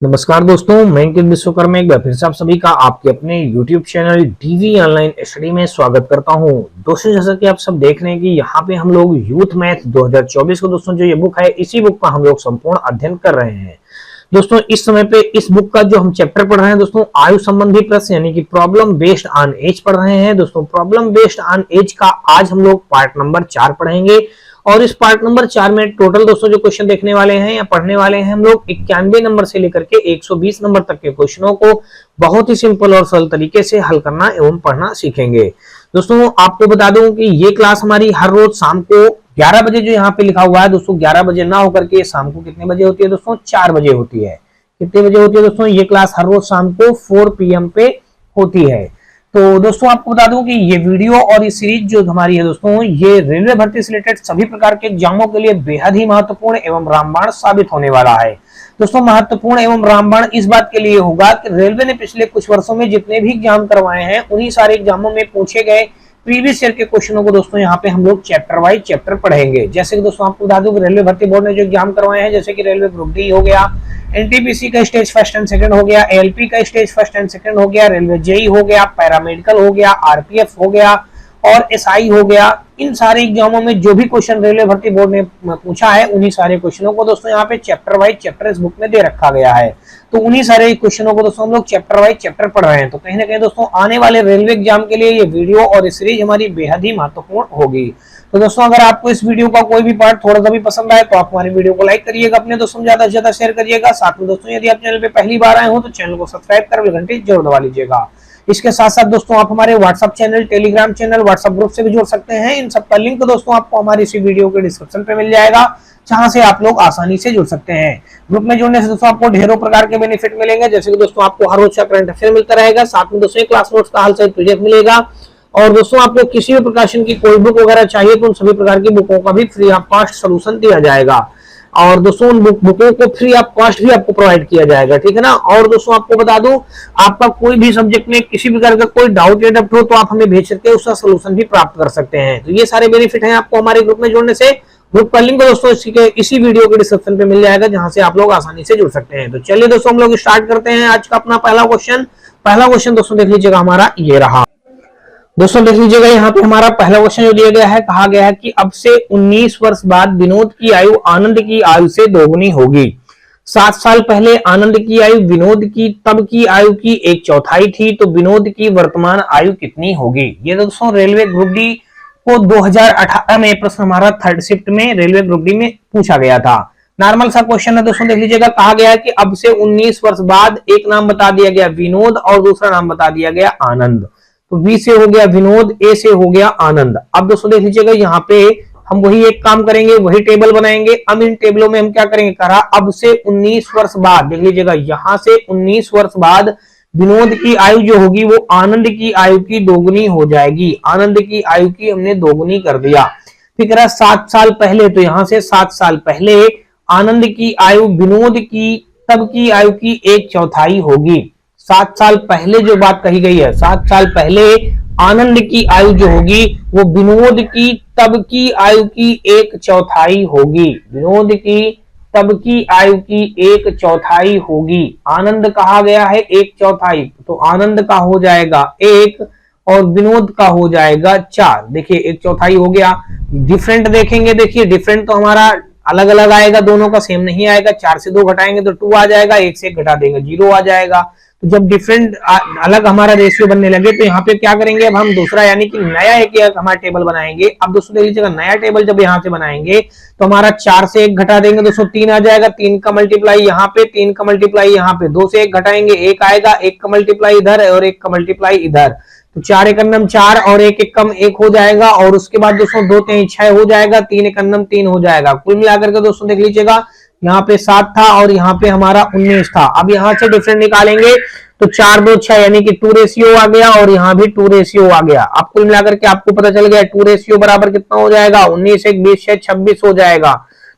नमस्कार दोस्तों, मैं अंकित विश्वकर्मा एक बार फिर से आप सभी का आपके अपने YouTube channel DV online study में स्वागत करता हूं। दोस्तों, जैसा कि आप सब देख रहे हैं कि यहाँ पे हम लोग यूथ मैथ 2024 को दोस्तों जो ये बुक है, इसी बुक का हम लोग संपूर्ण अध्ययन कर रहे हैं। दोस्तों, इस समय पे इस बुक का जो हम चैप्टर पढ़ रहे हैं दोस्तों, आयु संबंधी प्रश्न यानी कि प्रॉब्लम बेस्ड ऑन एज पढ़ रहे हैं। दोस्तों, प्रॉब्लम बेस्ड ऑन एज का आज हम लोग पार्ट नंबर 4 पढ़ेंगे और इस पार्ट नंबर 4 में टोटल दोस्तों जो क्वेश्चन देखने वाले हैं या पढ़ने वाले हैं हम लोग 91 नंबर से लेकर के 120 नंबर तक के क्वेश्चनों को बहुत ही सिंपल और सरल तरीके से हल करना एवं पढ़ना सीखेंगे। दोस्तों, आपको बता दूं कि ये क्लास हमारी हर रोज शाम को 11 बजे जो यहाँ पे लिखा हुआ है दोस्तों, 11 बजे ना होकर के शाम को कितने बजे होती है दोस्तों? 4 बजे होती है। कितने बजे होती है दोस्तों? ये क्लास हर रोज शाम को 4 PM पे होती है। तो दोस्तों, आपको बता दूं कि ये वीडियो और ये सीरीज जो हमारी है दोस्तों, ये रेलवे भर्ती से रिलेटेड सभी प्रकार के एग्जामों के लिए बेहद ही महत्वपूर्ण एवं रामबाण साबित होने वाला है। दोस्तों, महत्वपूर्ण एवं रामबाण इस बात के लिए होगा कि रेलवे ने पिछले कुछ वर्षों में जितने भी एग्जाम करवाए हैं, उन्हीं सारे एग्जामों में पूछे गए प्रीवियस ईयर के क्वेश्चनों को दोस्तों यहाँ पे हम लोग चैप्टर वाइज चैप्टर पढ़ेंगे। जैसे कि दोस्तों आपको बता दूं कि रेलवे भर्ती बोर्ड ने जो एग्जाम करवाए हैं, जैसे कि रेलवे ग्रुप डी हो गया, एनटीपीसी का स्टेज फर्स्ट एंड सेकंड हो गया, एएलपी का स्टेज फर्स्ट एंड सेकंड हो गया, रेलवे जेई हो गया, पैरामेडिकल हो गया, आरपीएफ हो गया और एसआई हो गया। इन सारे एग्जामों में जो भी क्वेश्चन रेलवे भर्ती बोर्ड ने पूछा है, उन्हीं सारे क्वेश्चनों को दोस्तों यहाँ पे चैप्टर वाइज चैप्टर इस बुक में दे रखा गया है। तो उन्हीं सारे क्वेश्चनों को दोस्तों हम लोग चैप्टर वाइज चैप्टर पढ़ रहे हैं। तो कहीं ना कहीं दोस्तों आने वाले रेलवे एग्जाम के लिए ये वीडियो और इस सीरीज हमारी बेहद ही महत्वपूर्ण होगी। तो दोस्तों, अगर आपको इस वीडियो का कोई भी पार्ट थोड़ा सा भी पसंद आए तो आप हमारी वीडियो को लाइक करिएगा, अपने दोस्तों में ज्यादा से ज्यादा शेयर करिएगा। साथ में दोस्तों, यदि आप चैनल पे पहली बार आए हो तो चैनल को सब्सक्राइब कर बेल घंटी जरूर दबा लीजिएगा। इसके साथ साथ दोस्तों आप हमारे WhatsApp channel, Telegram channel, WhatsApp group से भी जुड़ सकते हैं। इन सब का लिंक दोस्तों आपको हमारी इसी वीडियो के डिस्क्रिप्शन पे मिल जाएगा, जहां से आप लोग आसानी से जुड़ सकते हैं। ग्रुप में जुड़ने से दोस्तों आपको ढेरों प्रकार के बेनिफिट मिलेंगे, जैसे कि दोस्तों आपको हर रोज का करंट अफेयर मिलता रहेगा, साथ में दोस्तों क्लास नोट्स का हल सहित पीडीएफ मिलेगा और दोस्तों आपको किसी भी प्रकाशन की कोई बुक वगैरह चाहिए तो उन सभी प्रकार की बुकों का भी फ्री ऑफ कॉस्ट सोल्यूशन दिया जाएगा और दोस्तों उन बुकों को फ्री ऑफ कॉस्ट भी आपको प्रोवाइड किया जाएगा, ठीक है ना। और दोस्तों आपको बता दूं, आपका कोई भी सब्जेक्ट में किसी प्रकार का कोई डाउट या डब्ट हो तो आप हमें भेज सकते हैं, उसका सोल्यूशन भी प्राप्त कर सकते हैं। तो ये सारे बेनिफिट हैं आपको हमारे ग्रुप में जुड़ने से। ग्रुप का लिंक दोस्तों इसी वीडियो के डिस्क्रिप्शन पे मिल जाएगा, जहां से आप लोग आसानी से जुड़ सकते हैं। तो चलिए दोस्तों, हम लोग स्टार्ट करते हैं आज का अपना पहला क्वेश्चन दोस्तों देख लीजिएगा, हमारा ये रहा। दोस्तों देख लीजिएगा, यहाँ पे हमारा पहला क्वेश्चन जो दिया गया है, कहा गया है कि अब से 19 वर्ष बाद विनोद की आयु आनंद की आयु से दोगुनी होगी। 7 साल पहले आनंद की आयु विनोद की तब की आयु की 1/4 थी, तो विनोद की वर्तमान आयु कितनी होगी? ये दोस्तों रेलवे ग्रुप डी को 2018 में प्रश्न हमारा थर्ड शिफ्ट में रेलवे ग्रुप डी में पूछा गया था। नॉर्मल सा क्वेश्चन है दोस्तों, देख लीजिएगा। कहा गया है कि अब से 19 वर्ष बाद एक नाम बता दिया गया विनोद और दूसरा नाम बता दिया गया आनंद। तो बी से हो गया विनोद, ए से हो गया आनंद। अब दोस्तों देख लीजिएगा, यहाँ पे हम वही एक काम करेंगे, वही टेबल बनाएंगे। अब इन टेबलों में हम क्या करेंगे, कहा अब से 19 वर्ष बाद, देख लीजिएगा यहाँ से 19 वर्ष बाद विनोद की आयु जो होगी वो आनंद की आयु की दोगुनी हो जाएगी। आनंद की आयु की हमने दोगुनी कर दिया। फिर कह रहा 7 साल पहले, तो यहां से 7 साल पहले आनंद की आयु विनोद की तब की आयु की 1/4 होगी। 7 साल पहले जो बात कही गई है, 7 साल पहले आनंद की आयु जो होगी वो विनोद की तब की आयु की 1/4 होगी। विनोद की तब की आयु की 1/4 होगी। आनंद कहा गया है 1/4, तो आनंद का हो जाएगा 1 और विनोद का हो जाएगा 4। देखिए 1/4 हो गया। डिफरेंट देखेंगे, देखिए डिफरेंट तो हमारा अलग अलग आएगा, दोनों का सेम नहीं आएगा। 4 से 2 घटाएंगे तो 2 आ जाएगा, 1 से 1 घटा देंगे 0 आ जाएगा। तो जब डिफरेंट अलग हमारा रेशियो बनने लगे तो यहाँ पे क्या करेंगे, अब हम दूसरा यानी कि नया एक हमारा टेबल बनाएंगे। अब दोस्तों देख लीजिएगा, नया टेबल जब यहाँ से बनाएंगे तो हमारा 4 से 1 घटा देंगे दोस्तों 3 आ जाएगा। 3 का मल्टीप्लाई यहाँ पे, 3 का मल्टीप्लाई यहाँ पे, 2 से 1 घटाएंगे 1 आएगा, 1 का मल्टीप्लाई इधर और 1 का मल्टीप्लाई इधर। तो 4 एकम 4 और 1 एकम 1 हो जाएगा। और उसके बाद दोस्तों 2 3 6 हो जाएगा, 3 एकम 3 हो जाएगा। कुल मिलाकर के दोस्तों देख लीजिएगा, यहाँ पे 7 था और यहाँ पे हमारा 19 था। अब यहाँ से डिफरेंट निकालेंगे तो 4 2 6 यानी कि 2 रेशियो आ गया और यहाँ भी 2 रेशियो आ गया। अब कुल मिलाकर के आपको पता चल गया 2 रेशियो बराबर कितना हो जाएगा, 19 1 20 6 26 हो जाएगा।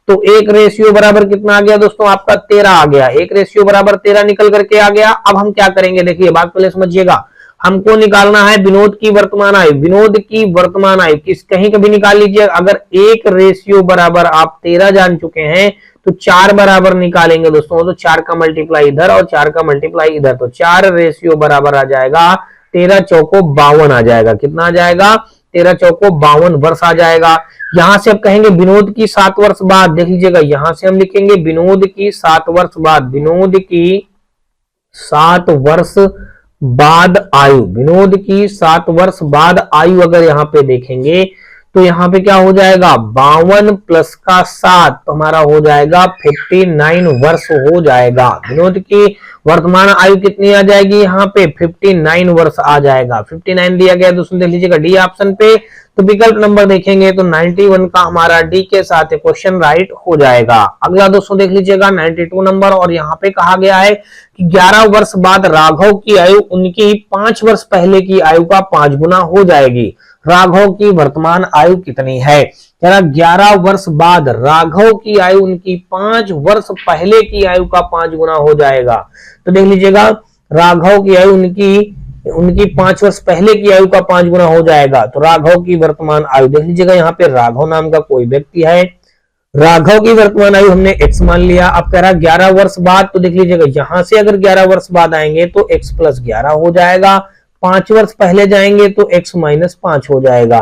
तो 1 रेशियो बराबर कितना आ गया दोस्तों, आपका 13 आ गया। 1 रेशियो बराबर 13 निकल करके आ गया। अब हम क्या करेंगे, देखिए बात पहले समझिएगा। हमको निकालना है विनोद की वर्तमान आयु। विनोद की वर्तमान आयु किस कहीं कभी निकाल लीजिए। अगर 1 रेशियो बराबर आप 13 जान चुके हैं तो 4 बराबर निकालेंगे दोस्तों, तो 4 का मल्टीप्लाई इधर और 4 का मल्टीप्लाई इधर, तो 4 रेशियो बराबर आ जाएगा 13 चौको 52 आ जाएगा। कितना आ जाएगा? 13 चौको 52 वर्ष आ जाएगा। यहां से अब कहेंगे विनोद की 7 वर्ष बाद, देख लीजिएगा यहां से हम लिखेंगे विनोद की 7 वर्ष बाद, विनोद की 7 वर्ष बाद आयु, विनोद की 7 वर्ष बाद आयु अगर यहाँ पे देखेंगे तो यहाँ पे क्या हो जाएगा? 52 प्लस का 7 तो हमारा हो जाएगा 59 वर्ष हो जाएगा। विनोद की वर्तमान आयु कितनी आ जाएगी? यहाँ पे 59 वर्ष आ जाएगा। 59 दिया गया दोस्तों, देख लीजिएगा डी ऑप्शन पे। तो विकल्प नंबर देखेंगे तो 91 का हमारा डी के साथ क्वेश्चन राइट हो जाएगा। अगला दोस्तों देख लीजिएगा 92 नंबर, और यहाँ पे कहा गया है कि 11 वर्ष बाद राघव की आयु उनकी 5 वर्ष पहले की आयु का 5 गुना हो जाएगी। राघव की वर्तमान आयु कितनी है? 11 वर्ष बाद राघव की आयु उनकी 5 वर्ष पहले की आयु का 5 गुना हो जाएगा। तो देख लीजिएगा राघव की आयु उनकी 5 वर्ष पहले की आयु का 5 गुना हो जाएगा। तो राघव की वर्तमान आयु देख लीजिएगा, यहाँ पे राघव नाम का कोई व्यक्ति है, राघव की वर्तमान आयु हमने x मान लिया। अब कह रहा 11 वर्ष बाद, तो देख लीजिएगा यहां से अगर 11 वर्ष बाद आएंगे तो x प्लस 11 हो जाएगा, 5 वर्ष पहले जाएंगे तो x माइनस 5 हो जाएगा।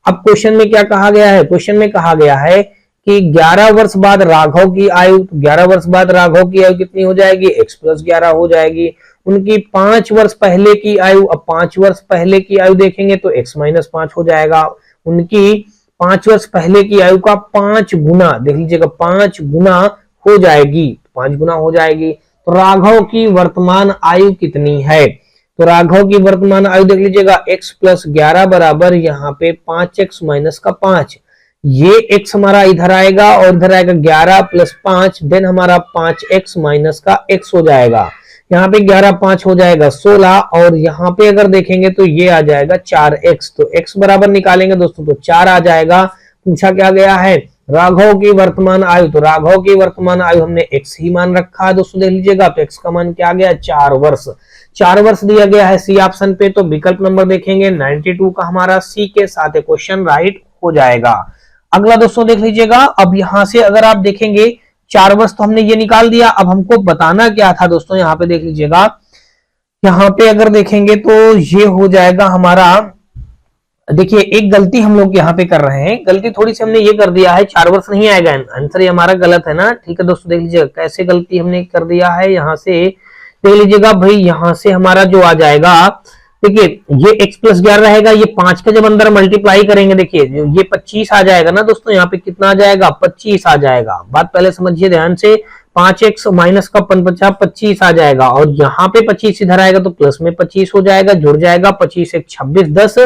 अब क्वेश्चन में क्या कहा गया है? क्वेश्चन में कहा गया है कि 11 वर्ष बाद राघव की आयु, 11 वर्ष बाद राघव की आयु कितनी हो जाएगी? x प्लस 11 हो जाएगी। उनकी 5 वर्ष पहले की आयु, अब 5 वर्ष पहले की आयु देखेंगे तो x माइनस 5 हो जाएगा। उनकी 5 वर्ष पहले की आयु का 5 गुना, देख लीजिएगा 5 गुना हो जाएगी, 5 गुना हो जाएगी। तो राघव की वर्तमान आयु कितनी है? तो राघव की वर्तमान आयु देख लीजिएगा x प्लस 11 बराबर यहाँ पे 5x माइनस का 5, ये x हमारा इधर आएगा और इधर आएगा 11 प्लस 5, देन हमारा 5x माइनस का x हो जाएगा। यहाँ पे 11 5 हो जाएगा 16, और यहाँ पे अगर देखेंगे तो ये आ जाएगा 4x, तो x बराबर निकालेंगे दोस्तों तो 4 आ जाएगा। पूछा क्या गया है? राघव की वर्तमान आयु, तो राघव की वर्तमान आयु हमने x ही मान रखा है दोस्तों, देख लीजिएगा तो x का मान क्या आ गया? 4 वर्ष, 4 वर्ष दिया गया है सी ऑप्शन पे। तो विकल्प नंबर देखेंगे 92 का हमारा सी के साथ क्वेश्चन राइट हो जाएगा। अगला दोस्तों देख लीजिएगा, अब यहां से अगर आप देखेंगे 4 वर्ष तो हमने ये निकाल दिया, अब हमको बताना क्या था दोस्तों? यहाँ पे देख लीजिएगा, यहाँ पे अगर देखेंगे तो ये हो जाएगा हमारा, देखिए एक गलती हम लोग यहाँ पे कर रहे हैं, गलती थोड़ी सी हमने ये कर दिया है, 4 वर्ष नहीं आएगा आंसर, ये हमारा गलत है ना। ठीक है दोस्तों, देख लीजिएगा कैसे गलती हमने कर दिया है। यहाँ से देख लीजिएगा भाई, यहाँ से हमारा जो आ जाएगा, देखिए ये x प्लस 11 रहेगा, ये 5 का जब अंदर मल्टीप्लाई करेंगे देखिए ये 25 आ जाएगा ना दोस्तों, यहाँ पे कितना आ जाएगा? 25 आ जाएगा। बात पहले समझिए ध्यान से, 5x माइनस का 50 25 आ जाएगा, और यहाँ पे 25 इधर आएगा तो प्लस में 25 हो जाएगा, जुड़ जाएगा 25 1 26 10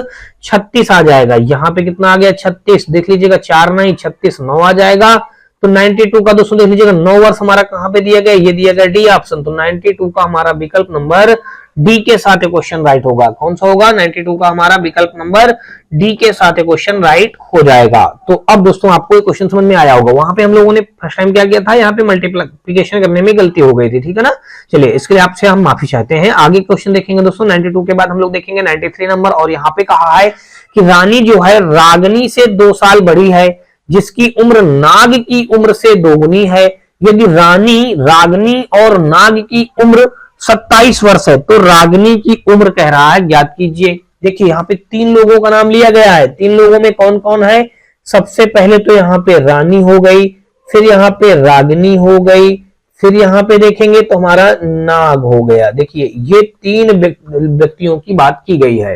36 आ जाएगा। यहाँ पे कितना आ गया? 36, देख लीजिएगा 4 नहीं 36 9 आ जाएगा। तो 92 का दोस्तों देख लीजिएगा 9 वर्ष हमारा कहाँ पे दिया गया? ये दिया गया डी ऑप्शन। तो 92 का हमारा विकल्प नंबर डी के साथ क्वेश्चन राइट होगा। कौन सा होगा? 92 का हमारा विकल्प नंबर डी के साथ क्वेश्चन राइट हो जाएगा। तो अब दोस्तों आपको एक क्वेश्चन समझ में आया होगा, वहां पे हम लोगों ने फर्स्ट टाइम क्या किया था, यहाँ पे मल्टीप्लिकेशन करने में गलती हो गई थी, ठीक है ना। चलिए इसके लिए आपसे हम माफी चाहते हैं। आगे क्वेश्चन देखेंगे दोस्तों 92 के बाद हम लोग देखेंगे 93 नंबर, और यहाँ पे कहा है कि रानी जो है रागनी से 2 साल बड़ी है, जिसकी उम्र नाग की उम्र से 2 गुनी है। यदि रागनी और नाग की उम्र 27 वर्ष है तो रागनी की उम्र कह रहा है ज्ञात कीजिए। देखिए यहाँ पे 3 लोगों का नाम लिया गया है, 3 लोगों में कौन कौन है? सबसे पहले तो यहाँ पे रानी हो गई, फिर यहाँ पे रागनी हो गई, फिर यहाँ पे देखेंगे तो हमारा नाग हो गया। देखिए ये 3 व्यक्तियों की बात की गई है।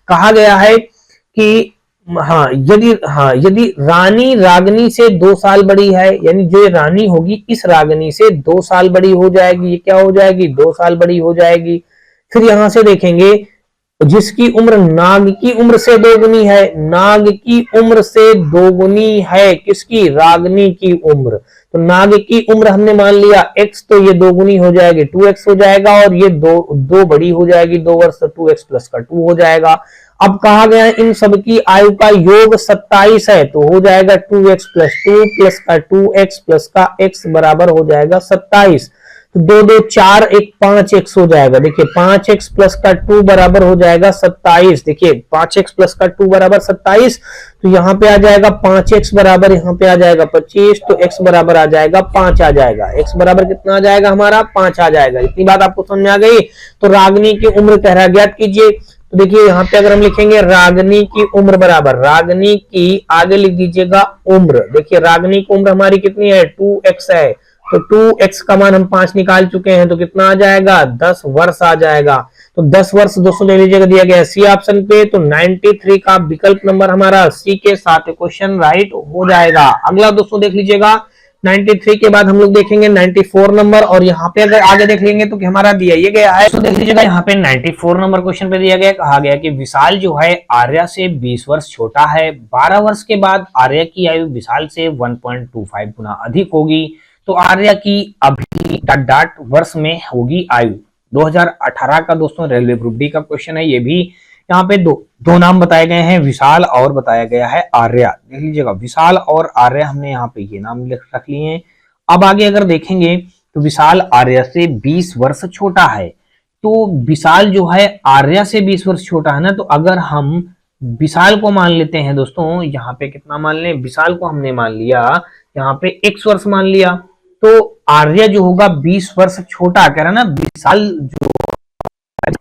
कहा गया है कि यदि रानी रागनी से 2 साल बड़ी है, यानी जो रानी होगी इस रागनी से 2 साल बड़ी हो जाएगी, ये क्या हो जाएगी? 2 साल बड़ी हो जाएगी। फिर यहां से देखेंगे जिसकी उम्र नाग की उम्र से 2 गुनी है, नाग की उम्र से 2 गुनी है किसकी? रागनी की उम्र। तो नाग की उम्र हमने मान लिया x, तो ये 2 गुनी हो जाएगी 2x हो जाएगा, और ये 2 बड़ी हो जाएगी 2 वर्ष, तो 2x प्लस का 2 हो जाएगा। अब कहा गया इन सब की आयु का योग 27 है, तो हो जाएगा 2x प्लस 2 प्लस का 2x प्लस का x बराबर हो जाएगा 27। तो 2 2 4 1 5x हो जाएगा। देखिए 5x प्लस का 2 बराबर हो जाएगा 27। देखिए 5x प्लस का 2 बराबर 27, तो यहाँ पे आ जाएगा 5x बराबर, यहाँ पे आ जाएगा 25, तो x बराबर आ जाएगा 5 आ जाएगा। x बराबर कितना आ जाएगा हमारा 5 आ जाएगा। इतनी बात आपको समझ में आ गई। तो रागिनी की उम्र कह रहा ज्ञात कीजिए। तो देखिए यहाँ पे अगर हम लिखेंगे रागिनी की उम्र बराबर, रागिनी की आगे लिख दीजिएगा उम्र। देखिए रागिनी की उम्र हमारी कितनी है 2x है, तो 2x का मान हम 5 निकाल चुके हैं, तो कितना आ जाएगा 10 वर्ष आ जाएगा। तो 10 वर्ष दोस्तों ले लीजिएगा, दिया गया है सी ऑप्शन पे। तो 93 का विकल्प नंबर हमारा सी के साथ क्वेश्चन राइट हो जाएगा। अगला दोस्तों देख लीजिएगा 93 के बाद हम लोग देखेंगे 94 नंबर, और यहाँ पे अगर आगे देख लेंगे तो हमारा दिया ये गया है। तो देख लीजिएगा यहाँ पे 94 नंबर क्वेश्चन पे दिया गया, कहा गया कि विशाल जो है आर्या से 20 वर्ष छोटा है। 12 वर्ष के बाद आर्या की आयु विशाल से 1.25 गुना अधिक होगी। तो आर्या की अभी डॉट वर्ष में होगी आयु। 2018 का दोस्तों रेलवे ग्रुप डी का क्वेश्चन है। ये भी यहाँ पे दो नाम बताए गए हैं, विशाल और बताया गया है आर्या। देख लीजिएगा विशाल और आर्या, हमने यहाँ पे ये नाम रख लिए हैं। अब आगे अगर देखेंगे तो विशाल आर्या से 20 वर्ष छोटा है। तो विशाल जो है आर्या से 20 वर्ष छोटा है ना, तो अगर हम विशाल को मान लेते हैं दोस्तों, यहाँ पे कितना मान लें, विशाल को हमने मान लिया यहाँ पे x वर्ष मान लिया, तो आर्या जो होगा 20 वर्ष छोटा, कह रहा ना विशाल जो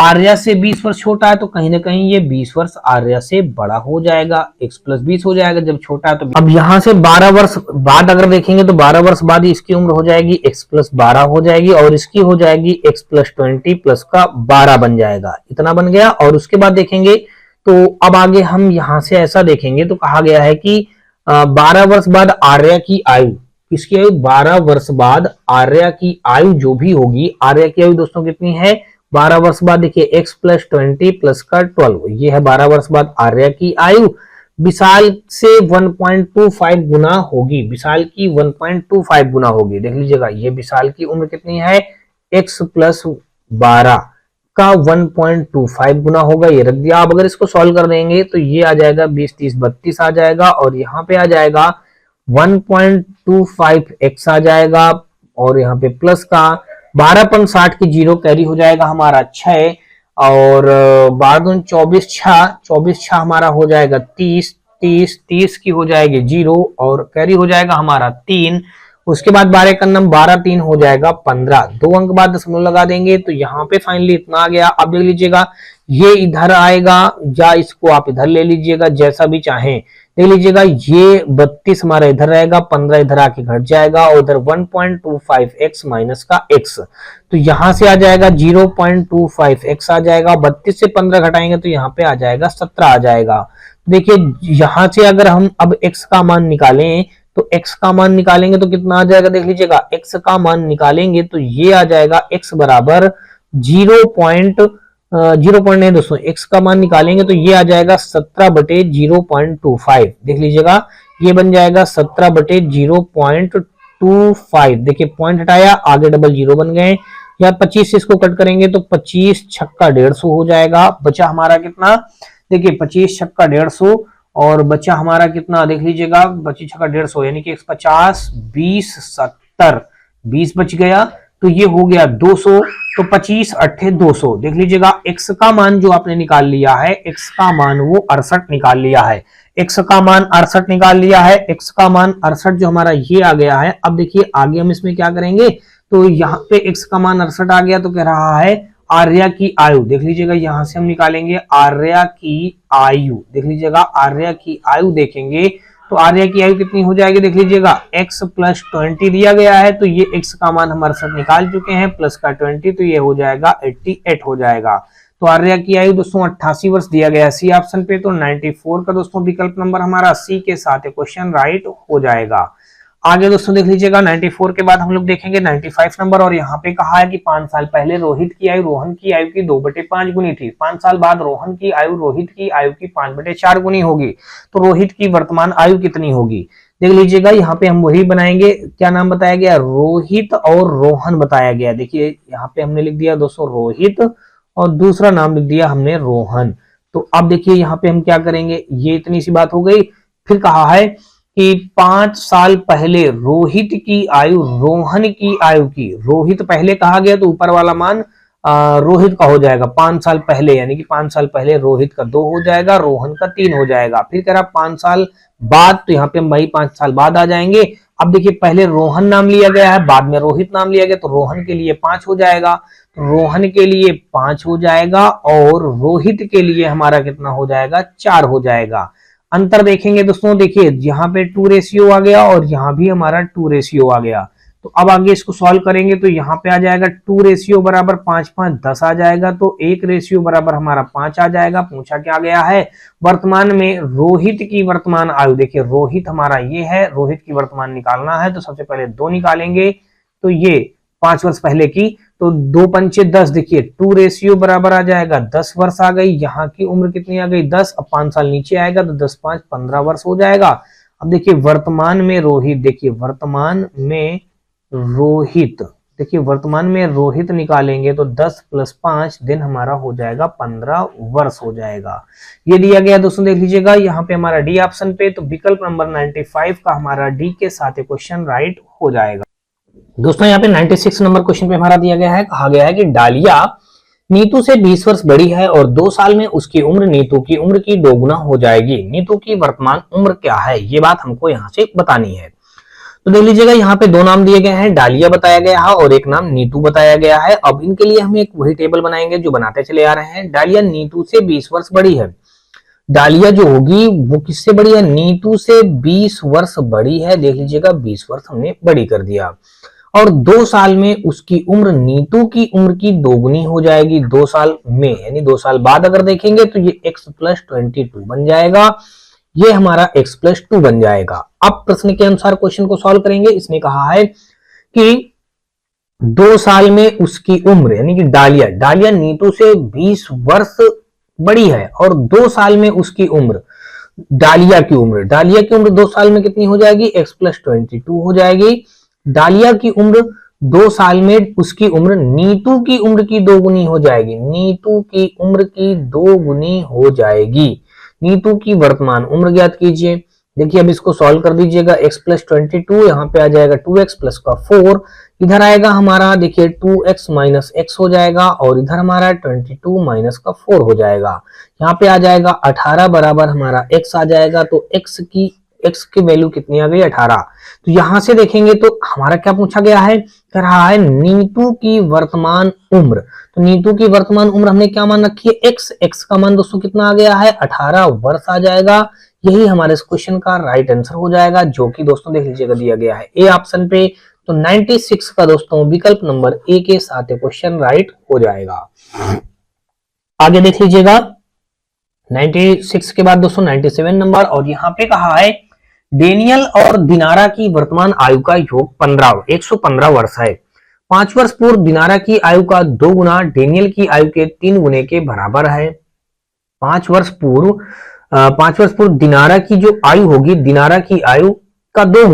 आर्या से 20 वर्ष छोटा है, तो कहीं ना कहीं ये 20 वर्ष आर्या से बड़ा हो जाएगा, x प्लस 20 हो जाएगा जब छोटा है। तो अब यहां से 12 वर्ष बाद अगर देखेंगे तो 12 वर्ष बाद इसकी उम्र हो जाएगी x प्लस 12 हो जाएगी, और इसकी हो जाएगी x प्लस 20 प्लस का 12 बन जाएगा। इतना बन गया। और उसके बाद देखेंगे तो अब आगे हम यहां से ऐसा देखेंगे तो कहा गया है कि 12 वर्ष बाद आर्या की आयु, किसकी आयु 12 वर्ष बाद आर्या की आयु जो भी होगी, आर्या की आयु दोस्तों कितनी है 12 वर्ष बाद, देखिए x प्लस 20 प्लस का 12, ये है 12 वर्ष बाद आर्या की आयु विशाल से 1.25 गुना होगी। विशाल की 1.25 गुना होगी। देख लीजिएगा ये विशाल की उम्र कितनी है x प्लस 12 का 1.25 गुना होगा, ये रख दिया। अब अगर इसको सॉल्व कर देंगे तो ये आ जाएगा 20 30 32 आ जाएगा, और यहाँ पे आ जाएगा 1.25x आ जाएगा, और यहाँ पे प्लस का 12.60 की जीरो कैरी हो जाएगा हमारा 6, और 12 24 6 हमारा हो जाएगा 30 की हो जाएगी जीरो, और कैरी हो जाएगा हमारा 3। उसके बाद 12 का नंबर 12 3 हो जाएगा 15, 2 अंक बाद दशमलव लगा देंगे, तो यहाँ पे फाइनली इतना आ गया। अब देख लीजिएगा ये इधर आएगा या इसको आप इधर ले लीजिएगा, जैसा भी चाहें। देख लीजिएगा ये 32 हमारा इधर रहेगा, 15 इधर आके घट जाएगा, और इधर 1.25x माइनस का x, तो यहां से आ जाएगा 0.25x आ जाएगा। 32 से 15 घटाएंगे तो यहाँ पे आ जाएगा 17 आ जाएगा। देखिए यहां से अगर हम अब x का मान निकालें तो x का मान निकालेंगे तो कितना आ जाएगा, देख लीजिएगा x का मान निकालेंगे तो ये आ जाएगा x बराबर 0 नहीं दोस्तों, x का मान निकालेंगे तो ये आ जाएगा 17/0.25। देख लीजिएगा ये बन जाएगा 17/0.25। देखिए पॉइंट हटाया, आगे डबल जीरो बन गए, या 25 से इसको कट करेंगे तो 25 छक्का 150 हो जाएगा। बचा हमारा कितना, देखिए 25 छक्का 150, और बचा हमारा कितना देख लीजिएगा 25 छक्का 150 यानी कि 50 20 70 20 बच गया, तो ये हो गया 200, तो 25 8 200। देख लीजिएगा x का मान जो आपने निकाल लिया है, x का मान वो 68 निकाल लिया है, x का मान 68 निकाल लिया है, x का मान 68 जो हमारा ये आ गया है। अब देखिए आगे हम इसमें क्या करेंगे, तो यहाँ पे x का मान 68 आ गया, तो कह रहा है आर्या की आयु। देख लीजिएगा यहां से हम निकालेंगे आर्या की आयु। देख लीजिएगा आर्या की आयु देखेंगे तो आर्या की आयु कितनी हो जाएगी, देख लीजिएगा x प्लस 20 दिया गया है, तो ये x का मान हम 68 निकाल चुके हैं, प्लस का 20 तो ये हो जाएगा 88 हो जाएगा। तो आर्या की आयु दोस्तों 88 वर्ष दिया गया है सी ऑप्शन पे। तो 94 का दोस्तों विकल्प नंबर हमारा सी के साथ क्वेश्चन राइट हो जाएगा। आगे दोस्तों देख लीजिएगा 94 के बाद हम लोग देखेंगे 95 नंबर, और यहाँ पे कहा है कि 5 साल पहले रोहित की आयु रोहन की आयु की 2/5 गुनी थी। 5 साल बाद रोहन की आयु रोहित की आयु की 5/4 गुनी होगी, तो रोहित की वर्तमान आयु कितनी होगी। देख लीजिएगा यहाँ पे हम वही बनाएंगे, क्या नाम बताया गया, रोहित और रोहन बताया गया। देखिए यहाँ पे हमने लिख दिया दोस्तों रोहित, और दूसरा नाम लिख दिया हमने रोहन। तो अब देखिए यहाँ पे हम क्या करेंगे, ये इतनी सी बात हो गई। फिर कहा है कि 5 साल पहले रोहित की आयु रोहन की आयु की, रोहित पहले कहा गया तो ऊपर वाला मान रोहित का हो जाएगा 5 साल पहले, यानी कि 5 साल पहले रोहित का 2 हो जाएगा, रोहन का 3 हो जाएगा। फिर कह रहा 5 साल बाद, तो यहाँ पे हम वही 5 साल बाद आ जाएंगे। अब देखिए पहले रोहन नाम लिया गया है, बाद में रोहित नाम लिया गया, तो रोहन के लिए 5 हो जाएगा, तो रोहन के लिए 5 हो जाएगा और रोहित के लिए हमारा कितना हो जाएगा, 4 हो जाएगा। अंतर देखेंगे दोस्तों, देखिए यहाँ पे 2 रेशियो आ गया और यहाँ भी हमारा 2 रेशियो आ गया। तो अब आगे इसको सॉल्व करेंगे तो यहाँ पे आ जाएगा 2 रेशियो बराबर 5 5 10 आ जाएगा, तो 1 रेशियो बराबर हमारा 5 आ जाएगा। पूछा क्या गया है, वर्तमान में रोहित की वर्तमान आयु, देखिए रोहित हमारा ये है, रोहित की वर्तमान निकालना है तो सबसे पहले 2 निकालेंगे, तो ये 5 वर्ष पहले की, तो 2 पंचे 10, देखिए 2 रेशियो बराबर आ जाएगा 10 वर्ष आ गई। यहाँ की उम्र कितनी आ गई, 10, अब 5 साल नीचे आएगा तो 10 5 15 वर्ष हो जाएगा। अब देखिए वर्तमान में रोहित, देखिए वर्तमान में रोहित, देखिए वर्तमान में रोहित निकालेंगे तो 10 + 5 दिन हमारा हो जाएगा 15 वर्ष हो जाएगा। ये दिया गया दोस्तों, देख लीजिएगा यहाँ पे हमारा डी ऑप्शन पे, तो विकल्प नंबर 95 का हमारा डी के साथ क्वेश्चन राइट हो जाएगा। दोस्तों यहाँ पे 96 नंबर क्वेश्चन पे हमारा दिया गया है, कहा गया है कि डालिया नीतू से 20 वर्ष बड़ी है और 2 साल में उसकी उम्र नीतू की उम्र की 2 गुना हो जाएगी। नीतू की वर्तमान उम्र क्या है, ये बात हमको यहाँ से बतानी है। तो देख लीजिएगा यहाँ पे 2 नाम दिए गए हैं, डालिया बताया गया है और एक नाम नीतू बताया गया है। अब इनके लिए हम एक वही टेबल बनाएंगे जो बनाते चले आ रहे हैं। डालिया नीतू से 20 वर्ष बड़ी है, डालिया जो होगी वो किससे बड़ी है, नीतू से 20 वर्ष बड़ी है। देख लीजिएगा 20 वर्ष हमने बड़ी कर दिया और 2 साल में उसकी उम्र नीतू की उम्र की 2 गुनी हो जाएगी। 2 साल में यानी 2 साल बाद अगर देखेंगे तो ये x + 22 बन जाएगा, ये हमारा x + 2 बन जाएगा। अब प्रश्न के अनुसार क्वेश्चन को सॉल्व करेंगे। इसने कहा है कि 2 साल में उसकी उम्र यानी कि डालिया नीतू से 20 वर्ष बड़ी है और 2 साल में उसकी उम्र, डालिया की उम्र 2 साल में कितनी हो जाएगी, x + 22 हो जाएगी। डालिया की उम्र 2 साल में उसकी उम्र नीतू की उम्र की 2 गुनी हो जाएगी, नीतू की उम्र की 2 गुनी हो जाएगी। नीतू की वर्तमान उम्र ज्ञात कीजिए। देखिए अब इसको सॉल्व कर दीजिएगा, x + 22 यहाँ पे आ जाएगा 2x + का 4, इधर आएगा हमारा देखिए 2x - x हो जाएगा और इधर हमारा 22 - का 4 हो जाएगा। यहाँ पे आ जाएगा 18 बराबर हमारा x आ जाएगा, तो x की वैल्यू कितनी आ गई, 18। तो यहां से देखेंगे तो हमारा क्या पूछा गया है, कह रहा है नीतू की वर्तमान उम्र। तो नीतू की वर्तमान उम्र हमने क्या मान रखी है, x का मान दोस्तों कितना आ गया है, 18 वर्ष आ जाएगा। यही हमारे इस क्वेश्चन का राइट आंसर हो जाएगा, जो कि दोस्तों देख लीजिएगा दिया गया है ए ऑप्शन पे। तो 96 का दोस्तों विकल्प नंबर ए के साथ क्वेश्चन राइट हो जाएगा। आगे देख लीजिएगा 96 के बाद दोस्तों 97 नंबर, और यहाँ पे कहा है डेनियल और दिनारा की वर्तमान आयु का योग 115 वर्ष है। 5 वर्ष पूर्व दिनारा की आयु का 2 गुना डेनियल की आयु के 3 गुने के बराबर है। 5 वर्ष पूर्व दिनारा की जो आयु होगी, दिनारा की आयु का 2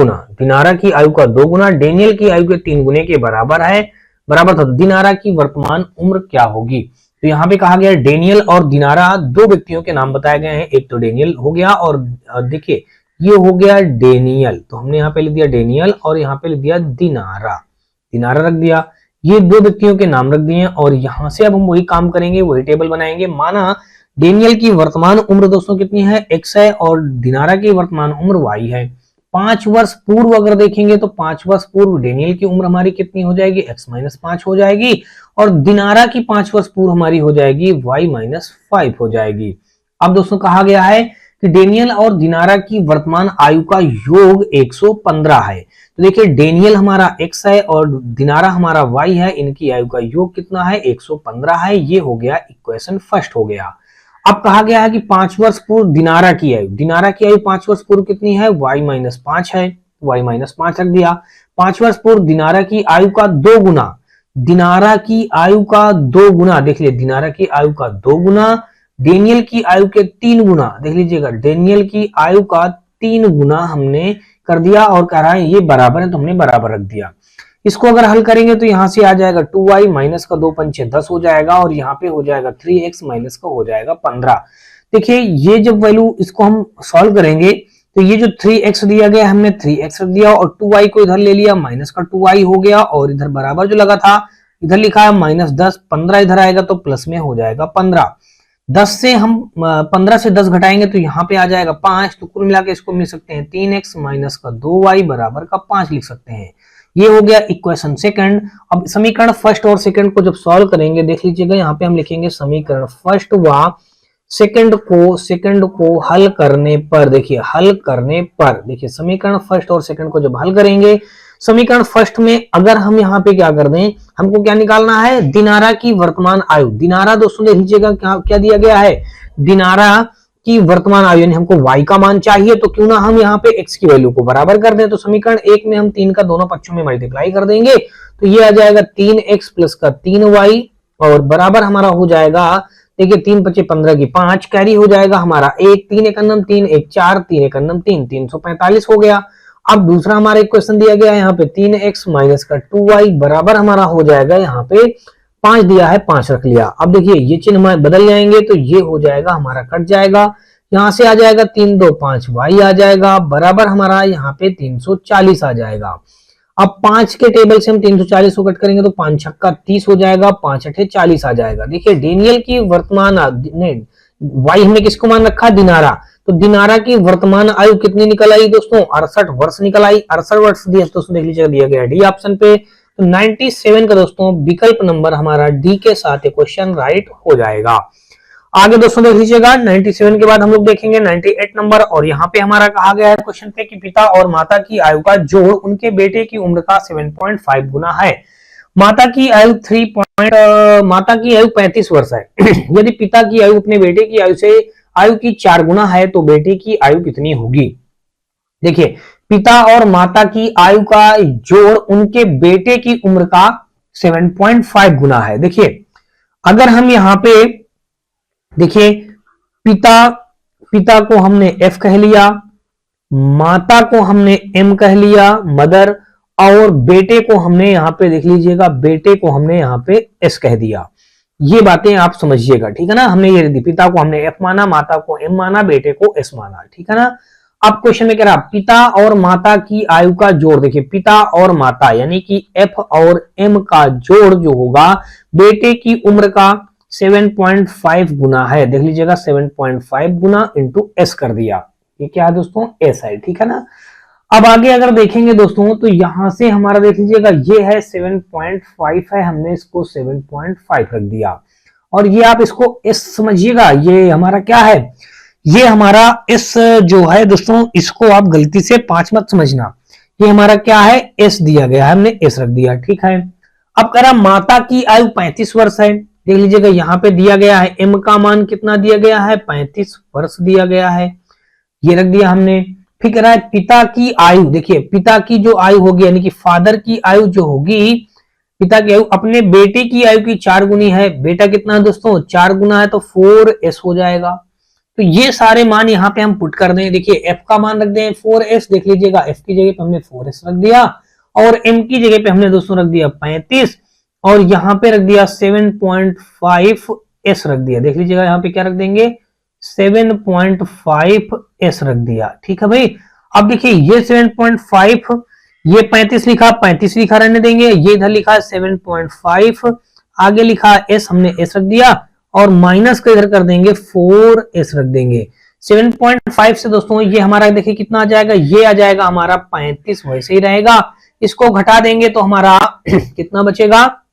गुना डेनियल की आयु के 3 गुने के बराबर है। बराबर, तो दिनारा की वर्तमान उम्र क्या होगी। तो यहाँ पे कहा गया डेनियल और दिनारा 2 व्यक्तियों के नाम बताए गए हैं। एक तो डेनियल हो गया और देखिए ये हो गया डेनियल, तो हमने यहाँ पे लिख दिया डेनियल और यहाँ पे लिख दिया दिनारा रख दिया। ये 2 व्यक्तियों के नाम रख दिए और यहाँ से अब हम वही काम करेंगे, वही टेबल बनाएंगे। माना डेनियल की वर्तमान उम्र दोस्तों कितनी है, x है और दिनारा की वर्तमान उम्र y है। 5 वर्ष पूर्व अगर देखेंगे तो 5 वर्ष पूर्व डेनियल की उम्र हमारी कितनी हो जाएगी, x - 5 हो जाएगी और दिनारा की 5 वर्ष पूर्व हमारी हो जाएगी y - 5 हो जाएगी। अब दोस्तों कहा गया है कि डेनियल और दिनारा की वर्तमान आयु का योग 115 है। तो देखिए डेनियल हमारा x है और दिनारा हमारा y है, इनकी आयु का योग कितना है, 115 है। ये हो गया इक्वेशन फर्स्ट हो गया। अब कहा गया है कि 5 वर्ष पूर्व दिनारा की आयु 5 वर्ष पूर्व कितनी है, y - 5 है, y - 5 रख दिया। 5 वर्ष पूर्व दिनारा की आयु का 2 गुना, देख लीजिए दिनारा की आयु का 2 गुना, डेनियल की आयु के 3 गुना, देख लीजिएगा डेनियल की आयु का 3 गुना हमने कर दिया और कह रहा है ये बराबर है, तो हमने बराबर रख दिया। इसको अगर हल करेंगे तो यहां से आ जाएगा 2y - का 2 पंचे 10 हो जाएगा और यहाँ पे हो जाएगा 3x - का हो जाएगा 15। देखिए ये जब वैल्यू इसको हम सॉल्व करेंगे तो ये जो 3x दिया गया हमने 3x रख दिया और 2y को इधर ले लिया, माइनस का 2y हो गया और इधर बराबर जो लगा था इधर लिखा है -10, 15 इधर आएगा तो प्लस में हो जाएगा 15। 10 से हम 15 से 10 घटाएंगे तो यहाँ पे आ जाएगा 5, तो कुल मिला के इसको मिल सकते हैं 3x माइनस का 2y बराबर का 5 लिख सकते हैं। ये हो गया इक्वेशन सेकंड। अब समीकरण फर्स्ट और सेकंड को जब सॉल्व करेंगे देख लीजिएगा, यहाँ पे हम लिखेंगे समीकरण फर्स्ट व सेकंड को हल करने पर, देखिए हल करने पर, देखिए समीकरण फर्स्ट और सेकंड को जब हल करेंगे, समीकरण फर्स्ट में अगर हम यहाँ पे क्या कर दें, हमको क्या निकालना है, दिनारा की वर्तमान आयु। दिनारा दोस्तों देख लीजिएगा क्या दिया गया है, दिनारा की वर्तमान आयु, यानी हमको y का मान चाहिए, तो क्यों ना हम यहाँ पे x की वैल्यू को बराबर कर दें। तो समीकरण एक में हम 3 का दोनों पक्षों में मल्टीप्लाई कर देंगे तो ये आ जाएगा 3x प्लस का 3y और बराबर हमारा हो जाएगा, देखिए 3 × 5 = 15 की 5 कैरी हो जाएगा हमारा 1, 3 × 1 = 3, 1 4, 3 × 1 = 3, 345 हो गया। अब दूसरा हमारा इक्वेशन दिया गया है यहाँ पे 3x माइनस का 2y बराबर हमारा हो जाएगा, यहाँ पे 5 दिया है 5 रख लिया। अब देखिए ये चिन्ह बदल जाएंगे तो ये हो जाएगा हमारा कट जाएगा, यहाँ से आ जाएगा 3 2 5 y आ जाएगा बराबर हमारा यहाँ पे 340 आ जाएगा। अब 5 के टेबल से हम 340 को कट करेंगे तो 5 छक्का 30 हो जाएगा, 5 अठे 40 आ जाएगा। देखिए डेनियल की वर्तमान वाई हमने किसको मान रखा, दिनारा, तो दिनारा की वर्तमान आयु कितनी निकल आई दोस्तों, 68 वर्ष निकल आई। 68 वर्ष दिया दोस्तों देख लीजिएगा, दिया गया डी ऑप्शन पे। तो 97 का दोस्तों विकल्प नंबर हमारा डी के साथ क्वेश्चन राइट हो जाएगा। आगे दोस्तों देख लीजिएगा 97 के बाद हम लोग देखेंगे 98 नंबर, और यहाँ पे हमारा कहा गया है क्वेश्चन पे कि पिता और माता की आयु का जोड़ उनके बेटे की उम्र का 7.5 गुना है। माता की आयु 35 वर्ष है। यदि पिता की आयु अपने बेटे की आयु की 4 गुना है तो बेटे की आयु कितनी होगी। देखिए पिता और माता की आयु का जोड़ उनके बेटे की उम्र का 7.5 गुना है। देखिए अगर हम यहाँ पे देखिए पिता को हमने f कह लिया, माता को हमने m कह लिया मदर, और बेटे को हमने यहाँ पे देख लीजिएगा, बेटे को हमने यहाँ पे s कह दिया। ये बातें आप समझिएगा, ठीक है ना। हमने ये दी, पिता को हमने f माना, माता को m माना, बेटे को s माना, ठीक है ना। अब क्वेश्चन में कह रहा पिता और माता की आयु का जोड़, देखिए पिता और माता यानी कि f और m का जोड़ जो होगा बेटे की उम्र का 7.5 गुना है। देख लीजिएगा 7.5 गुना इंटू s कर दिया, ये क्या है दोस्तों, s है, ठीक है ना। अब आगे अगर देखेंगे दोस्तों तो यहां से हमारा देख लीजिएगा ये है 7.5 है, हमने इसको 7.5 रख दिया, और ये आप इसको s समझिएगा, ये हमारा क्या है, ये हमारा s जो है दोस्तों इसको आप गलती से 5 मत समझना, ये हमारा क्या है s दिया गया है, हमने s रख दिया, ठीक है। अब कह रहा माता की आयु 35 वर्ष है, देख लीजिएगा यहाँ पे दिया गया है m का मान कितना दिया गया है, 35 वर्ष दिया गया है, ये रख दिया हमने। फिर कह रहा है पिता की आयु, देखिए पिता की जो आयु होगी यानी कि फादर की आयु जो होगी, पिता की आयु अपने बेटे की आयु की 4 गुनी है। बेटा कितना है दोस्तों, 4 गुना है तो 4s हो जाएगा। तो ये सारे मान यहाँ पे हम पुट कर दें, देखिए f का मान रख दें 4s, देख लीजिएगा f की जगह पे हमने 4s रख दिया और m की जगह पे हमने दोस्तों रख दिया 35 और यहाँ पे रख दिया 7.5s रख दिया। देख लीजिएगा यहाँ पे क्या रख देंगे 7.5s रख दिया, ठीक है भाई। अब देखिए ये 7.5, ये 35 लिखा, 35 लिखा रहने देंगे, ये इधर लिखा है 7.5, आगे लिखा s, हमने s रख दिया और माइनस का इधर कर देंगे 4s रख देंगे। 7.5 से दोस्तों ये हमारा देखिए कितना आ जाएगा, ये आ जाएगा हमारा 35, वैसे ही रहेगा। इसको घटा देंगे तो हमारा कितना बचेगा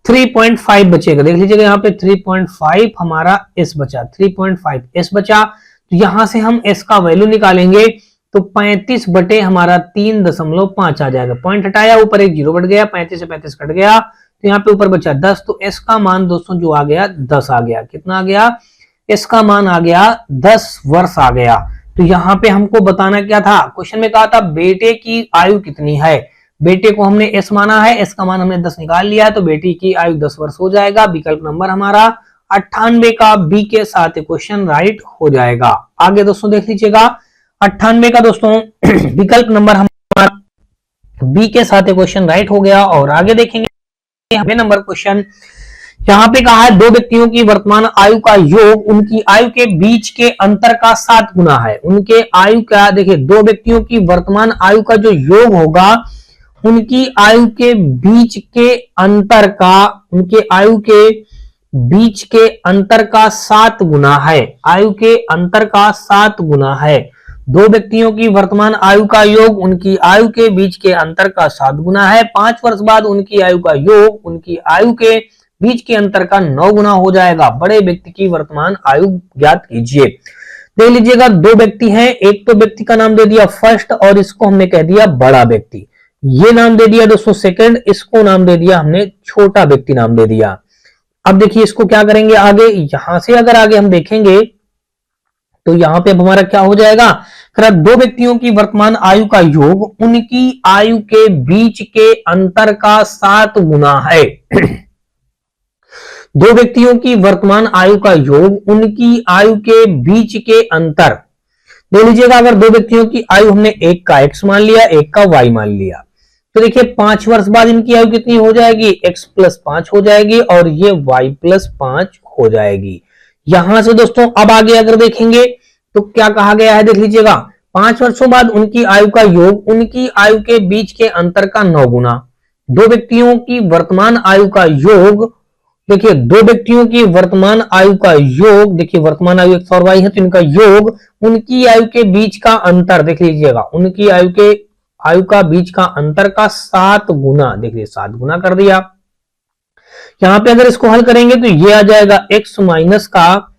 3.5 बचेगा। देख लीजिएगा यहाँ पे 3.5 हमारा s बचा, 3.5s बचा। तो यहां से हम s का वैल्यू निकालेंगे तो 35 बटे हमारा 3.5 आ जाएगा। पॉइंट हटाया, ऊपर एक जीरो बढ़ गया, 35 से 35 कट गया तो यहाँ पे ऊपर बचा 10। तो s का मान दोस्तों जो आ गया 10 आ गया। कितना आ गया, s का मान आ गया 10 वर्ष आ गया। तो यहाँ पे हमको बताना क्या था, क्वेश्चन में कहा था बेटे की आयु कितनी है। बेटे को हमने s माना है, s का मान हमने 10 निकाल लिया है तो बेटी की आयु 10 वर्ष हो जाएगा। विकल्प नंबर हमारा 98 का बी के साथ क्वेश्चन राइट हो जाएगा। आगे दोस्तों देख लीजिएगा 98 का दोस्तों विकल्प नंबर हमारा बी के साथ क्वेश्चन राइट हो गया। और आगे देखेंगे नंबर क्वेश्चन, यहाँ पे कहा है दो व्यक्तियों की वर्तमान आयु का योग उनकी आयु के बीच के अंतर का 7 गुना है। उनके आयु का देखिए, दो व्यक्तियों की वर्तमान आयु का जो योग होगा उनकी आयु के बीच के अंतर का, उनके आयु के बीच के अंतर का 7 गुना है। आयु के अंतर का 7 गुना है। दो व्यक्तियों की वर्तमान आयु का योग उनकी आयु के बीच के अंतर का 7 गुना है। 5 वर्ष बाद उनकी आयु का योग उनकी आयु के बीच के अंतर का 9 गुना हो जाएगा। बड़े व्यक्ति की वर्तमान आयु ज्ञात कीजिए। देख लीजिएगा, दो व्यक्ति हैं, एक तो व्यक्ति का नाम दे दिया फर्स्ट और इसको हमने कह दिया बड़ा व्यक्ति। ये नाम दे दिया दोस्तों सेकंड, इसको नाम दे दिया हमने छोटा व्यक्ति नाम दे दिया। अब देखिए इसको क्या करेंगे आगे, यहां से अगर आगे हम देखेंगे तो यहां पे अब हमारा क्या हो जाएगा, दो व्यक्तियों की वर्तमान आयु का योग उनकी आयु के बीच के अंतर का 7 गुना है। दो व्यक्तियों की वर्तमान आयु का योग उनकी आयु के बीच के अंतर, देख लीजिएगा, अगर दो व्यक्तियों की आयु हमने एक का x मान लिया, एक का y मान लिया, तो देखिए 5 वर्ष बाद इनकी आयु कितनी हो जाएगी, x + 5 हो जाएगी और ये y + 5 हो जाएगी। यहां से दोस्तों अब आगे अगर देखेंगे तो क्या कहा गया है, देख लीजिएगा, 5 वर्षों बाद उनकी आयु का योग उनकी आयु के बीच के अंतर का 9 गुना। दो व्यक्तियों की वर्तमान आयु का योग, देखिए दो व्यक्तियों की वर्तमान आयु का योग, देखिए वर्तमान आयु x और y है तो इनका योग उनकी आयु के बीच का अंतर, देख लीजिएगा, उनकी आयु का बीच का अंतर का 7 गुना, देखिए 7 गुना कर दिया। यहां पे अगर इसको हल करेंगे तो ये आ जाएगा x माइनस का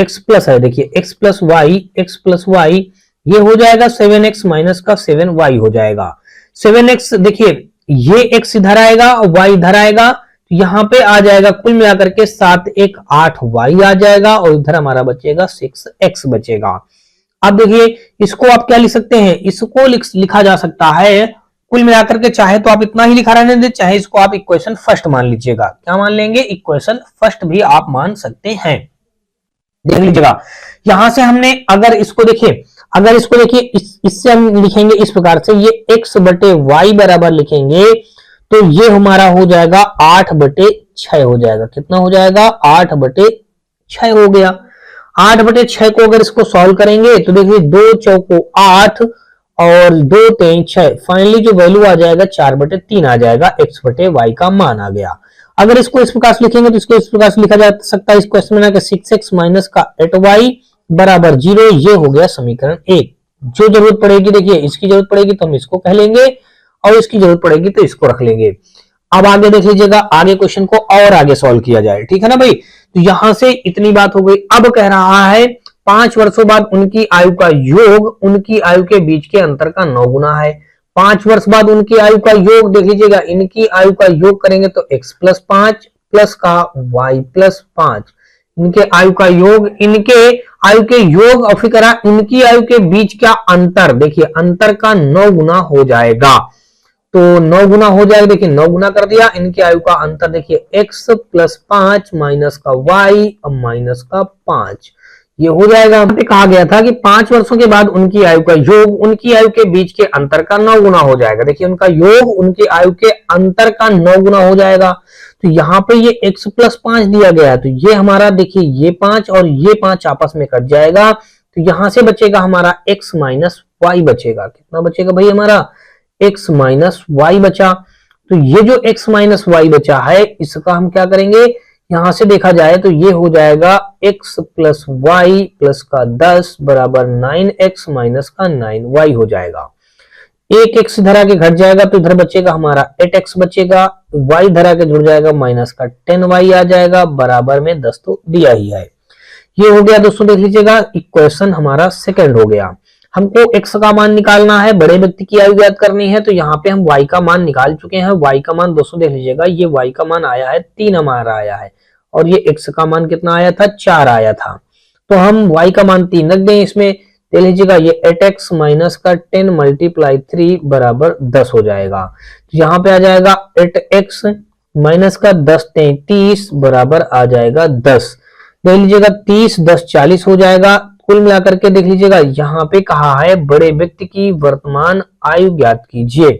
x प्लस है, देखिए x प्लस y ये हो जाएगा 7x माइनस का 7y हो जाएगा। 7x देखिए ये x इधर आएगा और y इधर आएगा, तो यहां पे आ जाएगा कुल मिलाकर के 7 1 8y आ जाएगा और इधर हमारा बचेगा 6x बचेगा। अब देखिए इसको आप क्या लिख सकते हैं, इसको लिखा जा सकता है कुल मिलाकर के, चाहे तो आप इतना ही लिखा रहने दे, चाहे इसको आप इक्वेशन फर्स्ट मान लीजिएगा। क्या मान लेंगे, इक्वेशन फर्स्ट भी आप मान सकते हैं। देख लीजिएगा, यहां से हमने अगर इसको देखिए, इससे हम लिखेंगे इस प्रकार से, ये x/y बराबर लिखेंगे तो ये हमारा हो जाएगा 8/6 हो जाएगा। कितना हो जाएगा, 8/6 हो गया। 8/6 को अगर इसको सॉल्व करेंगे तो देखिए 2 चौको 8 और 2 3 6, फाइनली जो वैल्यू आ जाएगा 4/3 आ जाएगा, x/y का मान आ गया। अगर इसको इस प्रकार से लिखेंगे तो इसको इस प्रकार से लिखा जा सकता है इस क्वेश्चन में ना कि 6x माइनस का 8y बराबर 0, ये हो गया समीकरण 1। जो जरूरत पड़ेगी, देखिए इसकी जरूरत पड़ेगी तो हम इसको कह लेंगे और इसकी जरूरत पड़ेगी तो इसको रख लेंगे। अब आगे देख लीजिएगा, आगे क्वेश्चन को और आगे सॉल्व किया जाए, ठीक है ना भाई। तो यहां से इतनी बात हो गई। अब कह रहा है 5 वर्षों बाद उनकी आयु का योग उनकी आयु के बीच के अंतर का 9 गुना है। 5 वर्ष बाद उनकी आयु का योग, देख लीजिएगा, इनकी आयु का योग करेंगे तो x + 5 प्लस का y + 5, इनके आयु का योग, इनके आयु के योग और फिर करा इनकी आयु के बीच का अंतर, देखिए अंतर का 9 गुना हो जाएगा। तो 9 गुना हो जाएगा, देखिए 9 गुना कर दिया। इनकी आयु का अंतर देखिए x + 5 माइनस का y और माइनस का 5, ये हो जाएगा। यहाँ पे कहा गया था कि 5 वर्षों के बाद उनकी आयु का योग उनकी आयु के बीच के अंतर का 9 गुना हो जाएगा। देखिए उनका योग उनकी आयु के अंतर का 9 गुना हो जाएगा। तो यहाँ पे ये x + 5 दिया गया है, तो ये हमारा देखिए ये 5 और ये 5 आपस में कट जाएगा, तो यहां से बचेगा हमारा x - y बचेगा। कितना बचेगा भाई, हमारा x - y बचा। तो ये जो x - y बचा है इसका हम क्या करेंगे, यहां से देखा जाए तो ये हो जाएगा x + y प्लस का 10 बराबर 9x माइनस का 9y हो जाएगा। एक x इधर आके घट जाएगा तो इधर बचेगा हमारा 8x बचेगा, y इधर आके जुड़ जाएगा माइनस का 10y आ जाएगा, बराबर में 10 तो दिया ही है। ये हो गया दोस्तों, देख लीजिएगा, इक्वेशन हमारा सेकंड हो गया। हमको x का मान निकालना है, बड़े व्यक्ति की आयु ज्ञात करनी है, तो यहाँ पे हम y का मान निकाल चुके हैं। y का मान दोस्तों देख लीजिएगा, ये y का मान आया है 3 हमारा आया है और ये x का मान कितना आया था, 4 आया था। तो हम y का मान 3 रख दें इसमें, देख लीजिएगा ये 8x माइनस का 10 × 3 बराबर 10 हो जाएगा। तो यहाँ पे आ जाएगा 8x माइनस का 10 33 बराबर आ जाएगा 10। देख लीजिएगा 30 10 40 हो जाएगा। कुल मिलाकर के देख लीजिएगा, यहाँ पे कहा है बड़े व्यक्ति की वर्तमान आयु ज्ञात कीजिए।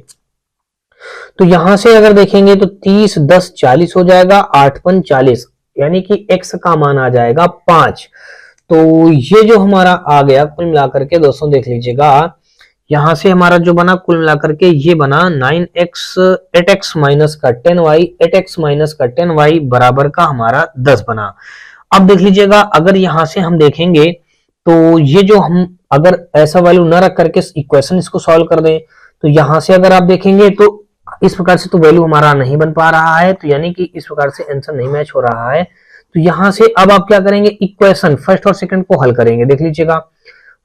तो यहां से अगर देखेंगे तो 30 10 40 हो जाएगा, 8 5 40, यानी कि x का मान आ जाएगा 5। तो ये जो हमारा आ गया कुल मिलाकर के दोस्तों देख लीजिएगा, यहां से हमारा जो बना कुल मिलाकर के ये बना 9x 8x माइनस का 10y 8x माइनस का 10y बराबर का हमारा 10 बना। अब देख लीजिएगा अगर यहां से हम देखेंगे तो ये जो हम अगर ऐसा वैल्यू न रख करके इक्वेशन इसको सॉल्व कर दें, तो यहां से अगर आप देखेंगे तो इस प्रकार से तो वैल्यू हमारा नहीं बन पा रहा है, तो यानी कि इस प्रकार से आंसर नहीं मैच हो रहा है। तो यहां से अब आप क्या करेंगे, इक्वेशन फर्स्ट और सेकंड को हल करेंगे। देख लीजिएगा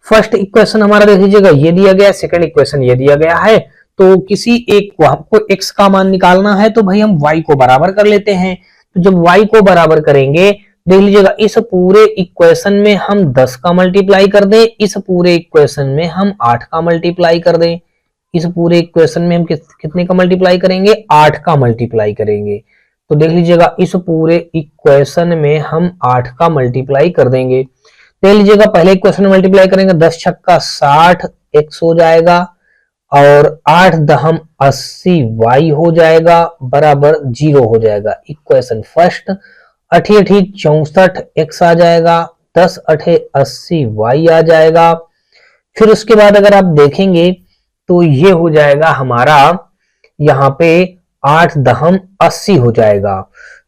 फर्स्ट इक्वेशन हमारा देख लीजिएगा ये दिया गया है, सेकंड इक्वेशन ये दिया गया है। तो किसी एक को हमको x का मान निकालना है, तो भाई हम y को बराबर कर लेते हैं। तो जब y को बराबर करेंगे, देख लीजिएगा इस पूरे इक्वेशन में हम 10 का मल्टीप्लाई कर दें, इस पूरे इक्वेशन में हम 8 का मल्टीप्लाई कर दें, इस पूरे इक्वेशन में हम कितने का मल्टीप्लाई करेंगे, 8 का मल्टीप्लाई करेंगे। तो देख लीजिएगा इस पूरे इक्वेशन में हम 8 का मल्टीप्लाई कर देंगे। देख लीजिएगा पहले इक्वेशन में मल्टीप्लाई करेंगे, 10 छक्का 60 x हो जाएगा और 8 दहम 80 y हो जाएगा बराबर 0 हो जाएगा। इक्वेशन फर्स्ट 8 8 64 x आ जाएगा, 10 8 80 y आ जाएगा। फिर उसके बाद अगर आप देखेंगे तो ये हो जाएगा हमारा यहाँ पे 8 दहम 80 हो जाएगा।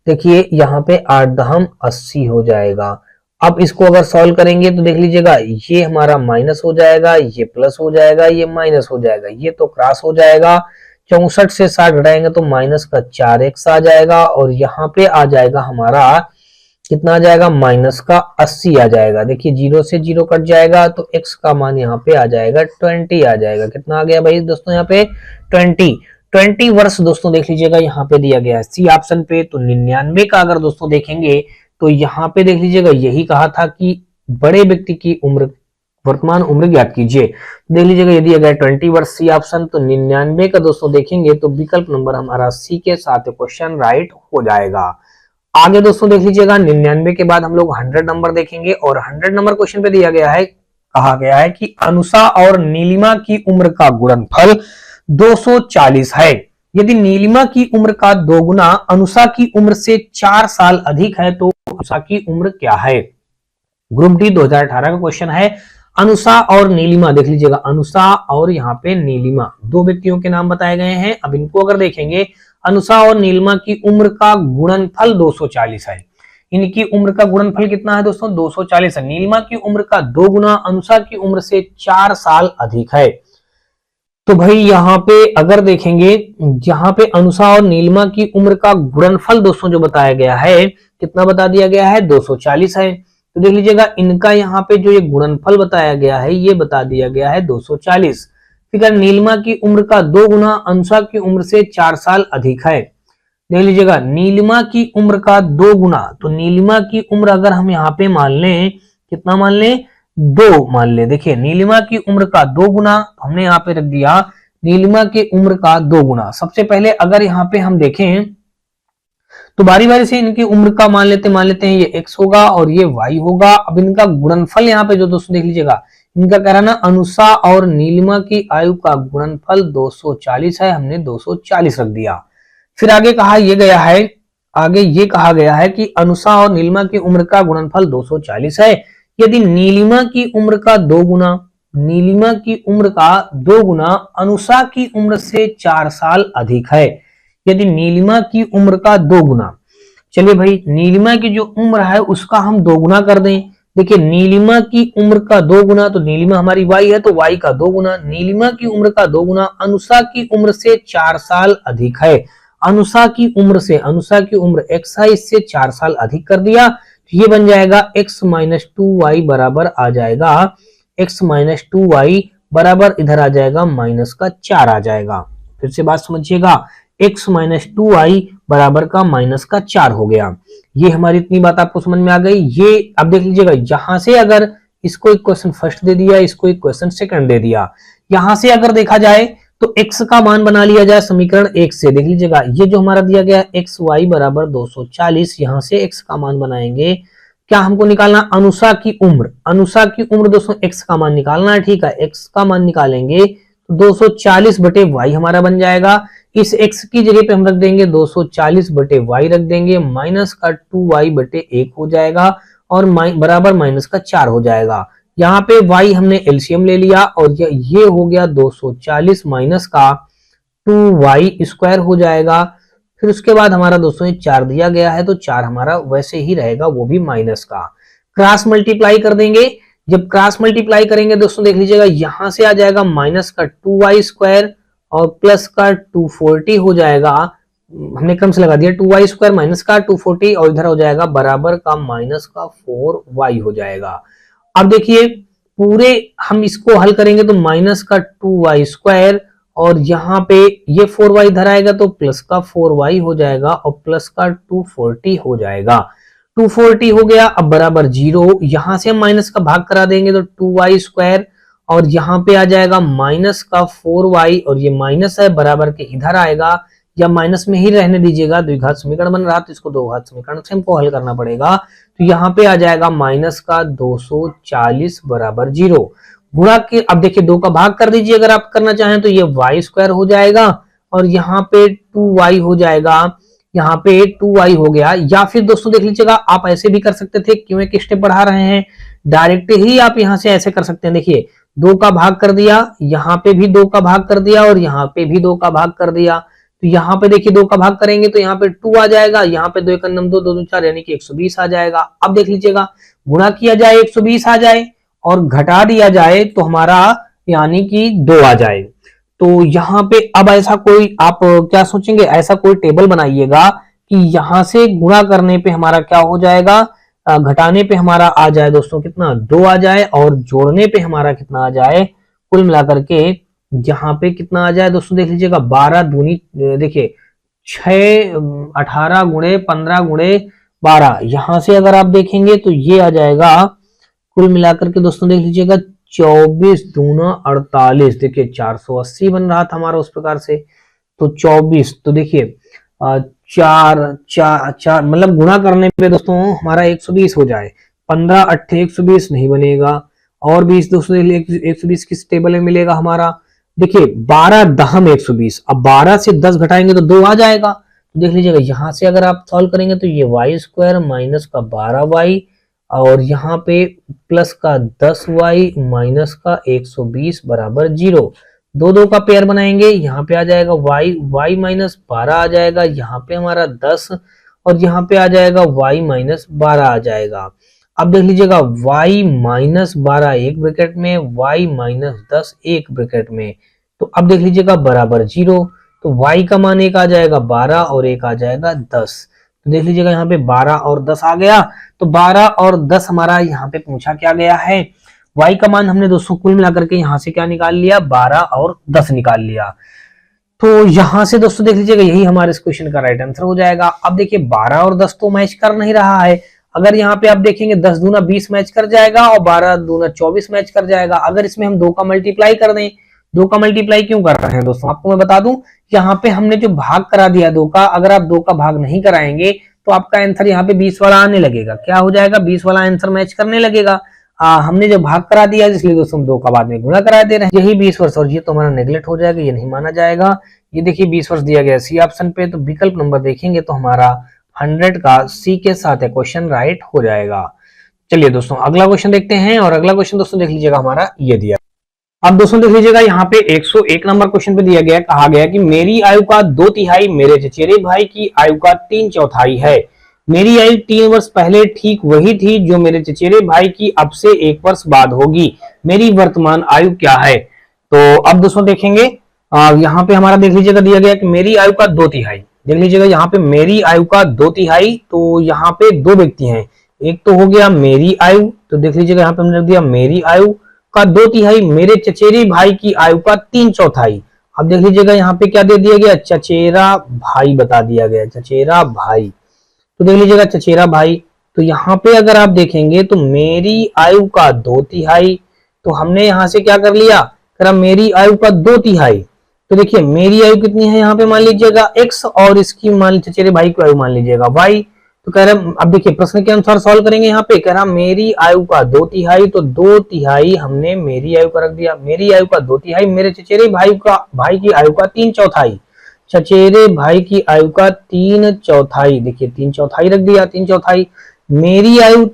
देखिए यहाँ पे 8 दहम 80 हो जाएगा। अब इसको अगर सॉल्व करेंगे तो देख लीजिएगा ये हमारा माइनस हो जाएगा, ये प्लस हो जाएगा, ये माइनस हो जाएगा, ये तो क्रॉस हो जाएगा। 64 से 60 घटाएंगे तो माइनस का 4x आ जाएगा और यहाँ पे आ जाएगा हमारा कितना आ जाएगा, माइनस का 80 आ जाएगा। देखिए 0 से 0 कट जाएगा तो x का मान यहाँ पे आ जाएगा 20 आ जाएगा। कितना आ गया भाई दोस्तों यहाँ पे 20 वर्ष दोस्तों देख लीजिएगा यहाँ पे दिया गया है सी ऑप्शन पे। तो 99 का अगर दोस्तों देखेंगे तो यहाँ पे देख लीजिएगा यही कहा था कि बड़े व्यक्ति की उम्र वर्तमान उम्र ज्ञात कीजिए। देख लीजिएगा यदि अगर 20 वर्ष सी ऑप्शन, तो 99 का दोस्तों देखेंगे तो विकल्प नंबर हमारा सी के साथ क्वेश्चन राइट हो जाएगा। आगे दोस्तों देख लीजिएगा 99 के बाद हम लोग 100 नंबर देखेंगे और 100 नंबर क्वेश्चन पे दिया गया है, कहा गया है कि अनुषा और नीलिमा की उम्र का गुणनफल 240 है। यदि नीलिमा की उम्र का 2 गुना अनुषा की उम्र से 4 साल अधिक है तो अनुषा की उम्र क्या है। ग्रुप डी 2018 का क्वेश्चन है। अनुषा और नीलिमा देख लीजिएगा, अनुषा और यहाँ पे नीलिमा दो व्यक्तियों के नाम बताए गए हैं। अब इनको अगर देखेंगे, अनुषा और नीलिमा की उम्र का गुणनफल 240 है। इनकी उम्र का गुणनफल कितना है दोस्तों, 240 है। नीलिमा की उम्र का 2 गुना अनुषा की उम्र से 4 साल अधिक है। तो भाई यहाँ पे अगर देखेंगे, यहाँ पे अनुषा और नीलिमा की उम्र का गुणनफल दोस्तों जो बताया गया है, कितना बता दिया गया है, 240 है। तो देख लीजिएगा इनका यहाँ पे जो ये गुणनफल बताया गया है ये बता दिया गया है 240। फिर नीलिमा की उम्र का 2 गुना अनुषा की उम्र से 4 साल अधिक है। देख लीजिएगा नीलिमा की उम्र का 2 गुना, तो नीलिमा की उम्र अगर हम यहाँ पे मान लें, कितना मान लें, 2 मान ले। देखिए नीलिमा की उम्र का 2 गुना, हमने यहाँ पे रख दिया नीलिमा की उम्र का 2 गुना। सबसे पहले अगर यहाँ पे हम देखें तो बारी बारी से इनकी उम्र का मान लेते हैं, ये x होगा और ये y होगा। अब इनका गुणनफल यहाँ पे जो दोस्तों देख लीजिएगा, इनका कह रहा ना अनुषा और नीलिमा की आयु का गुणनफल 240 है, हमने 240 रख दिया। फिर आगे कहा ये गया है, आगे ये कहा गया है कि अनुषा और नीलिमा की उम्र का गुणनफल 240 है। यदि नीलिमा की उम्र का 2 गुना, नीलिमा की उम्र का 2 गुना अनुषा की उम्र से 4 साल अधिक है। यदि नीलिमा की उम्र का 2 गुना, चलिए भाई नीलिमा की जो उम्र है उसका हम 2 गुना कर दें। देखिए नीलिमा की उम्र का 2 गुना, तो नीलिमा हमारी y है तो y का 2 गुना, नीलिमा की उम्र का 2 गुना अनुषा की उम्र से 4 साल अधिक है। अनुषा की उम्र से, अनुषा की उम्र x है, इससे 4 साल अधिक कर दिया, तो ये बन जाएगा x माइनस 2y बराबर आ जाएगा, x माइनस 2y बराबर इधर आ जाएगा माइनस का 4 आ जाएगा। फिर से बात समझिएगा, x माइनस 2y बराबर का माइनस का 4 हो गया। ये हमारी इतनी बात आपको समझ में आ गई। ये अब देख लीजिएगा यहां से अगर इसको इक्वेशन फर्स्ट दे दिया, इसको इक्वेशन सेकंड दे दिया, यहां से अगर देखा जाए तो x का मान बना लिया जाए समीकरण 1 से। देख लीजिएगा ये जो हमारा दिया गया x y बराबर 240, यहां से x का मान बनाएंगे। क्या हमको निकालना, अनुषा की उम्र, अनुषा की उम्र दोस्तों x का मान निकालना है, ठीक है। x का मान निकालेंगे तो 240 बटे वाई हमारा बन जाएगा। इस x की जगह पे हम रख देंगे 240 बटे वाई रख देंगे, माइनस का 2y बटे 1 हो जाएगा और बराबर माइनस का 4 हो जाएगा। यहाँ पे y हमने एलसीएम ले लिया और ये हो गया 240 माइनस का 2y स्क्वायर हो जाएगा। फिर उसके बाद हमारा दोस्तों ये 4 दिया गया है तो 4 हमारा वैसे ही रहेगा, वो भी माइनस का। क्रॉस मल्टीप्लाई कर देंगे। जब क्रॉस मल्टीप्लाई करेंगे दोस्तों देख लीजिएगा, यहां से आ जाएगा माइनस का 2y स्क्वायर और प्लस का 240 हो जाएगा। हमने क्रम से लगा दिया, 2y स्क्वायर माइनस का 240 और इधर हो जाएगा बराबर का माइनस का 4y हो जाएगा। अब देखिए पूरे हम इसको हल करेंगे तो माइनस का 2y स्क्वायर और यहाँ पे ये 4y इधर आएगा तो प्लस का 4y हो जाएगा और प्लस का 240 हो जाएगा। 240 हो गया, अब बराबर 0। यहां से हम माइनस का भाग करा देंगे तो 2y स्क्वायर और यहाँ पे आ जाएगा माइनस का 4y और ये माइनस है बराबर के इधर आएगा, या माइनस में ही रहने दीजिएगा, द्विघात समीकरण बन रहा तो इसको दो घात समीकरण से हमको हल करना पड़ेगा। तो यहाँ पे आ जाएगा माइनस का 240 बराबर 0। गुणा के अब देखिए 2 का भाग कर दीजिए अगर आप करना चाहें तो ये y स्क्वायर हो जाएगा और यहाँ पे 2y हो जाएगा, यहाँ पे 2y हो गया। या फिर दोस्तों देख लीजिएगा आप ऐसे भी कर सकते थे, क्यों एक स्टेप बढ़ा रहे हैं, डायरेक्ट ही आप यहाँ से ऐसे कर सकते हैं। देखिए 2 का भाग कर दिया, यहाँ पे भी 2 का भाग कर दिया और यहाँ पे भी 2 का भाग कर दिया। तो यहाँ पे देखिए 2 का भाग करेंगे तो यहाँ पे 2 आ जाएगा, यहाँ पे 2 एक 2 2 2 4 यानी कि 120 आ जाएगा। अब देख लीजिएगा गुणा किया जाए 120 आ जाए और घटा दिया जाए तो हमारा यानी कि 2 आ जाए। तो यहाँ पे अब ऐसा कोई आप क्या सोचेंगे, ऐसा कोई टेबल बनाइएगा कि यहाँ से गुणा करने पे हमारा क्या हो जाएगा, घटाने पे हमारा आ जाए दोस्तों कितना 2 आ जाए और जोड़ने पे हमारा कितना आ जाए, कुल मिलाकर के यहाँ पे कितना आ जाए दोस्तों देख लीजिएगा 12 दूनी देखिए 6 18 गुणे 15 गुणे 12, यहां से अगर आप देखेंगे तो ये आ जाएगा कुल मिलाकर के दोस्तों देख लीजिएगा 24 दूना 48, देखिए 480 बन रहा था हमारा उस प्रकार से। तो 24 तो देखिए 4 मतलब गुणा करने पे दोस्तों हमारा 120 हो जाए, 15 8 120 नहीं बनेगा और 20 दोस्तों 120 किस टेबल में मिलेगा हमारा, देखिए 12 दहम 120, अब 12 से 10 घटाएंगे तो 2 आ जाएगा। तो देख लीजिएगा यहां से अगर आप सॉल्व करेंगे तो ये y स्क्वायर माइनस का 12y और यहाँ पे प्लस का 10y माइनस का 120 बराबर 0। 2 का पेयर बनाएंगे, यहाँ पे आ जाएगा y माइनस 12 आ जाएगा, यहाँ पे हमारा 10 और यहाँ पे आ जाएगा y माइनस 12 आ जाएगा। अब देख लीजिएगा y माइनस 12 एक ब्रैकेट में, y माइनस 10 एक ब्रैकेट में। तो अब देख लीजिएगा बराबर 0, तो y का मान एक आ जाएगा 12 और एक आ जाएगा 10। तो देख लीजिएगा यहाँ पे 12 और 10 आ गया। तो 12 और 10 हमारा यहाँ पे पूछा क्या गया है, y का मान हमने दोस्तों कुल मिलाकर के यहाँ से क्या निकाल लिया 12 और 10 निकाल लिया। तो यहां से दोस्तों देख लीजिएगा यही हमारे इस क्वेश्चन का राइट आंसर हो जाएगा। अब देखिए 12 और 10 तो मैच कर नहीं रहा है, अगर यहाँ पे आप देखेंगे 10 दूना 20 मैच कर जाएगा और 12 दूना 24 मैच कर जाएगा। अगर इसमें हम 2 का मल्टीप्लाई कर दें, 2 का मल्टीप्लाई क्यों कर रहे हैं दोस्तों आपको मैं बता दूं, यहाँ पे हमने जो भाग करा दिया 2 का, अगर आप 2 का भाग नहीं कराएंगे तो आपका आंसर यहाँ पे 20 वाला आने लगेगा। क्या हो जाएगा 20 वाला आंसर मैच करने लगेगा। हमने जो भाग करा दिया इसलिए दोस्तों हम 2 का बाद में गुणा करा दे रहे हैं, यही 20 वर्ष और ये तो हमारा नेगलेक्ट हो जाएगा, ये नहीं माना जाएगा। ये देखिए 20 वर्ष दिया गया सी ऑप्शन पे, तो विकल्प नंबर देखेंगे तो हमारा 100 का सी के साथ है क्वेश्चन राइट हो जाएगा। चलिए दोस्तों अगला क्वेश्चन देखते हैं और अगला क्वेश्चन दोस्तों देख लीजिएगा हमारा ये दिया। अब दोस्तों देख लीजिएगा यहाँ पे 101 नंबर क्वेश्चन पे दिया गया, कहा गया कि मेरी आयु का 2/3 मेरे चचेरे भाई की आयु का 3/4 है। मेरी आयु 3 वर्ष पहले ठीक वही थी जो मेरे चचेरे भाई की अब से 1 वर्ष बाद होगी। मेरी वर्तमान आयु क्या है। तो अब दोस्तों देखेंगे यहाँ पे हमारा देख लीजिएगा दिया गया कि मेरी आयु का 2/3, देख लीजिएगा यहाँ पे मेरी आयु का 2/3, तो यहाँ पे 2 व्यक्ति हैं, एक तो हो गया मेरी आयु, तो देख लीजिएगा यहाँ पे हमने रख दिया मेरी आयु का 2/3, मेरे चचेरे भाई की आयु का 3/4। अब देख लीजिएगा यहाँ पे क्या दे दिया गया, चचेरा भाई बता दिया गया, चचेरा भाई। तो देख लीजिएगा चचेरा भाई, तो यहाँ पे अगर आप देखेंगे तो मेरी आयु का 2/3, तो हमने यहाँ से क्या कर लिया, करा मेरी आयु का 2/3। तो देखिए मेरी आयु कितनी है यहाँ पे मान लीजिएगा x और इसकी मान चचेरे भाई की आयु मान लीजिएगा y। तो कह रहा अब देखिए प्रश्न के अनुसार सॉल्व करेंगे। यहाँ पे कह रहा मेरी आयु का 2/3, तो 2/3 हमने मेरी आयु का रख दिया। मेरी आयु का 2/3, मेरे चचेरे भाई की आयु का 3/4, चचेरे भाई की आयु का 3/4, देखिए 3/4 रख दिया, 3/4 मेरी आयु।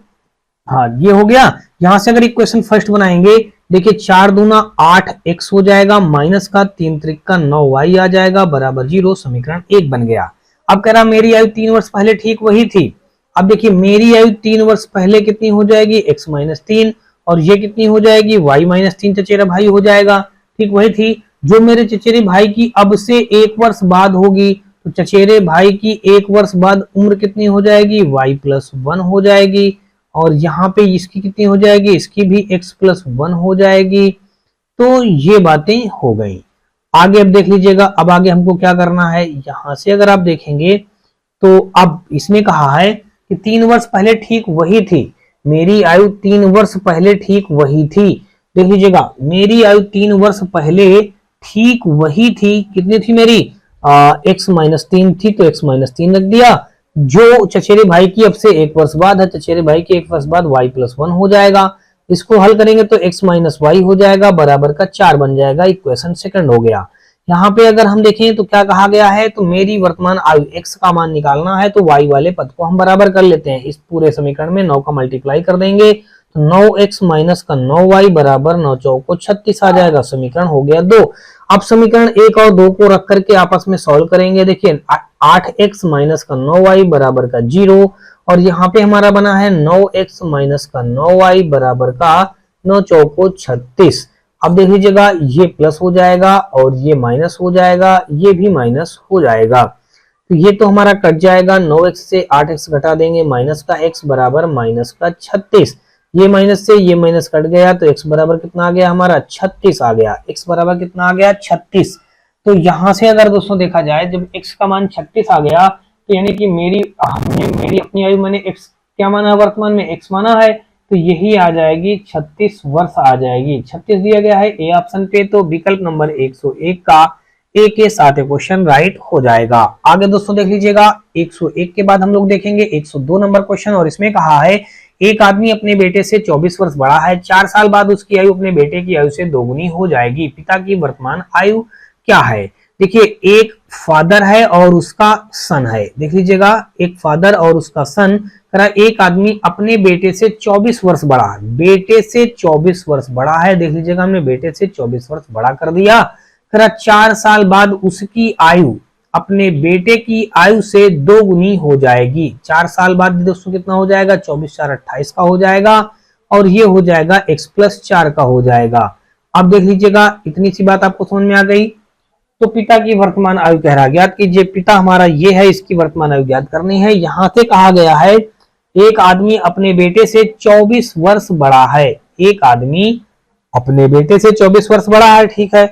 हाँ ये हो गया। यहां से अगर इक्वेशन फर्स्ट बनाएंगे, देखिए 4 दूना 8x हो जाएगा, माइनस का 3 त्रिका 9y आ जाएगा बराबर 0, समीकरण 1 बन गया। अब कह रहा मेरी आयु 3 वर्ष पहले ठीक वही थी। अब देखिए मेरी आयु 3 वर्ष पहले कितनी हो जाएगी, x - 3, और ये कितनी हो जाएगी, y - 3, चचेरा भाई हो जाएगा, ठीक वही थी। जो मेरे चचेरे भाई की अब से 1 वर्ष बाद होगी, तो चचेरे भाई की 1 वर्ष बाद उम्र कितनी हो जाएगी, y+1 हो जाएगी, और यहाँ पे इसकी कितनी हो जाएगी, इसकी भी x+1 हो जाएगी। तो ये बातें हो गई। आगे अब देख लीजिएगा, अब आगे हमको क्या करना है। यहां से अगर आप देखेंगे तो अब इसमें कहा है कि 3 वर्ष पहले ठीक वही थी, मेरी आयु 3 वर्ष पहले ठीक वही थी। देख लीजिएगा, मेरी आयु 3 वर्ष पहले ठीक वही थी, कितनी थी मेरी, x - 3 थी, तो x - 3 रख दिया। जो चचेरे भाई की अब से 1 वर्ष बाद है, चचेरे भाई के 1 वर्ष बाद y+1 हो जाएगा। इसको हल करेंगे तो x - y हो जाएगा बराबर का 4 बन जाएगा, इक्वेशन सेकंड हो गया। यहाँ पे अगर हम देखें तो क्या कहा गया है, तो मेरी वर्तमान आयु x का मान निकालना है, तो y वाले पद को हम बराबर कर लेते हैं। इस पूरे समीकरण में 9 का मल्टीप्लाई कर देंगे, तो 9x - का 9y बराबर 9 चौको 36 आ जाएगा, समीकरण हो गया 2। अब समीकरण 1 और 2 को रख करके आपस में सॉल्व करेंगे। देखिए 8x - का 9y बराबर का 0, और यहाँ पे हमारा बना है 9x - का 9y बराबर का 9 चौको 36। अब देख लीजिएगा, ये प्लस हो जाएगा और ये माइनस हो जाएगा, ये भी माइनस हो जाएगा, तो ये तो हमारा कट जाएगा। 9x से 8x घटा देंगे, माइनस का x बराबर माइनस का 36, ये माइनस से ये माइनस कट गया, तो x बराबर कितना आ गया हमारा, 36 आ गया। x बराबर कितना आ गया, 36। तो यहां से अगर दोस्तों देखा जाए, जब x का मान 36 आ गया, तो यानी कि मेरी अपनी आयु मैंने x क्या माना, वर्तमान में x माना है, तो यही आ जाएगी 36 वर्ष आ जाएगी। 36 दिया गया है ए ऑप्शन पे, तो विकल्प नंबर 101 का ए के साथ क्वेश्चन राइट हो जाएगा। आगे दोस्तों देख लीजिएगा, 101 के बाद हम लोग देखेंगे 102 नंबर क्वेश्चन, और इसमें कहा है एक आदमी अपने बेटे से 24 वर्ष बड़ा है, 4 साल बाद उसकी आयु अपने बेटे की आयु से दोगुनी हो जाएगी। पिता की वर्तमान आयु क्या है। देखिए एक फादर है और उसका सन है, देख लीजिएगा एक फादर और उसका सन। एक आदमी अपने बेटे से 24 वर्ष बड़ा है, बेटे से 24 वर्ष बड़ा है, देख लीजिएगा हमने बेटे से 24 वर्ष बड़ा कर दिया। 4 साल बाद उसकी आयु अपने बेटे की आयु से दोगुनी हो जाएगी। 4 साल बाद दोस्तों कितना हो जाएगा, 24 4 28 का हो जाएगा, और ये हो जाएगा x+4 का हो जाएगा। अब देख लीजिएगा, इतनी सी बात आपको समझ में आ गई। तो पिता की वर्तमान आयु कह रहा, ज्ञात कीजिए पिता हमारा ये है, इसकी वर्तमान आयु ज्ञात करनी है। यहां से कहा गया है एक आदमी अपने बेटे से 24 वर्ष बड़ा है, एक आदमी अपने बेटे से 24 वर्ष बड़ा है, ठीक है।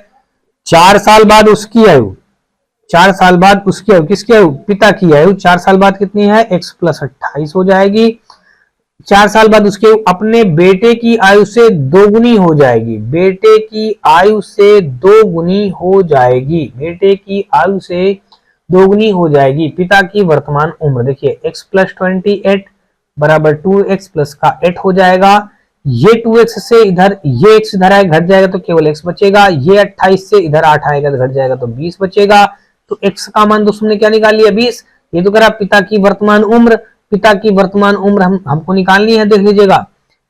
4 साल बाद उसकी आयु, 4 साल बाद उसकी आयु, किसकी आयु, पिता की आयु 4 साल बाद कितनी है, x+28 हो जाएगी। 4 साल बाद उसके अपने बेटे की आयु से दोगुनी हो जाएगी, बेटे की आयु से दोगुनी हो जाएगी, बेटे की आयु से दोगुनी हो जाएगी। पिता की वर्तमान उम्र देखिए x+28 बराबर 2x प्लस का 8 हो जाएगा। ये 2x से इधर ये x इधर आए घट जाएगा, तो केवल x बचेगा। ये 28 से इधर 8 आएगा तो घट जाएगा, तो 20 बचेगा। तो x का मान दोस्तों ने क्या निकाल लिया, 20। ये तो करा पिता की वर्तमान उम्र, पिता की वर्तमान उम्र हमको निकालनी है। देख लीजिएगा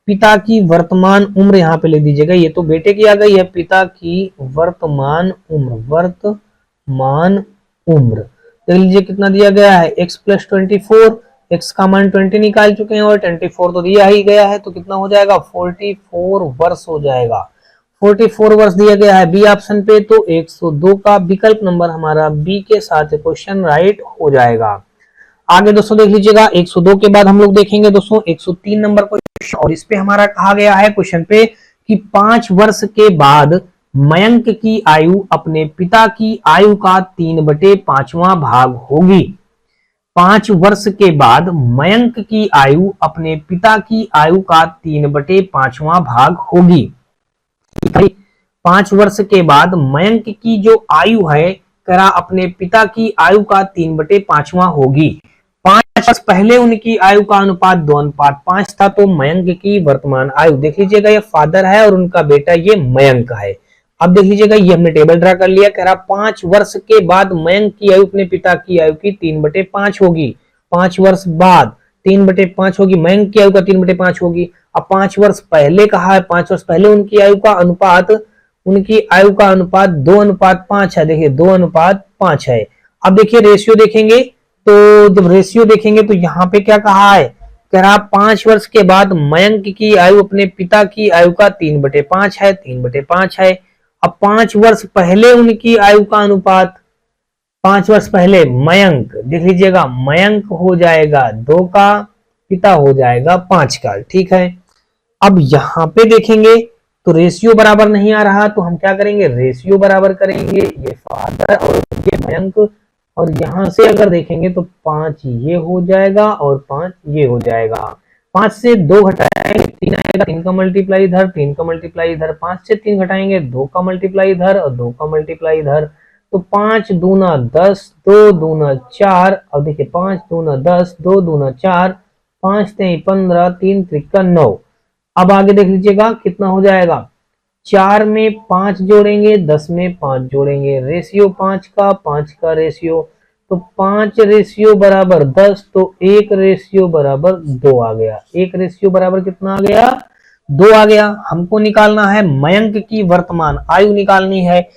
पिता की वर्तमान उम्र यहाँ पे ले दीजिएगा, ये तो बेटे की आ गई है, पिता की वर्तमान उम्र, वर्तमान उम्र देख लीजिए कितना दिया गया है, x+24, x का मान 20 निकाल चुके हैं और 24 तो दिया ही गया है, तो कितना हो जाएगा 44 वर्ष हो जाएगा। 44 वर्ष दिया गया है बी ऑप्शन पे, तो 102 का विकल्प नंबर हमारा बी के साथ क्वेश्चन राइट हो जाएगा। आगे दोस्तों देख लीजिएगा 102 के बाद हम लोग देखेंगे दोस्तों 103 नंबर क्वेश्चन, और इस पे हमारा कहा गया है क्वेश्चन पे कि 5 वर्ष के बाद मयंक की आयु अपने पिता की आयु का 3/5वां भाग होगी। 5 वर्ष के बाद मयंक की आयु अपने पिता की आयु का 3/5वां भाग होगी। 5 वर्ष के बाद मयंक की जो आयु है करा अपने पिता की आयु का 3/5वां होगी। 5 वर्ष पहले उनकी आयु का अनुपात 2:5 था। तो मयंक की वर्तमान आयु देख लीजिएगा, ये फादर है और उनका बेटा ये मयंक है। अब देख लीजिएगा, ये हमने टेबल ड्रा कर लिया। कह रहा 5 वर्ष के बाद मयंक की आयु अपने पिता की आयु की 3/5 होगी। 5 वर्ष बाद 3/5 होगी, मयंक की आयु का 3/5 होगी। अब 5 वर्ष पहले कहा है, 5 वर्ष पहले उनकी आयु का अनुपात 2:5 है। देखिए 2:5 है। अब देखिए रेशियो देखेंगे, तो जब रेशियो देखेंगे तो यहाँ पे क्या कहा है, कह रहा 5 वर्ष के बाद मयंक की आयु अपने पिता की आयु का 3/5 है, 3/5 है। अब 5 वर्ष पहले उनकी आयु का अनुपात, 5 वर्ष पहले मयंक देख लीजिएगा, मयंक हो जाएगा 2 का, पिता हो जाएगा 5 का। ठीक है। अब यहां पे देखेंगे तो रेशियो बराबर नहीं आ रहा, तो हम क्या करेंगे, रेशियो बराबर करेंगे, ये फादर और ये मयंक, और यहां से अगर देखेंगे तो 5 ये हो जाएगा और 5 ये हो जाएगा। 5 से 2 घटाएंगे 3 आएगा, 3 का मल्टीप्लाई इधर, 3 का मल्टीप्लाई इधर, 5 से 3 घटाएंगे 2 का मल्टीप्लाई इधर और 2 का मल्टीप्लाई इधर। तो 5 दूना 10, 2 दूना 4, अब देखिए 5 दूना 10, 2 दूना 4, 5 3 15, 3 त्रिका 9। अब आगे देख लीजिएगा कितना हो जाएगा, 4 में 5 जोड़ेंगे, 10 में 5 जोड़ेंगे, रेशियो 5 का रेशियो, तो 5 रेशियो बराबर 10, तो 1 रेशियो बराबर 2 आ गया। 1 रेशियो बराबर कितना आ गया, 2 आ गया। हमको निकालना है मयंक की वर्तमान आयु निकालनी है।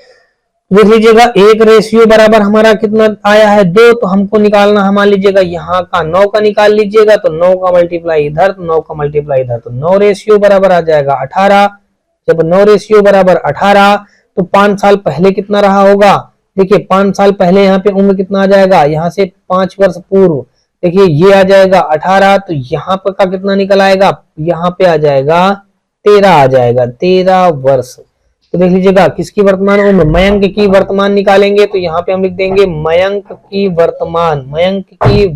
देख लीजिएगा 1 रेशियो बराबर हमारा कितना आया है, 2, तो हमको निकालना है, मान लीजिएगा यहाँ का 9 का निकाल लीजिएगा, तो 9 का मल्टीप्लाई इधर, तो 9 का मल्टीप्लाई इधर, तो 9 रेशियो बराबर आ जाएगा 18। जब 9 रेशियो बराबर 18, तो 5 साल पहले कितना रहा होगा, देखिए 5 साल पहले यहाँ पे उम्र कितना आ जाएगा, यहाँ से 5 वर्ष पूर्व, देखिए ये आ जाएगा 18, तो यहाँ पर का कितना निकल आएगा, यहाँ पे आ जाएगा 13 आ जाएगा, 13 वर्ष। तो देख लीजिएगा किसकी वर्तमान उम्र, मयंक की वर्तमान निकालेंगे, तो यहाँ पे हम लिख देंगे मयंक की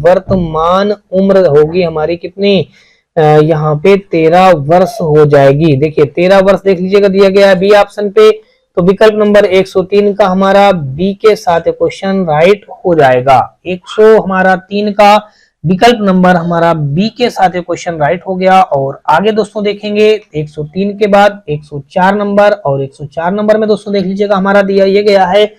वर्तमान उम्र होगी हमारी कितनी, यहाँ पे 13 वर्ष हो जाएगी। देखिए 13 वर्ष देख लीजिएगा दिया गया है बी ऑप्शन पे, तो विकल्प नंबर 103 का हमारा बी के साथ क्वेश्चन राइट हो जाएगा। 103 का विकल्प नंबर हमारा बी के साथ क्वेश्चन राइट हो गया। और आगे दोस्तों देखेंगे 103 के बाद 104 नंबर, और 104 नंबर में दोस्तों देख लीजिएगा हमारा दिया ये गया है,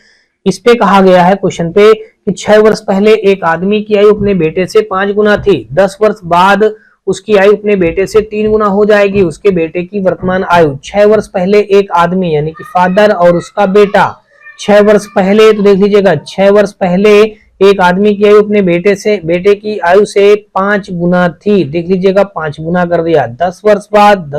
इस पे कहा गया है क्वेश्चन पे कि 6 वर्ष पहले एक आदमी की आयु अपने बेटे से 5 गुना थी, 10 वर्ष बाद उसकी आयु अपने बेटे से 3 गुना हो जाएगी। उसके बेटे की वर्तमान आयु 6 वर्ष पहले एक आदमी यानी कि फादर और उसका बेटा 6 वर्ष पहले, तो देख लीजिएगा 6 वर्ष पहले एक आदमी की आयु अपने बेटे की आयु से 5 गुना थी, देख लीजिएगा 5 गुना कर दिया। 10 वर्ष बाद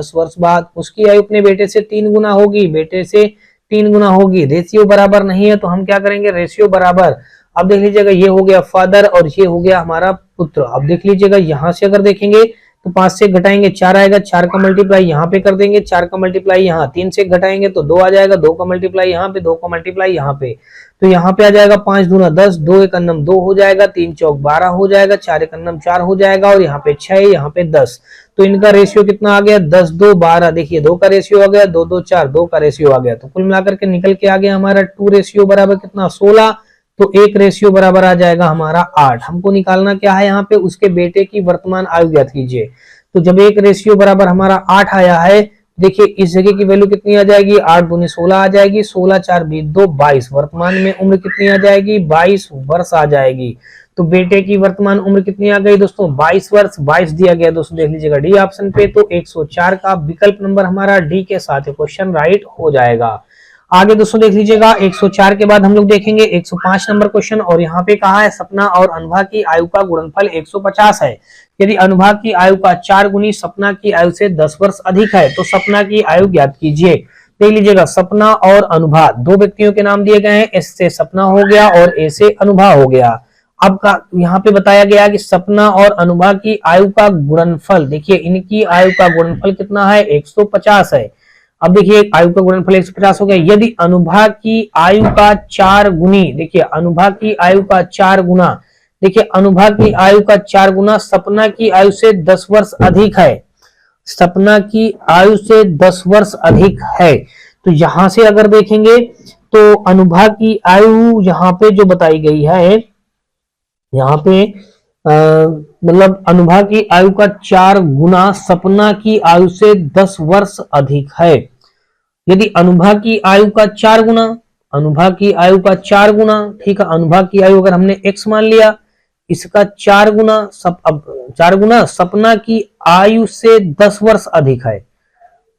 उसकी आयु अपने बेटे से 3 गुना होगी, बेटे से 3 गुना होगी। रेशियो बराबर नहीं है, तो हम क्या करेंगे, रेशियो बराबर। अब देख लीजिएगा ये हो गया फादर और ये हो गया हमारा पुत्र। अब देख लीजिएगा यहाँ से अगर देखेंगे तो 5 से घटाएंगे 4 आएगा, 4 का मल्टीप्लाई यहाँ पे कर देंगे, 4 का मल्टीप्लाई यहाँ, 3 से घटाएंगे तो 2 आ जाएगा, 2 का मल्टीप्लाई यहाँ पे, 2 का मल्टीप्लाई यहाँ पे, तो यहाँ पे आ जाएगा 5 दूना 10, 2 एक अन्नम 2 हो जाएगा, 3 चौक 12 हो जाएगा, 4 एक अन्नम 4 हो जाएगा, और यहाँ पे 6, यहाँ पे 10। तो इनका रेशियो कितना आ गया, 10 2 12। देखिए 2 का रेशियो आ गया, 2 2 4, 2 का रेशियो आ गया, तो कुल मिलाकर के निकल के आ गया हमारा 2 रेशियो बराबर कितना, 16। तो 1 रेशियो बराबर आ जाएगा हमारा 8। हमको निकालना क्या है, यहाँ पे उसके बेटे की वर्तमान आयु ज्ञात कीजिए। तो जब 1 रेशियो बराबर हमारा 8 आया है, देखिए इस जगह की वैल्यू कितनी आ जाएगी, 8 दूनी 16 आ जाएगी, 16 4 20 2 22। वर्तमान में उम्र कितनी आ जाएगी, 22 वर्ष आ जाएगी। तो बेटे की वर्तमान उम्र कितनी आ गई दोस्तों, 22 वर्ष। 22 दिया गया दोस्तों, देख लीजिएगा डी ऑप्शन पे। तो 104 का विकल्प नंबर हमारा डी के साथ क्वेश्चन राइट हो जाएगा। आगे दोस्तों देख लीजिएगा 104 के बाद हम लोग देखेंगे 105 नंबर क्वेश्चन, और यहाँ पे कहा है सपना और अनुभा की आयु का गुणनफल 150 है। यदि अनुभा की आयु का 4 गुनी सपना की आयु से 10 वर्ष अधिक है, तो सपना की आयु ज्ञात कीजिए। देख लीजिएगा सपना और अनुभा दो व्यक्तियों के नाम दिए गए हैं, एस से सपना हो गया और ए से अनुभा हो गया। अब का यहाँ पे बताया गया कि सपना और अनुभा की आयु का गुणनफल, देखिए इनकी आयु का गुणनफल कितना है, 150 है। अब देखिए आयु का गुणनफल 150 हो गया। यदि अनुभा की आयु का 4 गुनी, देखिए अनुभा की आयु का 4 गुना, देखिए अनुभा की आयु का 4 गुना सपना की आयु से 10 वर्ष अधिक है, सपना की आयु से 10 वर्ष अधिक है। तो यहां से अगर देखेंगे तो अनुभा की आयु यहाँ पे जो बताई गई है, यहाँ पे मतलब अनुभा की आयु का 4 गुना सपना की आयु से 10 वर्ष अधिक है। यदि अनुभा की आयु का 4 गुना, अनुभा की आयु का 4 गुना, ठीक है, अनुभा की आयु अगर हमने x मान लिया, इसका 4 गुना, 4 गुना सपना की आयु से 10 वर्ष अधिक है।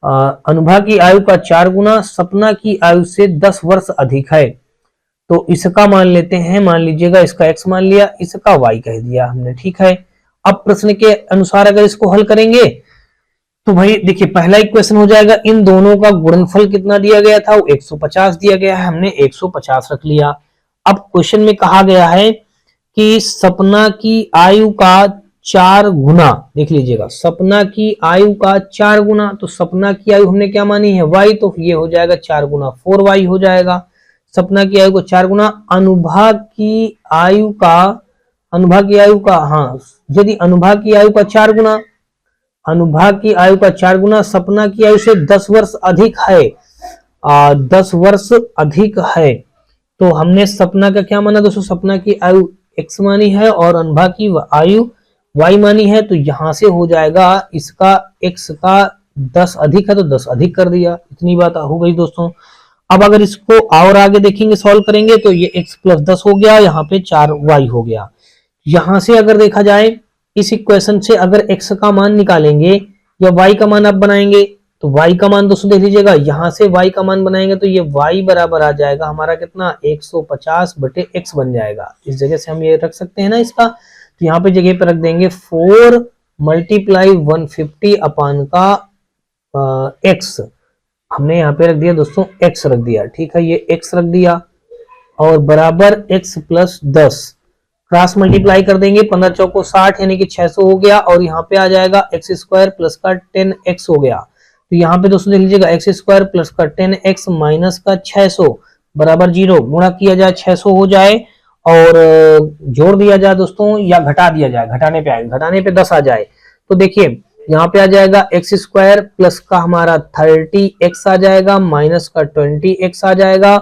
अनुभा की आयु का 4 गुना सपना की आयु से 10 वर्ष अधिक है, तो इसका मान लेते हैं, मान लीजिएगा इसका x मान लिया, इसका y कह दिया हमने, ठीक है। अब प्रश्न के अनुसार अगर इसको हल करेंगे तो भाई देखिए पहला इक्वेशन हो जाएगा, इन दोनों का गुणनफल कितना दिया गया था, वो 150 दिया गया है, हमने 150 रख लिया। अब क्वेश्चन में कहा गया है कि सपना की आयु का 4 गुना, देख लीजिएगा सपना की आयु का 4 गुना, तो सपना की आयु हमने क्या मानी है y, तो ये हो जाएगा 4 गुना 4y हो जाएगा। सपना की आयु को 4 गुना अनुभा की आयु का, अनुभा की आयु का, हाँ यदि अनुभा की आयु का 4 गुना, अनुभा की आयु का 4 गुना सपना की आयु से 10 वर्ष अधिक है, 10 वर्ष अधिक है, तो हमने सपना का क्या माना दोस्तों, सपना की आयु x मानी है और अनुभा की आयु y मानी है, तो यहां से हो जाएगा इसका x का 10 अधिक है तो 10 अधिक कर दिया, इतनी बात हो गई दोस्तों। अब अगर इसको और आगे देखेंगे, सॉल्व करेंगे, तो ये x प्लस 10 हो गया, यहाँ पे 4y हो गया। यहां से अगर देखा जाए इस इक्वेशन से अगर x का मान निकालेंगे या y का मान आप बनाएंगे, तो y का मान दोस्तों देख लीजिएगा, यहां से y का मान बनाएंगे तो ये y बराबर आ जाएगा हमारा कितना, 150 बटे x बन जाएगा। इस जगह से हम ये रख सकते हैं ना इसका, तो यहाँ पे जगह पे रख देंगे 4 मल्टीप्लाई 150 अपान का x, हमने यहाँ पे रख दिया दोस्तों x रख दिया, ठीक है, ये x रख दिया और बराबर x प्लस 10, क्रॉस मल्टीप्लाई कर देंगे, 15 चौको 60 यानी कि 600 हो गया, और यहाँ पे आ जाएगा एक्स स्क्वायर प्लस का 10x हो गया। तो यहाँ पे दोस्तों देख लीजिएगा एक्स स्क्वायर प्लस का 10x माइनस का 600 बराबर 0, गुणा किया जाए 600 हो जाए और जोड़ दिया जाए दोस्तों या घटा दिया जाए, घटाने पे आएगा, घटाने पे 10 आ जाए, तो देखिए यहाँ पे आ जाएगा एक्स स्क्वायर प्लस का हमारा 30x आ जाएगा माइनस का 20x आ जाएगा,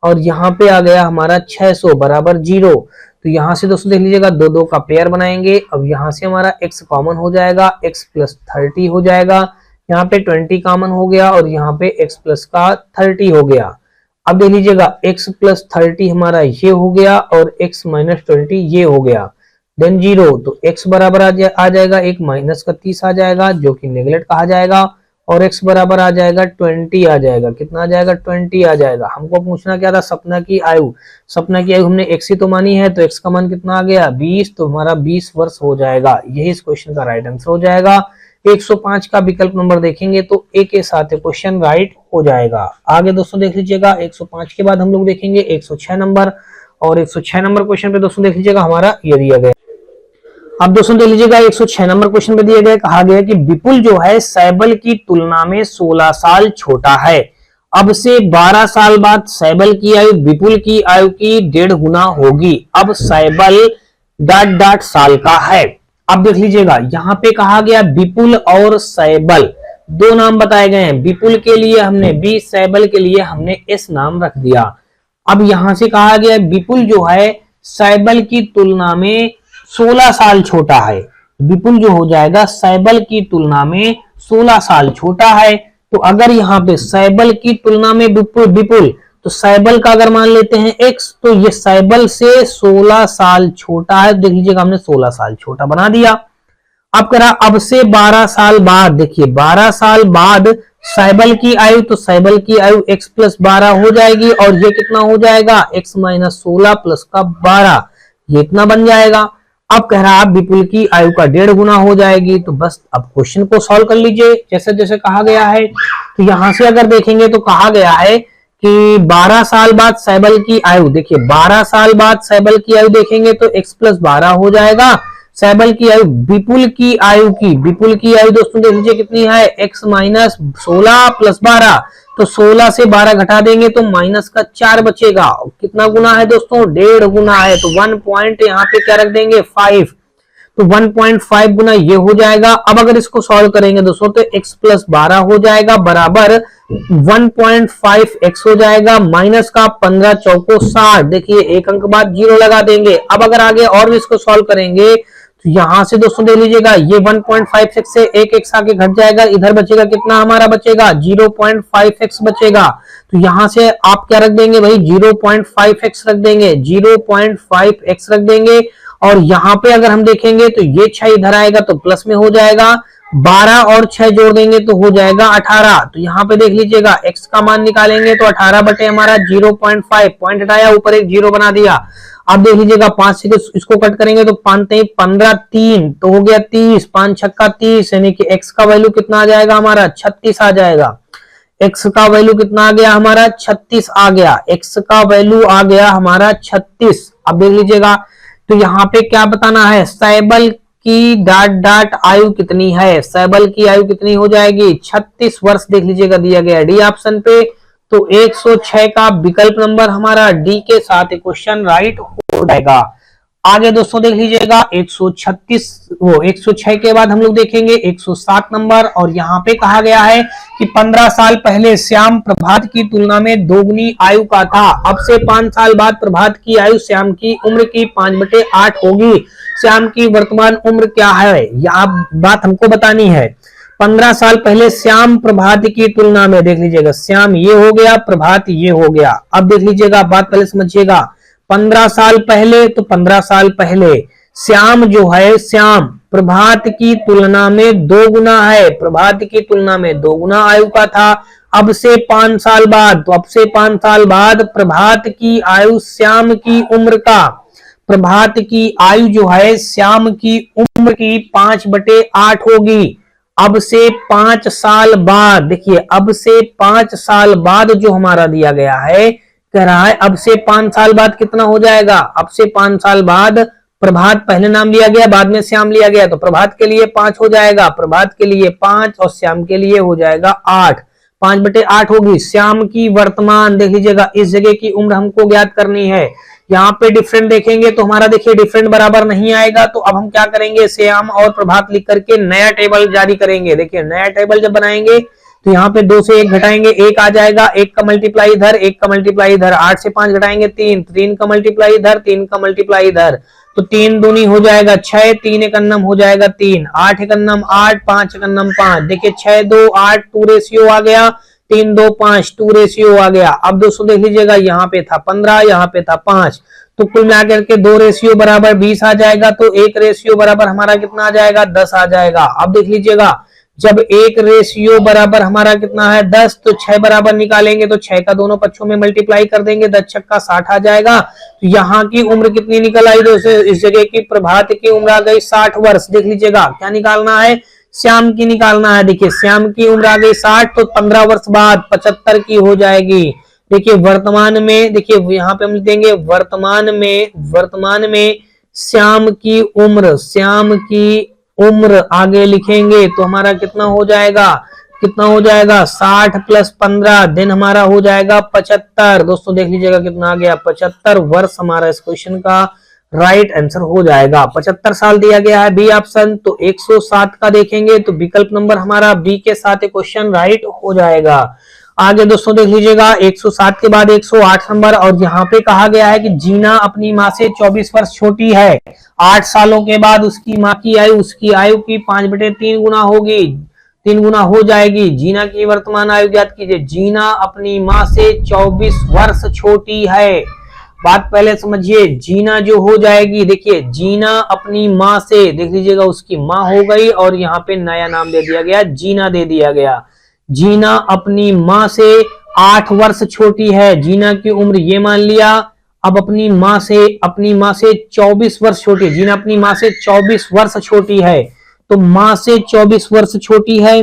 और यहाँ पे आ गया हमारा 600 बराबर 0। तो यहाँ से दोस्तों देख लीजिएगा 2 का पेयर बनाएंगे, अब यहाँ से हमारा x कॉमन हो जाएगा, x प्लस 30 हो जाएगा, यहाँ पे 20 कॉमन हो गया और यहाँ पे x प्लस का 30 हो गया। अब देख लीजिएगा x प्लस 30 हमारा ये हो गया और x माइनस 20 ये हो गया, देन 0, तो x बराबर आ जाएगा एक माइनस का 30 आ जाएगा जो कि नेगलेक्ट कहा जाएगा, और x बराबर आ जाएगा 20 आ जाएगा, कितना आ जाएगा 20 आ जाएगा। हमको पूछना क्या था, सपना की आयु, सपना की आयु हमने x ही तो मानी है, तो x का मान कितना आ गया 20, तो हमारा 20 वर्ष हो जाएगा, यही इस क्वेश्चन का राइट आंसर हो जाएगा। 105 का विकल्प नंबर देखेंगे तो ए के साथ क्वेश्चन राइट हो जाएगा। आगे दोस्तों देख लीजिएगा 105 के बाद हम लोग देखेंगे 106 नंबर, और 106 नंबर क्वेश्चन पे दोस्तों देख लीजिएगा हमारा ये दिया गया। अब दोस्तों देख लीजिएगा 106 नंबर क्वेश्चन पे दिया गया, कहा गया कि विपुल जो है सैबल की तुलना में 16 साल छोटा है, अब से 12 साल बाद सैबल की आयु विपुल की आयु की 1.5 गुना होगी, अब सैबल ... साल का है। अब देख लीजिएगा यहाँ पे कहा गया विपुल और सैबल, दो नाम बताए गए हैं, विपुल के लिए हमने बी, सैबल के लिए हमने एस नाम रख दिया। अब यहां से कहा गया विपुल जो है सैबल की तुलना में 16 साल छोटा है, विपुल जो हो जाएगा सैबल की तुलना में 16 साल छोटा है, तो अगर यहाँ पे सैबल की तुलना में विपुल, तो सैबल का अगर मान लेते हैं x, तो ये सैबल से 16 साल छोटा है, देख लीजिएगा हमने 16 साल छोटा बना दिया। अब करा अब से 12 साल बाद, देखिए 12 साल बाद सैबल की आयु, तो सैबल की आयु x प्लस 12 हो जाएगी, और ये कितना हो जाएगा x माइनस 16 प्लस का 12, ये इतना बन जाएगा। अब कह रहा है विपुल की आयु का 1.5 गुना हो जाएगी, तो बस अब क्वेश्चन को सॉल्व कर लीजिए जैसे जैसे कहा गया है। तो यहां से अगर देखेंगे तो कहा गया है कि 12 साल बाद सैबल की आयु, देखिए 12 साल बाद सैबल की आयु देखेंगे तो x प्लस 12 हो जाएगा, सैबल की आयु विपुल की आयु की, विपुल की आयु दोस्तों देख लीजिए कितनी है x माइनस 16 प्लस 12, तो 16 से 12 घटा देंगे तो माइनस का 4 बचेगा, कितना गुना है दोस्तों 1.5 गुना है, तो 1 पॉइंट यहाँ पे क्या रख देंगे 5, तो 1.5 गुना ये हो जाएगा। अब अगर इसको सॉल्व करेंगे दोस्तों तो x प्लस 12 हो जाएगा बराबर 1.5x हो जाएगा, माइनस का 15 चौको 60, देखिए एक अंक बाद 0 लगा देंगे। अब अगर आगे और भी इसको सॉल्व करेंगे तो यहां से दोस्तों देख लीजिएगा ये 1.56 से एक एक्स आगे घट जाएगा, इधर बचेगा कितना हमारा बचेगा 0.5x बचेगा। तो यहां से आप क्या रख देंगे भाई 0.5x रख देंगे, 0.5x रख देंगे। और यहां पे अगर हम देखेंगे तो ये 6 इधर आएगा तो प्लस में हो जाएगा, 12 और 6 जोड़ देंगे तो हो जाएगा 18। तो यहाँ पे देख लीजिएगा x का मान निकालेंगे तो 18 बटे हमारा 0.5, पॉइंट हटाया ऊपर एक 0 बना दिया। अब देख लीजिएगा 5 से इसको कट करेंगे तो 5 15 3 तो हो गया 30, 5 छक्का 30, यानी कि x का वैल्यू कितना आ जाएगा हमारा 36 आ जाएगा। x का वैल्यू कितना आ गया हमारा 36 आ गया, x का वैल्यू आ गया हमारा 36। अब देख लीजिएगा तो यहाँ पे क्या बताना है, सैबल की डाट डाट आयु कितनी है, सैबल की आयु कितनी हो जाएगी 36 वर्ष देख लीजिएगा दिया गया डी ऑप्शन पे। तो 106 का विकल्प नंबर हमारा डी के साथ क्वेश्चन राइट हो जाएगा। आगे दोस्तों देख लीजिएगा 106 के बाद हम लोग देखेंगे 107 नंबर, और यहाँ पे कहा गया है कि 15 साल पहले श्याम प्रभात की तुलना में दोगुनी आयु का था, अब से 5 साल बाद प्रभात की आयु श्याम की उम्र की 5/8 होगी। श्याम की वर्तमान उम्र क्या है, यह बात हमको बतानी है। 15 साल पहले श्याम प्रभात की तुलना में देख लीजिएगा, श्याम ये हो गया, प्रभात ये हो गया। अब देख लीजिएगा बात पहले समझिएगा, 15 साल पहले तो 15 साल पहले श्याम जो है, श्याम प्रभात की तुलना में 2 गुना है, प्रभात की तुलना में 2 गुना आयु का था। अब से 5 साल बाद, तो अब से 5 साल बाद प्रभात की आयु श्याम की उम्र का, प्रभात की आयु जो है श्याम की उम्र की 5/8 होगी। अब से 5 साल बाद, देखिए अब से 5 साल बाद जो हमारा दिया गया है, कह रहा है अब से 5 साल बाद कितना हो जाएगा, अब से 5 साल बाद प्रभात पहले नाम लिया गया बाद में श्याम लिया गया, तो प्रभात के लिए 5 हो जाएगा, प्रभात के लिए 5 और श्याम के लिए हो जाएगा 8, 5/8 होगी। श्याम की वर्तमान देख लीजिएगा, इस जगह की उम्र हमको ज्ञात करनी है। यहाँ पे डिफरेंट देखेंगे तो हमारा देखिए डिफरेंट बराबर नहीं आएगा, तो अब हम क्या करेंगे, श्याम और प्रभात लिख करके नया टेबल जारी करेंगे। देखिए नया टेबल जब बनाएंगे तो यहाँ पे 2 से 1 घटाएंगे, 1 आ जाएगा, 1 का मल्टीप्लाई इधर, 1 का मल्टीप्लाई इधर, 8 से 5 घटाएंगे 3, 3 का मल्टीप्लाई इधर, 3 का मल्टीप्लाई इधर, तो 3 दूनी हो जाएगा 6, 3 एक अन्नम हो जाएगा 3, 8 एक अन्नम 8, 5 एक अन्नम 5। देखिए 6 2 8 2 रेशियो आ गया, 3 2 5 2 रेशियो आ गया। अब दोस्तों देख लीजिएगा यहाँ पे था 15, यहाँ पे था 5, तो कुल मिलाकर के 2 रेशियो बराबर 20 आ जाएगा, तो 1 रेशियो बराबर हमारा कितना आ जाएगा 10 आ जाएगा। अब देख लीजिएगा जब 1 रेशियो बराबर हमारा कितना है 10, तो 6 बराबर निकालेंगे तो 6 का दोनों पक्षों में मल्टीप्लाई कर देंगे, 10 छक्का 60 आ जाएगा। तो यहाँ की उम्र कितनी निकल आई दोस्तों, इस जगह की प्रभात की उम्र आ गई 60 वर्ष। देख लीजिएगा क्या निकालना है, श्याम की निकालना है। देखिए श्याम की उम्र आ गई 60, तो 15 वर्ष बाद 75 की हो जाएगी। देखिए वर्तमान में, देखिए यहाँ पे हम देंगे वर्तमान में श्याम की उम्र आगे लिखेंगे तो हमारा कितना हो जाएगा 60 + 15 दिन हमारा हो जाएगा 75। दोस्तों देख लीजिएगा कितना आ गया 75 वर्ष हमारा इस क्वेश्चन का राइट आंसर हो जाएगा। 75 साल दिया गया है बी ऑप्शन। तो 107 का देखेंगे तो विकल्प नंबर हमारा बी के साथ क्वेश्चन राइट हो जाएगा। आगे दोस्तों देख लीजिएगा 107 के बाद 108 नंबर, और यहाँ पे कहा गया है कि जीना अपनी माँ से 24 वर्ष छोटी है। 8 सालों के बाद उसकी माँ की आयु उसकी आयु की 5/3 गुना होगी, 3 गुना हो जाएगी। जीना की वर्तमान आयु ज्ञात कीजिए। जीना अपनी माँ से 24 वर्ष छोटी है। बात पहले समझिए, जीना जो हो जाएगी, देखिए जीना अपनी माँ से, देख लीजिएगा उसकी माँ हो गई और यहाँ पे नया नाम दे दिया गया, जीना दे दिया गया। जीना अपनी माँ से 8 वर्ष छोटी है, जीना की उम्र ये मान लिया। अब अपनी माँ से 24 वर्ष छोटी, जीना अपनी माँ से 24 वर्ष छोटी है, तो माँ से 24 वर्ष छोटी है।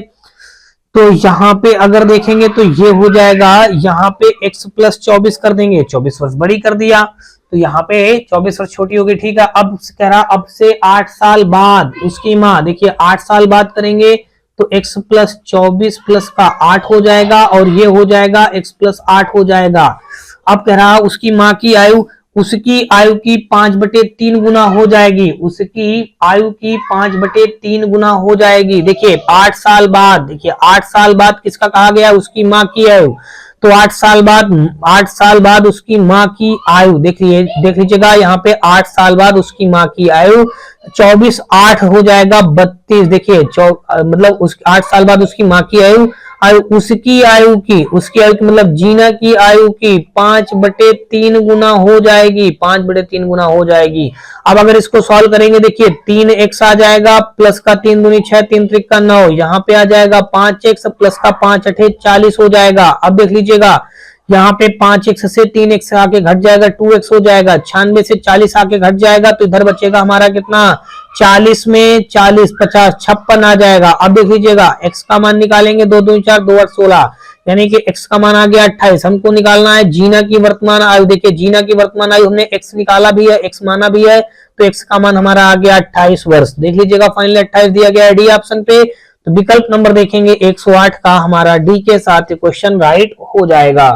तो यहाँ पे अगर देखेंगे तो ये हो जाएगा, यहाँ पे x + 24 कर देंगे, 24 वर्ष बड़ी कर दिया, तो यहाँ पे 24 वर्ष छोटी होगी। ठीक है, अब कह रहा अब से 8 साल बाद उसकी माँ, देखिए 8 साल बाद करेंगे तो x + 24 + का 8 हो जाएगा, और ये हो जाएगा x + 8 हो जाएगा। अब कह रहा उसकी माँ की आयु उसकी आयु की 5/3 गुना हो जाएगी, उसकी आयु की 5/3 गुना हो जाएगी। देखिए 8 साल बाद, देखिए 8 साल बाद किसका कहा गया, उसकी माँ की आयु, तो 8 साल बाद उसकी माँ की आयु देख लीजिएगा यहाँ पे 8 साल बाद उसकी माँ की आयु 24 8 हो जाएगा 32। देखिए मतलब उस 8 साल बाद उसकी माँ की आयु उसकी आयु की मतलब जीना की आयु की 5/3 गुना हो जाएगी, 5/3 गुना हो जाएगी। अब अगर इसको सॉल्व करेंगे देखिए 3x आ जाएगा प्लस का 3 दूनी 6 3 त्रिक 9, यहाँ पे आ जाएगा 5x प्लस का 5 8 40 हो जाएगा। अब देख लीजिएगा यहाँ पे 5x से 3x आके घट जाएगा 2x हो जाएगा, 96 से 40 आके घट जाएगा तो इधर बचेगा हमारा कितना 40 में 40 50 56 आ जाएगा। अब देख लीजिएगा x का मान निकालेंगे 2 2 4 2 8 16, यानी कि x का मान आ गया 28। हमको निकालना है जीना की वर्तमान आयु। देखिए जीना की वर्तमान आयु हमने x निकाला भी है, x माना भी है, तो x का मान हमारा आ गया 28 वर्ष। देख लीजिएगा फाइनली 28 दिया गया है डी ऑप्शन पे। तो विकल्प नंबर देखेंगे 108 का हमारा डी के साथ क्वेश्चन राइट हो जाएगा।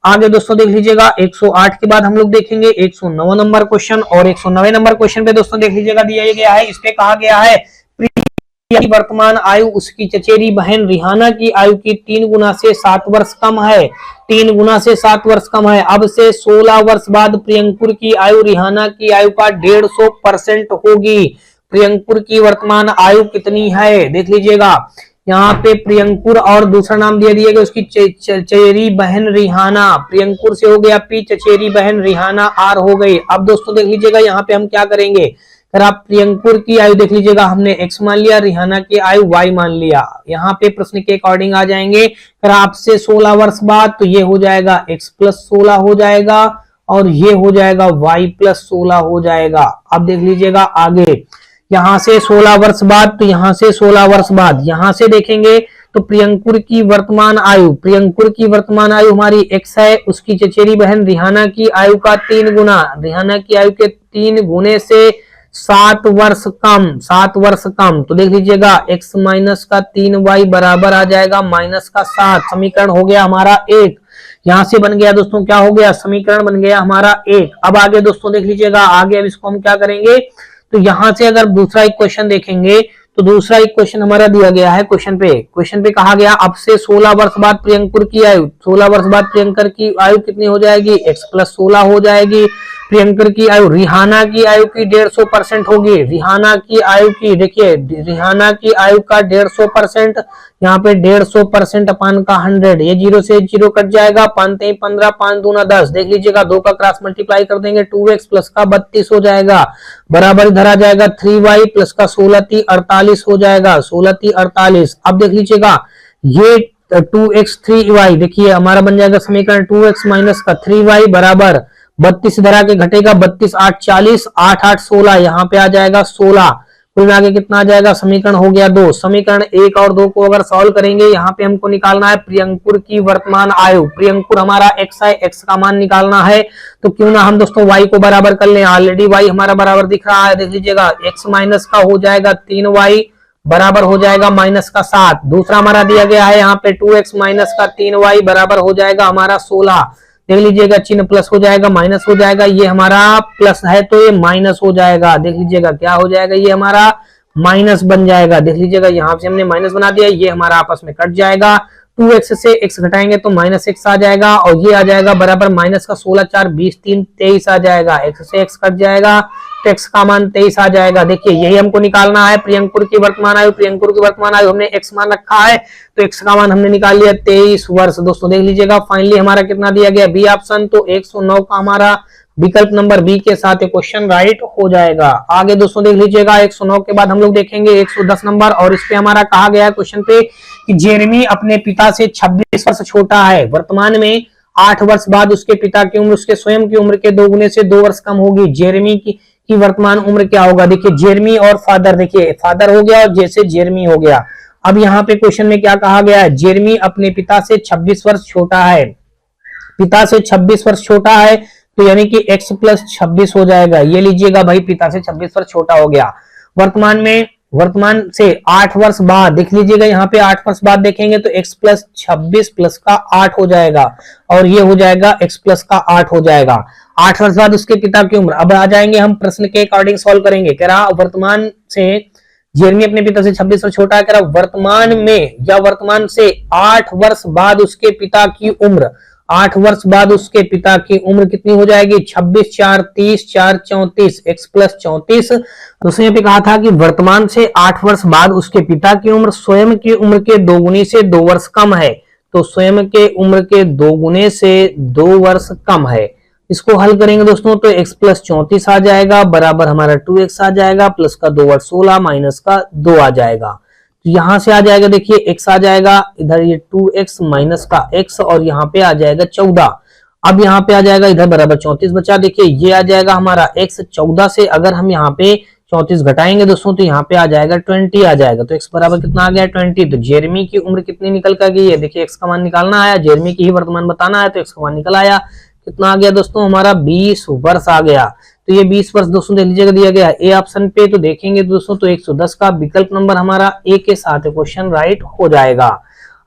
आगे दोस्तों देख लीजिएगा 108 के बाद हम लोग देखेंगे 109 नंबर क्वेश्चन, और 109 नंबर क्वेश्चन पे दोस्तों देख लीजिएगा दिया गया है, इस पे कहा गया है प्रिया की वर्तमान आयु उसकी चचेरी बहन रिहाना की आयु की 3 गुना से 7 वर्ष कम है, 3 गुना से 7 वर्ष कम है। अब से 16 वर्ष बाद प्रियंकुर की आयु रिहाना की आयु का 150% होगी। प्रियंकुर की वर्तमान आयु कितनी है देख लीजिएगा, यहाँ पे प्रियंकुर और दूसरा नाम दिया गया उसकी चचेरी बहन रिहाना। प्रियंकुर से हो गया पी, चचेरी बहन रिहाना आर हो गई। अब दोस्तों देख लीजिएगा यहाँ पे हम क्या करेंगे, अगर आप प्रियंकुर की आयु देख लीजिएगा हमने x मान लिया, रिहाना की आयु y मान लिया। यहाँ पे प्रश्न के अकॉर्डिंग आ जाएंगे, अगर आपसे 16 वर्ष बाद तो ये हो जाएगा x प्लस 16 हो जाएगा, और ये हो जाएगा y प्लस 16 हो जाएगा। अब देख लीजिएगा आगे यहाँ से 16 वर्ष बाद, तो यहाँ से 16 वर्ष बाद यहाँ से देखेंगे तो प्रियंकुर की वर्तमान आयु हमारी x है, उसकी चचेरी बहन रिहाना की आयु का 3 गुना, रिहाना की आयु के 3 गुने से 7 वर्ष कम। तो देख लीजिएगा x माइनस का 3y बराबर आ जाएगा माइनस का 7। समीकरण हो गया हमारा 1। यहाँ से बन गया दोस्तों क्या हो गया, समीकरण बन गया हमारा 1। अब आगे दोस्तों देख लीजिएगा, आगे अब इसको हम क्या करेंगे, तो यहां से अगर दूसरा एक क्वेश्चन देखेंगे तो दूसरा एक क्वेश्चन हमारा दिया गया है क्वेश्चन पे कहा गया अब से 16 वर्ष बाद प्रियंकुर की आयु, 16 वर्ष बाद प्रियंकर की आयु कितनी हो जाएगी, x प्लस 16 हो जाएगी। प्रियंकर की आयु रिहाना की आयु की 150% होगी, रिहाना की आयु की देखिए रिहाना की आयु का 150%, यहाँ पे 150% अपान का 100, ये 0 से 0 कट जाएगा, 5 3 15 5 दूना 10। देख लीजिएगा 2 का क्रॉस मल्टीप्लाई कर देंगे 2x प्लस का 32 हो जाएगा, बराबर इधर आ जाएगा 3y प्लस का 16 3 48 हो जाएगा, 16 3 48। अब देख लीजिएगा ये 2x 3y देखिए हमारा बन जाएगा समीकरण 2x माइनस का 3y बराबर 32 इधर आके घटेगा 32 8 40 8 8 16, यहाँ पे आ जाएगा 16, कुल में आगे कितना आ जाएगा, समीकरण हो गया 2। समीकरण 1 और 2 को अगर सॉल्व करेंगे यहाँ पे हमको निकालना है प्रियंकुर की वर्तमान आयु। प्रियंकुर हमारा x है, x का मान निकालना है, तो क्यों ना हम दोस्तों y को बराबर कर लें। ऑलरेडी y हमारा बराबर दिख रहा है, देख लीजिएगा x माइनस का हो जाएगा 3y बराबर हो जाएगा माइनस का 7। दूसरा हमारा दिया गया है यहाँ पे 2x माइनस का 3y बराबर हो जाएगा हमारा 16। देख लीजिएगा चिन्ह प्लस हो जाएगा माइनस हो जाएगा, ये हमारा प्लस है तो ये माइनस हो जाएगा। देख लीजिएगा क्या हो जाएगा, ये हमारा माइनस बन जाएगा। देख लीजिएगा यहाँ से हमने माइनस बना दिया, ये हमारा आपस में कट जाएगा, 2x से x घटाएंगे तो माइनस x आ जाएगा, और ये आ जाएगा बराबर माइनस का 16 4 20 3 23 आ जाएगा, x से x कट जाएगा तो x का मान 23 आ जाएगा। देखिए यही हमको निकालना है प्रियंकुर की वर्तमान आयु। प्रियंकुर की वर्तमान आयु हमने x मान रखा है, तो x का मान हमने निकाल लिया 23 वर्ष। दोस्तों देख लीजिएगा फाइनली हमारा कितना दिया गया, बी ऑप्शन, तो 109 का हमारा विकल्प नंबर बी के साथ क्वेश्चन राइट हो जाएगा। आगे दोस्तों देख लीजिएगा 109 के बाद हम लोग देखेंगे 110 नंबर, और इस पे हमारा कहा गया है क्वेश्चन पे कि जेरेमी अपने पिता से 26 वर्ष छोटा है, वर्तमान में 8 वर्ष बाद उसके पिता की उम्र उसके स्वयं की उम्र के 2 गुने से 2 वर्ष कम होगी। जेरेमी की वर्तमान उम्र क्या होगा, देखिए जेरेमी और फादर, देखिए फादर हो गया और जैसे जेरेमी हो गया। अब यहाँ पे क्वेश्चन में क्या कहा गया है, जेरेमी अपने पिता से 26 वर्ष छोटा है, पिता से 26 वर्ष छोटा है, तो यानी कि x प्लस 26 हो जाएगा। ये लीजिएगा भाई पिता से 26 वर्ष छोटा हो गया। वर्तमान से 8 वर्ष बाद देख लीजिएगा, यहाँ पे 8 वर्ष बाद देखेंगे तो x प्लस 26 प्लस का 8 हो जाएगा, और ये हो जाएगा x प्लस का 8 हो जाएगा। 8 वर्ष बाद उसके पिता की उम्र, अब आ जाएंगे हम प्रश्न के अकॉर्डिंग सॉल्व करेंगे। कह रहा वर्तमान से जेरेमी अपने पिता से 26 वर्ष छोटा है, कह रहा वर्तमान में या वर्तमान से 8 वर्ष बाद उसके पिता की उम्र, 8 वर्ष बाद उसके पिता की उम्र कितनी हो जाएगी? 26 4 30 4 34 x प्लस 34। दोस्तों यहाँ पे कहा था कि वर्तमान से 8 वर्ष बाद उसके पिता की उम्र स्वयं की उम्र के दोगुनी से 2 वर्ष कम है। तो स्वयं के उम्र के दोगुने से 2 वर्ष कम है। इसको हल करेंगे दोस्तों तो x प्लस 34 आ जाएगा बराबर हमारा 2x आ जाएगा, प्लस का 2 वर्ष 16 माइनस का 2 आ जाएगा। तो यहां से आ जाएगा, देखिए x आ जाएगा इधर, ये 2x माइनस का x और यहाँ पे आ जाएगा 14। अब यहाँ पे आ जाएगा इधर बराबर 34 बचा। देखिए ये आ जाएगा हमारा x, 14 से अगर हम यहाँ पे 34 घटाएंगे दोस्तों तो यहाँ पे आ जाएगा 20 आ जाएगा। तो x बराबर कितना आ गया? 20। तो जेरेमी की उम्र कितनी निकल कर गई है? देखिए x का मान निकालना आया, जेरेमी की ही वर्तमान बताना है, तो x का मान निकल आया। कितना आ गया दोस्तों? हमारा 20 वर्ष आ गया। तो ये 20 वर्ष दोस्तों देख लीजिएगा दिया गया है ए ऑप्शन पे। तो देखेंगे दोस्तों तो 110 का विकल्प नंबर हमारा ए के साथ क्वेश्चन राइट हो जाएगा।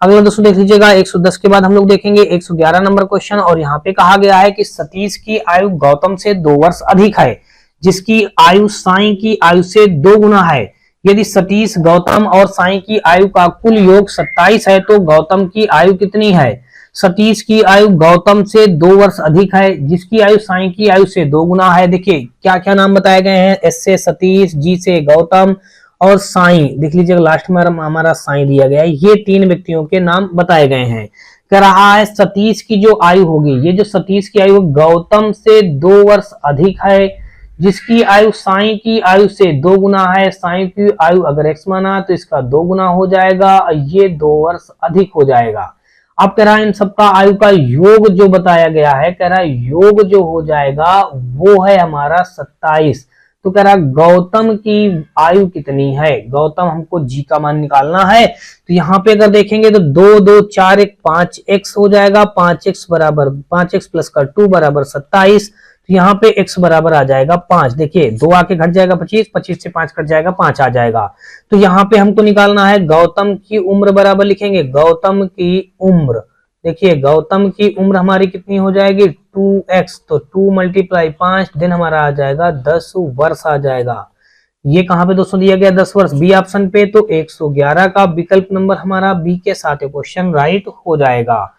अगला दोस्तों देख लीजिएगा 110 के बाद हम लोग देखेंगे 111 नंबर क्वेश्चन, और यहाँ पे कहा गया है कि सतीश की आयु गौतम से 2 वर्ष अधिक है, जिसकी आयु साई की आयु से 2 गुना है। यदि सतीश, गौतम और साई की आयु का कुल योग 27 है तो गौतम की आयु कितनी है? सतीश की आयु गौतम से 2 वर्ष अधिक है, जिसकी आयु साई की आयु से 2 गुना है। देखिए क्या क्या नाम बताए गए हैं? एस से सतीश, जी से गौतम और साई, देख लीजिएगा लास्ट में हमारा साई दिया गया है। ये 3 व्यक्तियों के नाम बताए गए हैं। कह रहा है सतीश की जो आयु होगी, ये जो सतीश की आयु गौतम से 2 वर्ष अधिक है, जिसकी आयु साई की आयु से 2 गुना है। साई की आयु अगर x माना तो इसका 2 गुना हो जाएगा, ये 2 वर्ष अधिक हो जाएगा। अब कह रहा है इन सबका आयु का योग जो बताया गया है, कह रहा है योग जो हो जाएगा वो है हमारा 27। तो कह रहा है गौतम की आयु कितनी है? गौतम हमको जी का मान निकालना है। तो यहाँ पे अगर देखेंगे तो 2 2 4 1 5x हो जाएगा, 5x बराबर 5x प्लस का 2 बराबर 27। तो यहाँ पे x बराबर आ जाएगा 5। देखिए 2 आके घट जाएगा 25, 25 से 5 कट जाएगा 5 आ जाएगा। तो यहाँ पे हमको निकालना है गौतम की उम्र, बराबर लिखेंगे गौतम की उम्र। देखिए गौतम की उम्र हमारी कितनी हो जाएगी? 2x। तो 2 मल्टीप्लाई 5 दिन हमारा आ जाएगा 10 वर्ष आ जाएगा। ये कहां पे दोस्तों दिया गया? 10 वर्ष, बी ऑप्शन पे। तो 111 का विकल्प नंबर हमारा बी के साथ क्वेश्चन राइट हो जाएगा।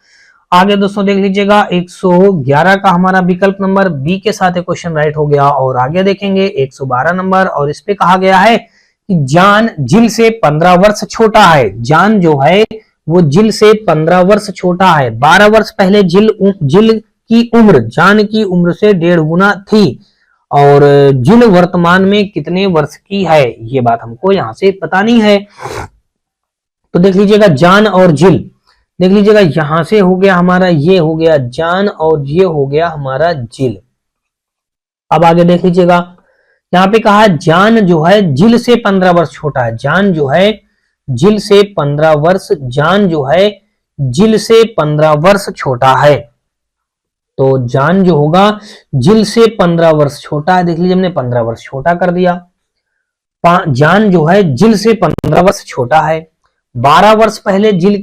आगे दोस्तों देख लीजिएगा 111 का हमारा विकल्प नंबर बी के साथ क्वेश्चन राइट हो गया। और आगे देखेंगे 112 नंबर, और इस पे कहा गया है कि जान जिल से 15 वर्ष छोटा है। जान जो है वो जिल से 15 वर्ष छोटा है। 12 वर्ष पहले जिल की उम्र जान की उम्र से 1.5 गुना थी, और जिल वर्तमान में कितने वर्ष की है? ये बात हमको यहां से बतानी है। तो देख लीजिएगा जान और जिल, देख लीजिएगा यहां से हो गया हमारा, ये हो गया जान और ये हो गया हमारा जिल। अब आगे देख लीजिएगा यहाँ पे कहा जान जो है जिल से 15 वर्ष छोटा है। जान जो है जिल से 15 वर्ष, जान जो है जिल से 15 वर्ष छोटा है। तो जान जो होगा जिल से 15 वर्ष छोटा है। देख लीजिए हमने 15 वर्ष छोटा कर दिया। जान जो है जिल से 15 वर्ष छोटा है। 12 वर्ष पहले जिल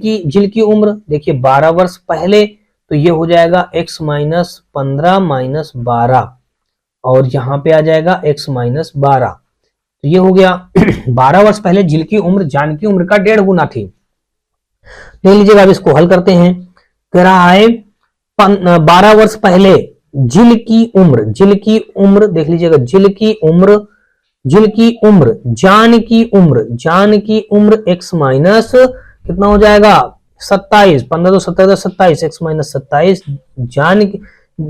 की उम्र, देखिए 12 वर्ष पहले, तो ये हो जाएगा x माइनस 15 माइनस 12, और यहां पे आ जाएगा x माइनस 12। तो ये हो गया 12 वर्ष पहले जिल की उम्र जान की उम्र का 1.5 गुना थी। देख लीजिएगा अब इसको हल करते हैं। कह रहा है 12 वर्ष पहले जिल की उम्र देख लीजिएगा जिल की उम्र जान की उम्र x माइनस कितना हो जाएगा 27, 15 तो 17 27, x माइनस 27। जान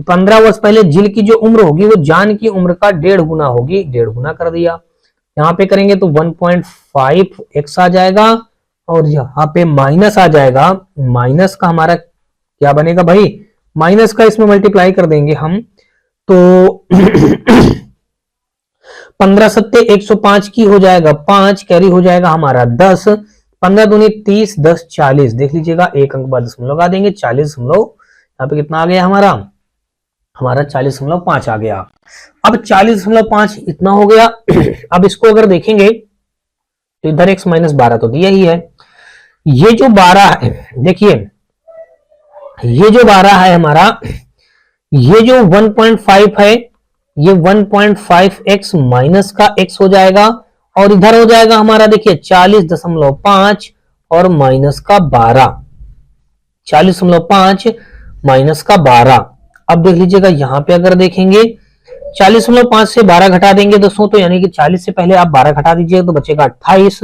15 वर्ष पहले जिल की जो उम्र होगी वो जान की उम्र का 1.5 गुना होगी, 1.5 गुना कर दिया। यहाँ पे करेंगे तो 1.5x आ जाएगा, और यहाँ पे माइनस आ जाएगा। माइनस का हमारा क्या बनेगा भाई? माइनस का इसमें मल्टीप्लाई कर देंगे हम, तो 15 सत्ते 105 की हो जाएगा 5, कैरी हो जाएगा हमारा 10, 15 दूनी 30, 10 40। देख लीजिएगा एक अंक बाद दशमलव लगा देंगे, 40 यहाँ पे कितना आ गया हमारा 40.5 आ गया। अब 40.5 इतना हो गया। अब इसको अगर देखेंगे तो इधर x माइनस 12 तो दिया ही है। ये जो 12 है, देखिए ये जो 12 है हमारा, ये जो 1.5 है, ये 1.5x माइनस का x हो जाएगा, और इधर हो जाएगा हमारा देखिए 40.5 और माइनस का 12, 40.5 माइनस का 12। अब देख लीजिएगा यहाँ पे अगर देखेंगे 40.5 से 12 घटा देंगे दोस्तों, तो यानी कि 40 से पहले आप 12 घटा दीजिएगा तो बचेगा 28।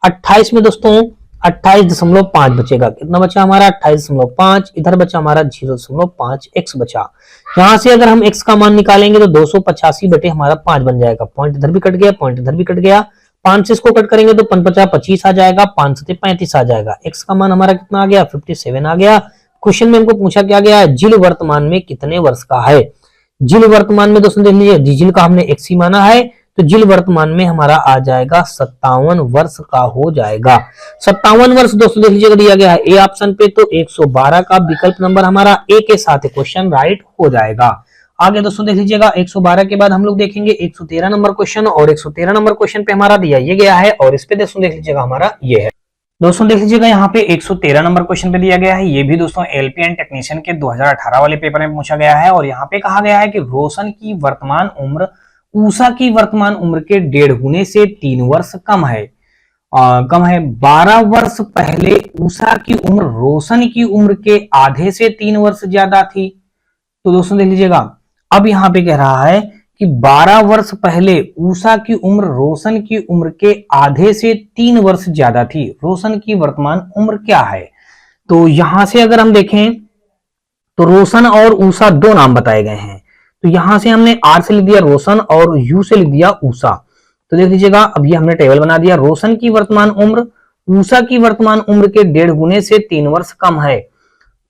28 में दोस्तों 28.5 बचेगा। कितना बचा हमारा 28.5, इधर बचा हमारा 0.5 x बचा। यहां से अगर हम x का मान निकालेंगे तो 285 बटे हमारा 5 बन जाएगा। पॉइंट इधर भी कट गया, पॉइंट इधर भी कट गया। 5 से इसको कट करेंगे तो 5 25 आ जाएगा, 5 से 35 आ जाएगा। x का मान हमारा कितना आ गया 57 आ गया। क्वेश्चन में हमको पूछा क्या गया है, जिल वर्तमान में कितने वर्ष का है। जिल वर्तमान में दोस्तों देख लीजिए, जिल का हमने x ही माना है तो जिल वर्तमान में हमारा आ जाएगा 57 वर्ष का हो जाएगा। 57 वर्ष दोस्तों देख लीजिएगा दिया गया है ए ऑप्शन पे, तो 112 का विकल्प नंबर हमारा ए के साथ क्वेश्चन राइट हो जाएगा। आगे दोस्तों देख लीजिएगा 112 के बाद हम लोग देखेंगे 113 नंबर क्वेश्चन, और 113 नंबर क्वेश्चन पे हमारा दिया ये गया है, और इस पे दोस्तों देख लीजिएगा हमारा ये है। दोस्तों देख लीजिएगा यहाँ पे 113 नंबर क्वेश्चन पे दिया गया है, ये भी दोस्तों एलपीएन टेक्नीशियन के 2018 वाले पेपर में पूछा गया है। और यहाँ पे कहा गया है कि रोशन की वर्तमान उम्र ऊषा की वर्तमान उम्र के 1.5 गुने से 3 वर्ष कम है। 12 वर्ष पहले ऊषा की उम्र रोशन की उम्र के आधे से 3 वर्ष ज्यादा थी। तो दोस्तों देख लीजिएगा, अब यहाँ पे कह रहा है कि 12 वर्ष पहले ऊषा की उम्र रोशन की उम्र के आधे से 3 वर्ष ज्यादा थी। रोशन की वर्तमान उम्र क्या है? तो यहां से अगर हम देखें तो रोशन और ऊषा दो नाम बताए गए हैं, तो यहां से हमने आर से लिख दिया रोशन और यू से लिख दिया ऊषा। तो देख लीजिएगा, अब ये हमने टेबल बना दिया। रोशन की वर्तमान उम्र ऊषा की वर्तमान उम्र के 1.5 गुने से 3 वर्ष कम है।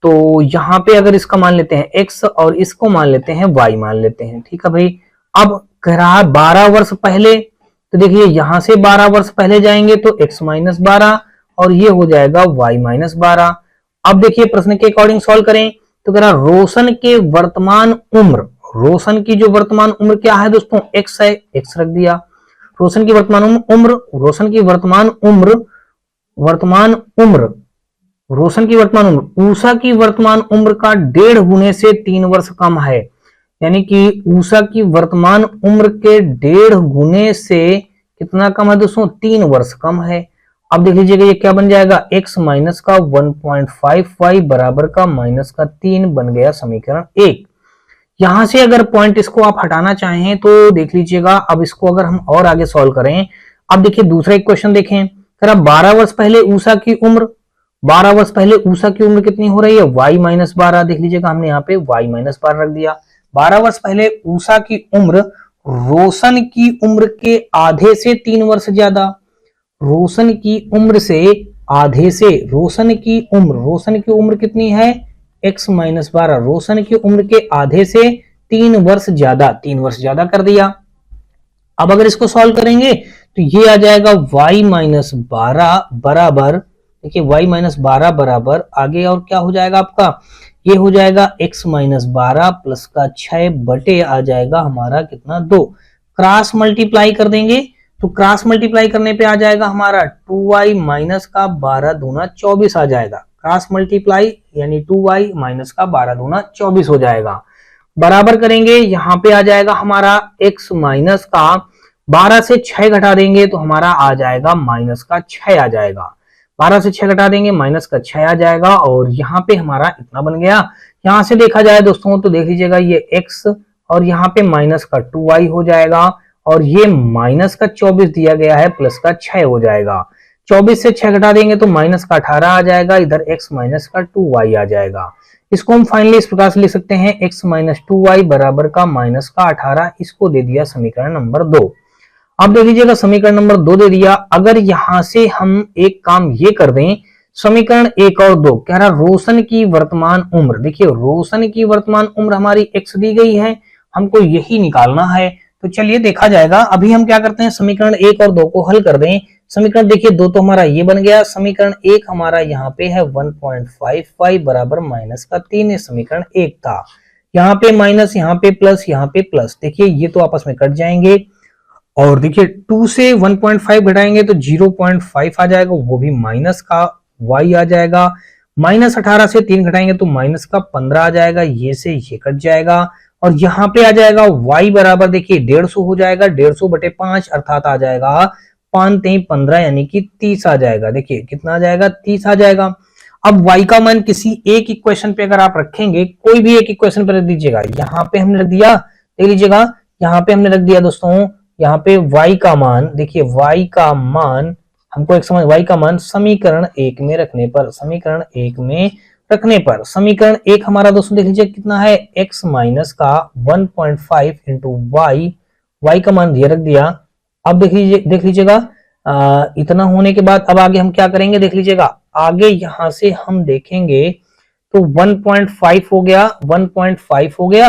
तो यहाँ पे अगर इसका मान लेते हैं x और इसको मान लेते हैं y मान लेते हैं, ठीक है भाई। अब कह रहा है 12 वर्ष पहले, तो देखिए यहां से 12 वर्ष पहले जाएंगे तो x माइनस 12 और ये हो जाएगा y माइनस 12। अब देखिए प्रश्न के अकॉर्डिंग सॉल्व करें तो कह रहा रोशन के वर्तमान उम्र, रोशन की जो वर्तमान उम्र क्या है दोस्तों x है, x रख दिया। रोशन की वर्तमान उम्र, रोशन की वर्तमान उम्र रोशन की वर्तमान उम्र ऊषा की वर्तमान उम्र का 1.5 गुने से 3 वर्ष कम है, यानी कि ऊषा की वर्तमान उम्र के 1.5 गुने से कितना कम है दोस्तों 3 वर्ष कम है। अब देख लीजिएगा ये क्या बन जाएगा, x माइनस का 1.55 बराबर का माइनस का 3 बन गया समीकरण 1। यहां से अगर पॉइंट इसको आप हटाना चाहें तो देख लीजिएगा, अब इसको अगर हम और आगे सॉल्व करें, अब देखिए दूसरा एक क्वेश्चन देखें, 12 वर्ष पहले ऊषा की उम्र, 12 वर्ष पहले ऊषा की उम्र कितनी हो रही है y माइनस 12। देख लीजिएगा हमने यहाँ पे y माइनस 12 रख दिया। 12 वर्ष पहले ऊषा की उम्र रोशन की उम्र के आधे से 3 वर्ष ज्यादा, रोशन की उम्र से आधे से, रोशन की उम्र कितनी है x माइनस 12, रोशन की उम्र के आधे से 3 वर्ष ज्यादा, 3 वर्ष ज्यादा कर दिया। अब अगर इसको सॉल्व करेंगे तो ये आ जाएगा y माइनस 12 बराबर, देखिए y माइनस 12 बराबर आगे और क्या हो जाएगा आपका, ये हो जाएगा x माइनस 12 प्लस का 6 बटे आ जाएगा हमारा कितना 2। क्रॉस मल्टीप्लाई कर देंगे तो क्रॉस मल्टीप्लाई करने पे आ जाएगा हमारा 2y माइनस का 12 दूना 24 आ जाएगा। क्रॉस मल्टीप्लाई यानी 2y माइनस का 12 दूना 24 हो जाएगा। बराबर करेंगे, यहाँ पे आ जाएगा हमारा x माइनस का 12 से 6 घटा देंगे तो हमारा आ जाएगा माइनस का 6 आ जाएगा। 12 से 6 घटा देंगे माइनस का 6 आ जाएगा, और यहाँ पे हमारा इतना बन गया। यहाँ से देखा जाए दोस्तों तो देख लीजिएगा ये x और यहाँ पे माइनस का 2y हो जाएगा, और ये माइनस का 24 दिया गया है प्लस का 6 हो जाएगा। 24 से 6 घटा देंगे तो माइनस का 18 आ जाएगा, इधर x माइनस का 2y आ जाएगा। इसको हम फाइनली इस प्रकार से लिख सकते हैं x माइनस 2y बराबर का माइनस का 18, इसको दे दिया समीकरण नंबर 2। अब देख लीजिएगा समीकरण नंबर 2 दे दिया। अगर यहां से हम एक काम ये कर दें, समीकरण 1 और 2 कह रहा रोशन की वर्तमान उम्र, देखिए रोशन की वर्तमान उम्र हमारी x दी गई है, हमको यही निकालना है। तो चलिए देखा जाएगा। अभी हम क्या करते हैं, समीकरण 1 और 2 को हल कर दें। समीकरण देखिए 2 तो हमारा ये बन गया, समीकरण 1 हमारा यहाँ पे है 1.55 बराबर माइनस का 3, ये समीकरण 1 था। यहाँ पे माइनस, यहाँ पे प्लस, यहाँ पे प्लस, देखिए ये तो आपस में कट जाएंगे, और देखिए 2 से 1.5 घटाएंगे तो 0.5 आ जाएगा, वो भी माइनस का y आ जाएगा। माइनस 18 से 3 घटाएंगे तो माइनस का 15 आ जाएगा, ये से ये कट जाएगा, और यहाँ पे आ जाएगा y बराबर देखिए 150 हो जाएगा, 150 बटे 5 अर्थात आ जाएगा 5 3 15 यानी कि 30 आ जाएगा। देखिए कितना आ जाएगा 30 आ जाएगा। अब y का मान किसी एक इक्वेशन पे अगर आप रखेंगे, कोई भी एक इक्वेशन पे रख दीजिएगा, यहाँ पे हमने रख दिया, देख लीजिएगा यहाँ पे हमने रख दिया दोस्तों, यहाँ पे y का मान, देखिए y का मान हमको एक समझ, y का मान समीकरण 1 में रखने पर, समीकरण 1 में रखने पर, समीकरण 1 हमारा दोस्तों देख लीजिए कितना है, x माइनस का 1.5 इंटू y का मान दिया, रख दिया। अब देख लीजिएगा इतना होने के बाद अब आगे हम क्या करेंगे, देख लीजिएगा आगे यहां से हम देखेंगे तो 1.5 हो गया, 1.5 हो गया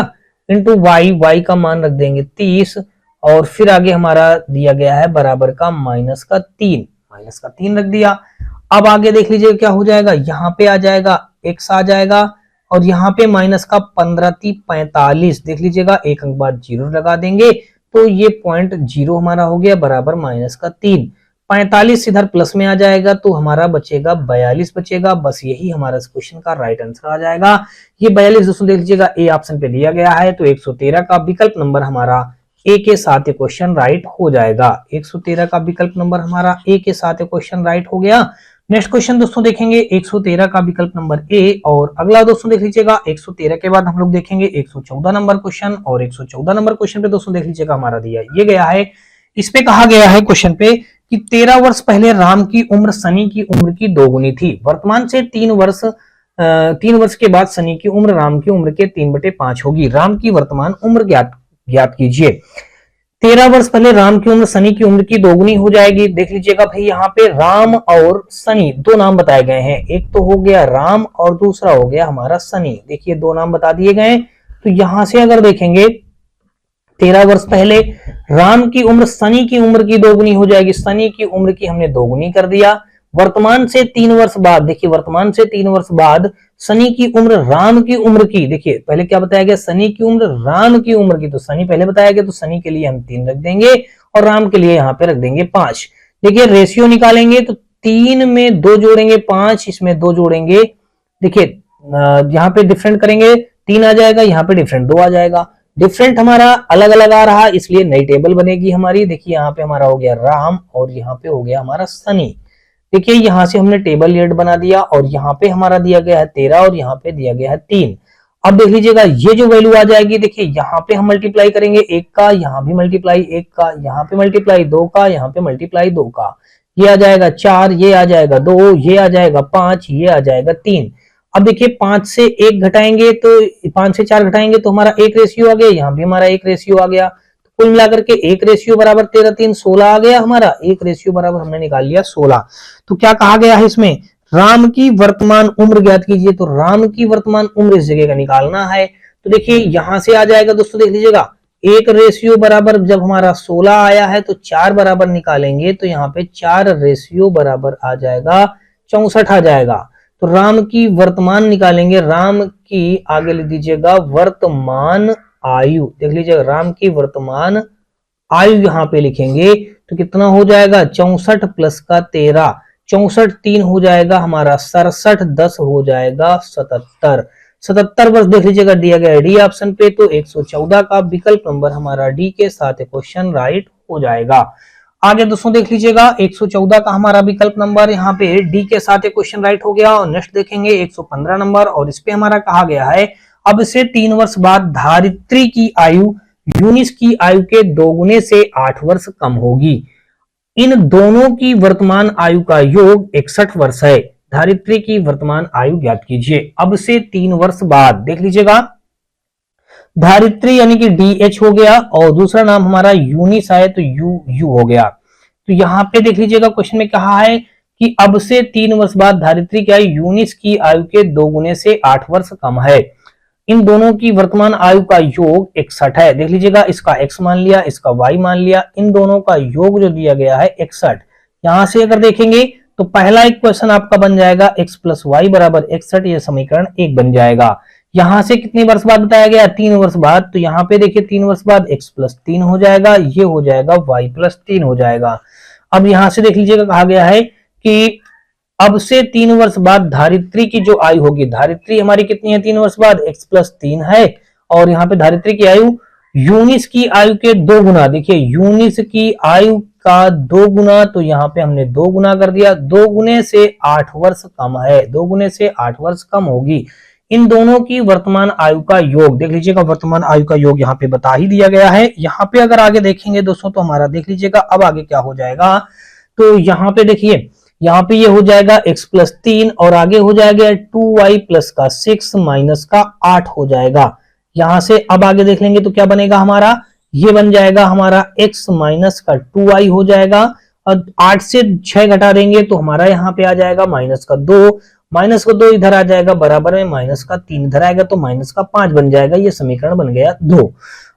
इंटू y का मान रख देंगे 30, और फिर आगे हमारा दिया गया है बराबर का माइनस का 3 रख दिया। अब आगे देख लीजिए क्या हो जाएगा, यहाँ पे आ जाएगा x आ जाएगा, और यहाँ पे माइनस का 15×45, देख लीजिएगा एक अंक बाद 0 लगा देंगे तो ये 0.0 हमारा हो गया बराबर माइनस का 3। 45 इधर प्लस में आ जाएगा तो हमारा बचेगा 42 बचेगा। बस यही हमारा इस क्वेश्चन का राइट आंसर आ जाएगा। ये 42 दोस्तों देख लीजिएगा ए ऑप्शन पे दिया गया है, तो 113 का विकल्प नंबर हमारा ए के साथ ये क्वेश्चन राइट हो जाएगा। 113 का विकल्प नंबर हमारा ए के साथ ये क्वेश्चन राइट हो गया। नेक्स्ट क्वेश्चन दोस्तों देखेंगे 113 का विकल्प नंबर ए, और अगला दोस्तों देख लीजिएगा 113 के बाद हम लोग देखेंगे 114 नंबर क्वेश्चन, और 114 नंबर क्वेश्चन पे दोस्तों देख लीजिएगा हमारा दिया ये गया है, इस पे कहा गया है क्वेश्चन पे कि 13 वर्ष पहले राम की उम्र सनी की उम्र की दोगुनी थी, वर्तमान से 3 वर्ष के बाद सनी की उम्र राम की उम्र के 3/5 होगी, राम की वर्तमान उम्र ज्ञात कीजिए। 13 वर्ष पहले राम की उम्र सनी की उम्र की दोगुनी हो जाएगी। देख लीजिएगा भाई यहाँ पे राम और सनी दो नाम बताए गए हैं, एक तो हो गया राम और दूसरा हो गया हमारा सनी। देखिए दो नाम बता दिए गए, तो यहां से अगर देखेंगे 13 वर्ष पहले राम की उम्र सनी की उम्र की दोगुनी हो जाएगी, सनी की उम्र की हमने दोगुनी कर दिया। वर्तमान से 3 वर्ष बाद, देखिए वर्तमान से 3 वर्ष बाद सनी की उम्र राम की उम्र की, देखिए पहले क्या बताया गया, सनी की उम्र राम की उम्र की, तो सनी पहले बताया गया तो सनी के लिए हम 3 रख देंगे और राम के लिए यहाँ पे रख देंगे 5। देखिए रेशियो निकालेंगे तो 3 में 2 जोड़ेंगे 5, इसमें 2 जोड़ेंगे, देखिए यहाँ पे डिफरेंट करेंगे 3 आ जाएगा, यहाँ पे डिफरेंट 2 आ जाएगा। डिफरेंट हमारा अलग अलग आ रहा, इसलिए नई टेबल बनेगी हमारी। देखिए यहाँ पे हमारा हो गया राम और यहाँ पे हो गया हमारा सनी। देखिए यहां से हमने टेबल एड बना दिया, और यहाँ पे हमारा दिया गया है 13 और यहाँ पे दिया गया है 3। अब देख लीजिएगा ये जो वैल्यू आ जाएगी, देखिए यहाँ पे हम मल्टीप्लाई करेंगे 1 का, यहाँ भी मल्टीप्लाई 1 का, यहाँ पे मल्टीप्लाई 2 का, यहाँ पे मल्टीप्लाई 2 का, ये आ जाएगा 4, ये आ जाएगा 2, ये आ जाएगा 5, ये आ जाएगा 3। अब देखिए 5 से 1 घटाएंगे तो 5 से 4 घटाएंगे तो हमारा 1 रेशियो आ गया, यहाँ भी हमारा 1 रेशियो आ गया, कुल मिलाकर के 1 रेशियो बराबर 13 3 16 आ गया हमारा, 1 रेशियो बराबर हमने निकाल लिया 16। तो क्या कहा गया है इसमें, राम की वर्तमान उम्र ज्ञात कीजिए, तो राम की वर्तमान उम्र इस जगह का निकालना है। तो देखिए यहां से आ जाएगा दोस्तों, देख लीजिएगा 1 रेशियो बराबर जब हमारा 16 आया है तो 4 बराबर निकालेंगे तो यहाँ पे 4 रेशियो बराबर आ जाएगा 64 आ जाएगा। तो राम की वर्तमान निकालेंगे, राम की आगे लिख दीजिएगा वर्तमान आयु, देख लीजिएगा राम की वर्तमान आयु यहाँ पे लिखेंगे तो कितना हो जाएगा 64 प्लस का 13, 64 3 हो जाएगा हमारा 67, 10 हो जाएगा 77 वर्ष देख लीजिएगा दिया गया है डी ऑप्शन पे, तो 114 का विकल्प नंबर हमारा डी के साथ क्वेश्चन राइट हो जाएगा। आगे दोस्तों देख लीजिएगा 114 का हमारा विकल्प नंबर यहाँ पे डी के साथ क्वेश्चन राइट हो गया। और नेक्स्ट देखेंगे 115 नंबर, और इस पे हमारा कहा गया है अब से 3 वर्ष बाद धारित्री की आयु यूनिस की आयु के 2 गुने से 8 वर्ष कम होगी। इन दोनों की वर्तमान आयु का योग 61 वर्ष है। धारित्री की वर्तमान आयु ज्ञात कीजिए। अब से 3 वर्ष बाद देख लीजिएगा धारित्री यानी कि DH हो गया, और दूसरा नाम हमारा यूनिस है तो यू हो गया। तो यहाँ पे देख लीजिएगा क्वेश्चन में कहा है कि अब से 3 वर्ष बाद धारित्री की आयु यूनिस की आयु के 2 गुने से 8 वर्ष कम है। इन दोनों की वर्तमान आयु का योग 61 है। देख लीजिएगा इसका x मान लिया, इसका y मान लिया, इन दोनों का योग जो दिया गया है 61। यहां से अगर देखेंगे तो पहला इक्वेशन आपका बन जाएगा x प्लस वाई बराबर 61, यह समीकरण 1 बन जाएगा। यहां से कितने वर्ष बाद बताया गया 3 वर्ष बाद, तो यहाँ पे देखिए 3 वर्ष बाद x प्लस 3 हो जाएगा, ये हो जाएगा y प्लस 3 हो जाएगा। अब यहां से देख लीजिएगा कहा गया है कि अब से 3 वर्ष बाद धारित्री की जो आयु होगी, धारित्री हमारी कितनी है 3 वर्ष बाद x प्लस 3 है, और यहाँ पे धारित्री की आयु यूनिस की आयु के 2 गुना, देखिए यूनिस की आयु का 2 गुना, तो यहाँ पे हमने 2 गुना कर दिया। 2 गुने से 8 वर्ष कम है, 2 गुने से 8 वर्ष कम होगी। इन दोनों की वर्तमान आयु का योग देख लीजिएगा, वर्तमान आयु का योग यहाँ पे बता ही दिया गया है। यहाँ पे अगर आगे देखेंगे दोस्तों तो हमारा देख लीजिएगा अब आगे क्या हो जाएगा, तो यहाँ पे देखिए, यहाँ पे ये हो जाएगा x प्लस 3 और आगे हो जाएगा 2y प्लस का 6 माइनस का 8 हो जाएगा। यहां से अब आगे देख लेंगे तो क्या बनेगा हमारा, ये बन जाएगा हमारा x माइनस का 2y हो जाएगा, और 8 से 6 घटा देंगे तो हमारा यहाँ पे आ जाएगा माइनस का 2, माइनस का 2 इधर आ जाएगा बराबर में माइनस का 3 इधर आएगा तो माइनस का 5 बन जाएगा। ये समीकरण बन गया 2।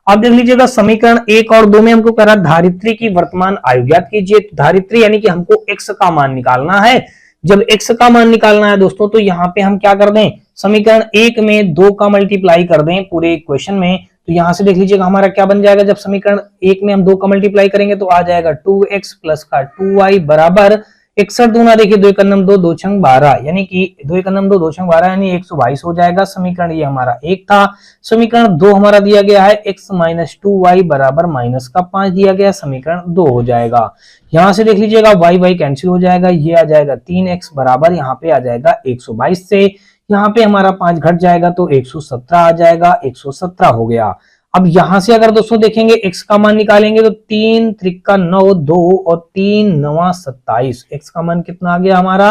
अब देख लीजिएगा समीकरण 1 और 2 में हमको कह रहा धारित्री की वर्तमान आयु ज्ञात कीजिए। धारित्री यानी कि हमको x का मान निकालना है। जब x का मान निकालना है दोस्तों तो यहाँ पे हम क्या कर दें, समीकरण 1 में 2 का मल्टीप्लाई कर दें पूरे इक्वेशन में, तो यहां से देख लीजिएगा हमारा क्या बन जाएगा, जब समीकरण 1 में हम 2 का मल्टीप्लाई करेंगे तो आ जाएगा 2x प्लस का 2y बराबर 61 दूना देखिए 2 एक 2 2 छंग 12 यानी कि 2 एक 2 2 छंग 12 यानी 122 हो जाएगा। समीकरण ये हमारा 1 था। समीकरण 2 हमारा दिया गया है x माइनस 2y बराबर माइनस का 5 दिया गया, समीकरण 2 हो जाएगा। यहां से देख लीजिएगा y कैंसिल हो जाएगा, ये आ जाएगा 3x बराबर यहाँ पे आ जाएगा 122 से, यहाँ पे हमारा 5 घट जाएगा तो 117 आ जाएगा, 117 हो गया। अब यहां से अगर दोस्तों देखेंगे x का मान निकालेंगे तो 3 त्रिका 9 2 और 3 9 27, x का मान कितना आ गया हमारा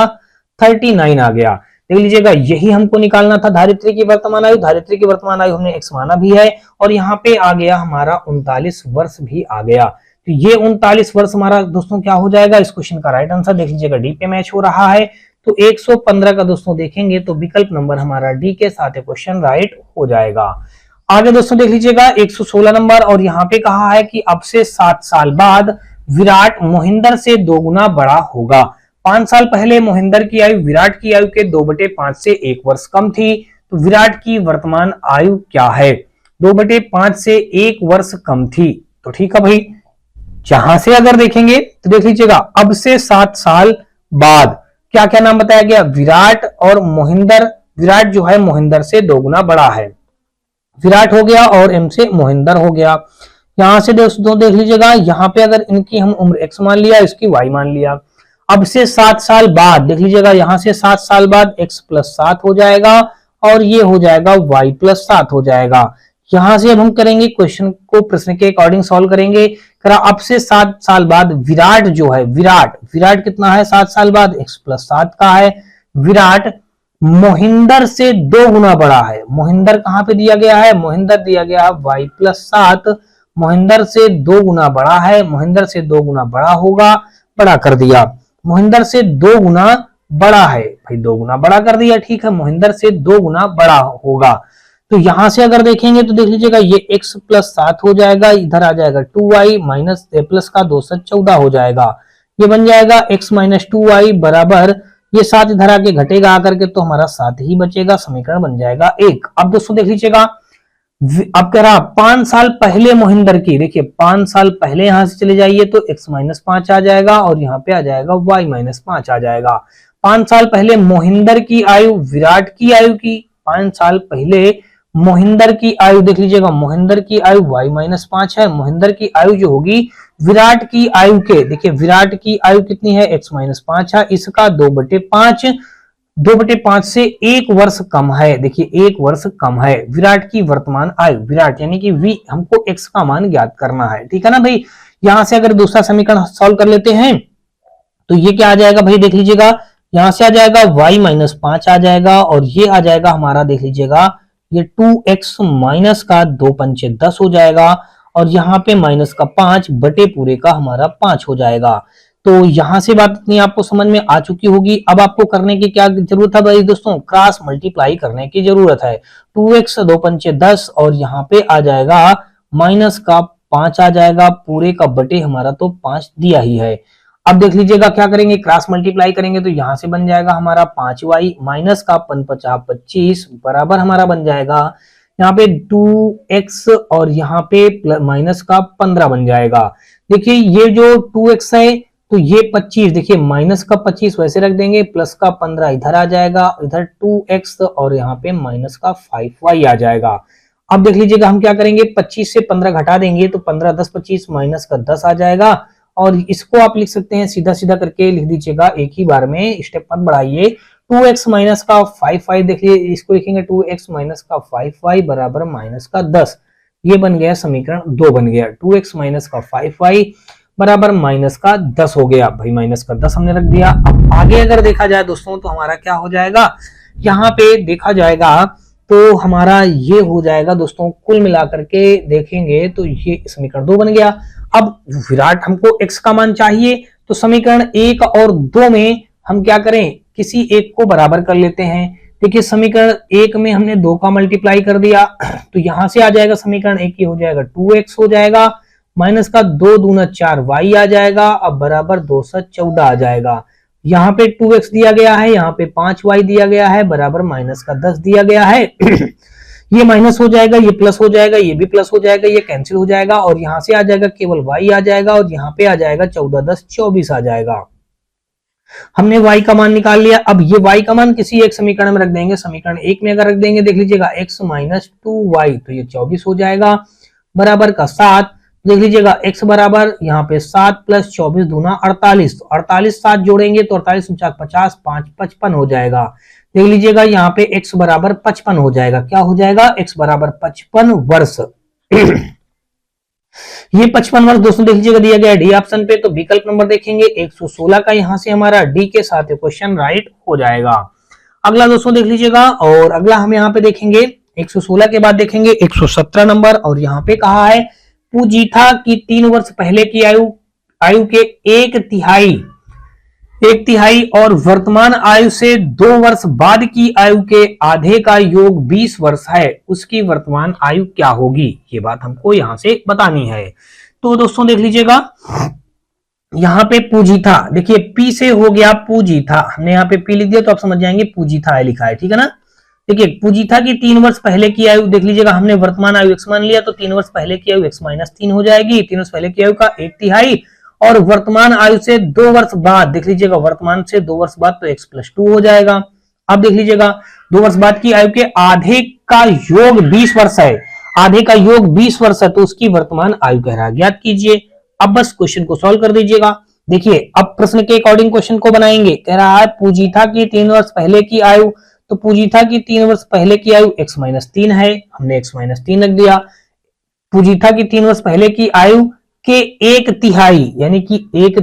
39 आ गया। देख लीजिएगा यही हमको निकालना था धारित्री की वर्तमान आयु। धारित्री की वर्तमान आयु हमने x माना भी है और यहाँ पे आ गया हमारा 39 वर्ष भी आ गया। तो ये 39 वर्ष हमारा दोस्तों क्या हो जाएगा, इस क्वेश्चन का राइट आंसर देख लीजिएगा डी पे मैच हो रहा है। तो 115 का दोस्तों देखेंगे तो विकल्प नंबर हमारा डी के साथ क्वेश्चन राइट हो जाएगा। आगे दोस्तों देख लीजिएगा 116 नंबर, और यहाँ पे कहा है कि अब से 7 साल बाद विराट मोहिंदर से 2 गुना बड़ा होगा। 5 साल पहले मोहिंदर की आयु विराट की आयु के 2/5 से 1 वर्ष कम थी, तो विराट की वर्तमान आयु क्या है, 2/5 से 1 वर्ष कम थी। तो ठीक है भाई, जहां से अगर देखेंगे तो देख लीजिएगा अब से 7 साल बाद क्या क्या नाम बताया गया, विराट और मोहिंदर। विराट जो है मोहिंदर से 2 गुना बड़ा है, विराट हो गया और एम से मोहिंदर हो गया। यहां से दोस्तों देख लीजिएगा यहाँ पे अगर इनकी हम उम्र x मान लिया, इसकी y मान लिया। अब से 7 साल बाद देख लीजिएगा यहाँ से 7 साल बाद x प्लस 7 हो जाएगा और ये हो जाएगा y प्लस 7 हो जाएगा। यहां से अब हम करेंगे क्वेश्चन को प्रश्न के अकॉर्डिंग सॉल्व करेंगे। करा अब से 7 साल बाद विराट जो है, विराट कितना है 7 साल बाद, x प्लस 7 का है। विराट मोहिंदर से 2 गुना बड़ा है। मोहिंदर कहां पे दिया गया है, मोहिंदर दिया गया है y प्लस 7, मोहिंदर से 2 गुना बड़ा है, मोहिंदर से 2 गुना बड़ा होगा, बड़ा कर दिया। मोहिंदर से 2 गुना बड़ा है भाई, 2 गुना बड़ा कर दिया, ठीक है, मोहिंदर से 2 गुना बड़ा होगा। तो यहां से अगर देखेंगे तो देख लीजिएगा ये x प्लस 7 हो जाएगा, इधर आ जाएगा 2y माइनस प्लस का 2 से 14 हो जाएगा, ये बन जाएगा x माइनस 2y बराबर, ये 7 इधर आके घटेगा आकर के तो हमारा 7 ही बचेगा, समीकरण बन जाएगा 1। अब दोस्तों देख लीजिएगा अब कह रहा 5 साल पहले मोहिंदर की, देखिए 5 साल पहले यहां से चले जाइए तो x माइनस 5 आ जाएगा और यहाँ पे आ जाएगा y माइनस 5 आ जाएगा। 5 साल पहले मोहिंदर की आयु विराट की आयु की, 5 साल पहले मोहिंदर की आयु देख लीजिएगा, मोहिंदर की आयु y माइनस 5 है, मोहिंदर की आयु जो होगी विराट की आयु के, देखिए विराट की आयु कितनी है x माइनस 5 है, इसका 2/5 से 1 वर्ष कम है, देखिए 1 वर्ष कम है विराट की वर्तमान आयु। विराट यानी कि v हमको x का मान ज्ञात करना है, ठीक है ना भाई। यहां से अगर दूसरा समीकरण सॉल्व कर लेते हैं तो ये क्या आ जाएगा भाई, देख लीजिएगा यहां से आ जाएगा y माइनस 5 आ जाएगा और ये आ जाएगा हमारा देख लीजिएगा ये 2x माइनस का 2 पंचे 10 हो जाएगा और यहाँ पे माइनस का 5 बटे पूरे का हमारा 5 हो जाएगा। तो यहां से बात इतनी आपको समझ में आ चुकी होगी। अब आपको करने की क्या जरूरत है भाई दोस्तों, क्रॉस मल्टीप्लाई करने की जरूरत है। 2x 2 पंचे 10 और यहाँ पे आ जाएगा माइनस का 5 आ जाएगा, पूरे का बटे हमारा तो 5 दिया ही है। अब देख लीजिएगा क्या करेंगे, क्रॉस मल्टीप्लाई करेंगे तो यहां से बन जाएगा हमारा 5y माइनस का 5×5 = 25 बराबर हमारा बन जाएगा यहाँ पे 2x और यहाँ पे माइनस का 15 बन जाएगा। देखिए ये जो 2x है तो ये 25, देखिए माइनस का 25 वैसे रख देंगे, प्लस का 15 इधर आ जाएगा, इधर 2x और यहाँ पे माइनस का 5y आ जाएगा। अब देख लीजिएगा हम क्या करेंगे, 25 से 15 घटा देंगे तो 15 10 25 माइनस का 10 आ जाएगा और इसको आप लिख सकते हैं सीधा सीधा करके लिख दीजिएगा एक ही बार में, स्टेप मत बढ़ाइए। 2x माइनस का 5y देख लीजिए, इसको लिखेंगे 2x माइनस का 5y बराबर माइनस का 10। ये बन गया समीकरण 2 बन गया। 2x माइनस का 5y बराबर माइनस का 10 हो गया। भाई माइनस का 10 हमने रख दिया। अब आगे अगर देखा जाए दोस्तों तो हमारा क्या हो जाएगा, यहाँ पे देखा जाएगा तो हमारा ये हो जाएगा दोस्तों, कुल मिलाकर के देखेंगे तो ये समीकरण 2 बन गया। अब विराट हमको x का मान चाहिए, तो समीकरण 1 और 2 में हम क्या करें, किसी एक को बराबर कर लेते हैं। देखिए समीकरण 1 में हमने 2 का मल्टीप्लाई कर दिया, तो यहां से आ जाएगा समीकरण 1 हो जाएगा 2x हो जाएगा, माइनस का 2 दूना 4y आ जाएगा, अब बराबर 2 से 14 आ जाएगा। यहाँ पे 2x दिया गया है, यहाँ पे 5y दिया गया है, बराबर माइनस का 10 दिया गया है। ये माइनस हो जाएगा, ये प्लस हो जाएगा, ये भी प्लस हो जाएगा, ये कैंसिल हो जाएगा और यहां से आ जाएगा केवल y आ जाएगा और यहाँ पे आ जाएगा 14 10 24 आ जाएगा। हमने y का मान निकाल लिया। अब ये y का मान किसी एक समीकरण में रख देंगे। समीकरण 1 में अगर रख देंगे, देख लीजिएगा x माइनस 2y तो ये 24 हो जाएगा, बराबर का 7। देख लीजिएगा x बराबर यहाँ पे 7 प्लस 24 दूना 48, तो 48 7 जोड़ेंगे तो 48 50 5 55 हो जाएगा। देख लीजिएगा यहाँ पे x बराबर 55 हो जाएगा। क्या हो जाएगा, x बराबर 55 वर्ष। ये 55 वर्ष दोस्तों देख लीजिएगा दिया गया डी ऑप्शन पे, तो विकल्प नंबर देखेंगे 116 का, यहां से हमारा डी के साथ क्वेश्चन राइट हो जाएगा। अगला दोस्तों देख लीजिएगा, और अगला हम यहाँ पे देखेंगे 116 के बाद देखेंगे 117 नंबर, और यहाँ पे कहा है पूजीथा की 3 वर्ष पहले की आयु के एक तिहाई और वर्तमान आयु से 2 वर्ष बाद की आयु के आधे का योग 20 वर्ष है, उसकी वर्तमान आयु क्या होगी, ये बात हमको यहां से बतानी है। तो दोस्तों देख लीजिएगा यहाँ पे पूजीथा, देखिए पी से हो गया पूजीथा, हमने यहाँ पे पी लिख दिया तो आप समझ जाएंगे पूजीथा है लिखा है, ठीक है ना। देखिए पूजीथा की 3 वर्ष पहले की आयु, देख लीजिएगा हमने वर्तमान आयु x मान लिया तो 3 वर्ष पहले की आयु x माइनस 3 हो जाएगी। 3 वर्ष पहले की आयु का एक तिहाई और वर्तमान आयु से 2 वर्ष बाद, देख लीजिएगा वर्तमान से 2 वर्ष बाद तो x प्लस 2 हो जाएगा। अब देख लीजिएगा 2 वर्ष बाद की आयु के आधे का योग 20 वर्ष है, आधे का योग 20 वर्ष है तो उसकी वर्तमान आयु कह रहा है, ज्ञात कीजिए। अब बस क्वेश्चन को सॉल्व कर दीजिएगा। देखिए अब प्रश्न के अकॉर्डिंग क्वेश्चन को बनाएंगे। कह रहा है पूजीथा की 3 वर्ष पहले की आयु, तो पूजीथा की 3 वर्ष पहले की आयु x माइनस 3 है, हमने x माइनस 3 रख दिया। पूजीथा की 3 वर्ष पहले की आयु के एक तिहाई, यानी कि एक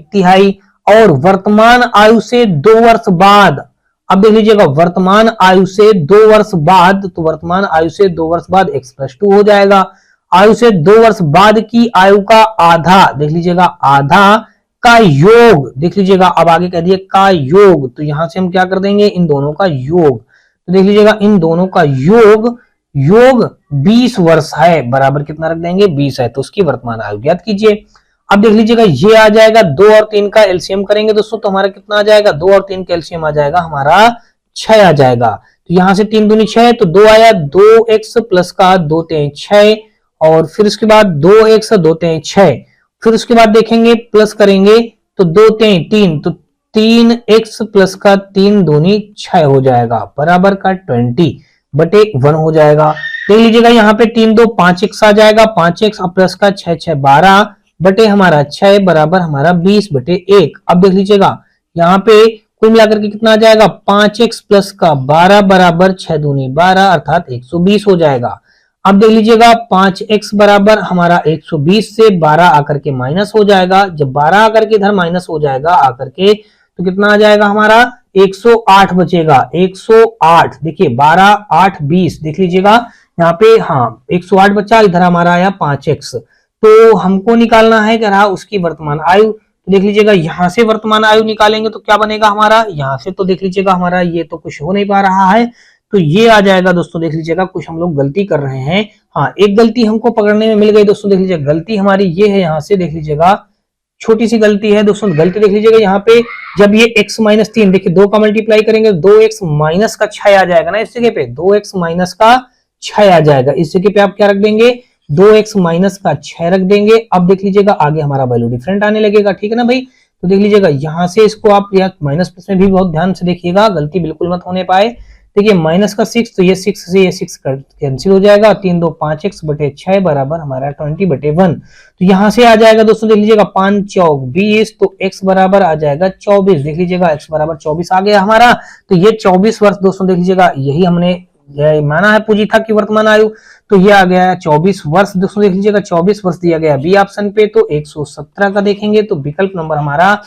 तिहाई और वर्तमान आयु से 2 वर्ष बाद, अब देख लीजिएगा वर्तमान आयु से 2 वर्ष बाद, तो वर्तमान आयु से 2 वर्ष बाद x प्लस 2 हो जाएगा। आयु से 2 वर्ष बाद की आयु का आधा, देख लीजिएगा आधा का योग, देख लीजिएगा अब आगे कह दिए का योग, तो यहां से हम क्या कर देंगे इन दोनों का योग, तो देख लीजिएगा इन दोनों का योग 20 वर्ष है, बराबर कितना रख देंगे 20 है, तो उसकी वर्तमान आयु ज्ञात कीजिए। अब देख लीजिएगा ये आ जाएगा 2 और 3 का एलसीएम करेंगे दोस्तों, तो हमारा कितना आ जाएगा 2 और 3 का एलसीएम आ जाएगा हमारा 6 आ जाएगा। तो यहां से 3 दूनी 6 तो 2 आया, 2x प्लस का 2 3 6 और फिर उसके बाद 2x 2 3 6, फिर उसके बाद देखेंगे प्लस करेंगे तो 2 3 3, तो 3x प्लस का 3 दूनी 6 हो जाएगा, बराबर का 20/1 हो जाएगा। देख लीजिएगा यहाँ पे 3 2 5x आ जाएगा, 5x प्लस का 6 6 12 बटे हमारा 6 बराबर हमारा 20/1। अब देख लीजिएगा यहाँ पे कुल मिलाकर के कितना आ जाएगा 5x प्लस का 12 बराबर 6 दूनी 12 अर्थात 120 हो जाएगा। अब देख लीजिएगा 5x बराबर हमारा 120 से 12 आकर के माइनस हो जाएगा, जब 12 आकर के इधर माइनस हो जाएगा आकर के तो कितना आ जाएगा हमारा 108 बचेगा, 108। देखिए 12 8 20, देख लीजिएगा यहाँ पे हाँ 108 बचा, इधर हमारा आया 5x, तो हमको निकालना है कह रहा उसकी वर्तमान आयु। तो देख लीजिएगा यहाँ से वर्तमान आयु निकालेंगे तो क्या बनेगा हमारा, यहाँ से तो देख लीजिएगा हमारा ये तो कुछ हो नहीं पा रहा है, तो ये आ जाएगा दोस्तों। देख लीजिएगा कुछ हम लोग गलती कर रहे हैं, हाँ एक गलती हमको पकड़ने में मिल गई दोस्तों। देख लीजिएगा गलती हमारी ये है, यहाँ से देख लीजिएगा छोटी सी गलती है दोस्तों। गलती देख लीजिएगा यहाँ पे जब ये x माइनस 3, देखिए 2 का मल्टीप्लाई करेंगे 2x माइनस का 6 आ जाएगा ना, इस जगह पे 2x माइनस का 6 आ जाएगा, इस जगह पे आप क्या रख देंगे 2x माइनस का 6 रख देंगे। अब देख लीजिएगा आगे हमारा वैल्यू डिफरेंट आने लगेगा, ठीक है ना भाई। तो देख लीजिएगा यहाँ से इसको आप या माइनस प्लस में भी बहुत ध्यान से देखिएगा, गलती बिल्कुल मत होने पाए। देखिए माइनस का 6 तो ये 6 से ये 6 कैंसिल हो जाएगा, 3 2 5x बटे 6 बराबर हमारा 20/1। तो यहां से आ जाएगा दोस्तों देख लीजिएगा 5 चौक 20, तो x बराबर आ जाएगा 24। देख लीजिएगा x बराबर 24 आ गया हमारा। तो ये 24 वर्ष दोस्तों देख लीजिएगा, यही हमने माना है पूजी था कि वर्तमान आयु, तो ये आ गया 24 वर्ष दोस्तों देख लीजिएगा, 24 वर्ष दिया गया बी ऑप्शन पे। तो 117 का देखेंगे तो विकल्प नंबर हमारा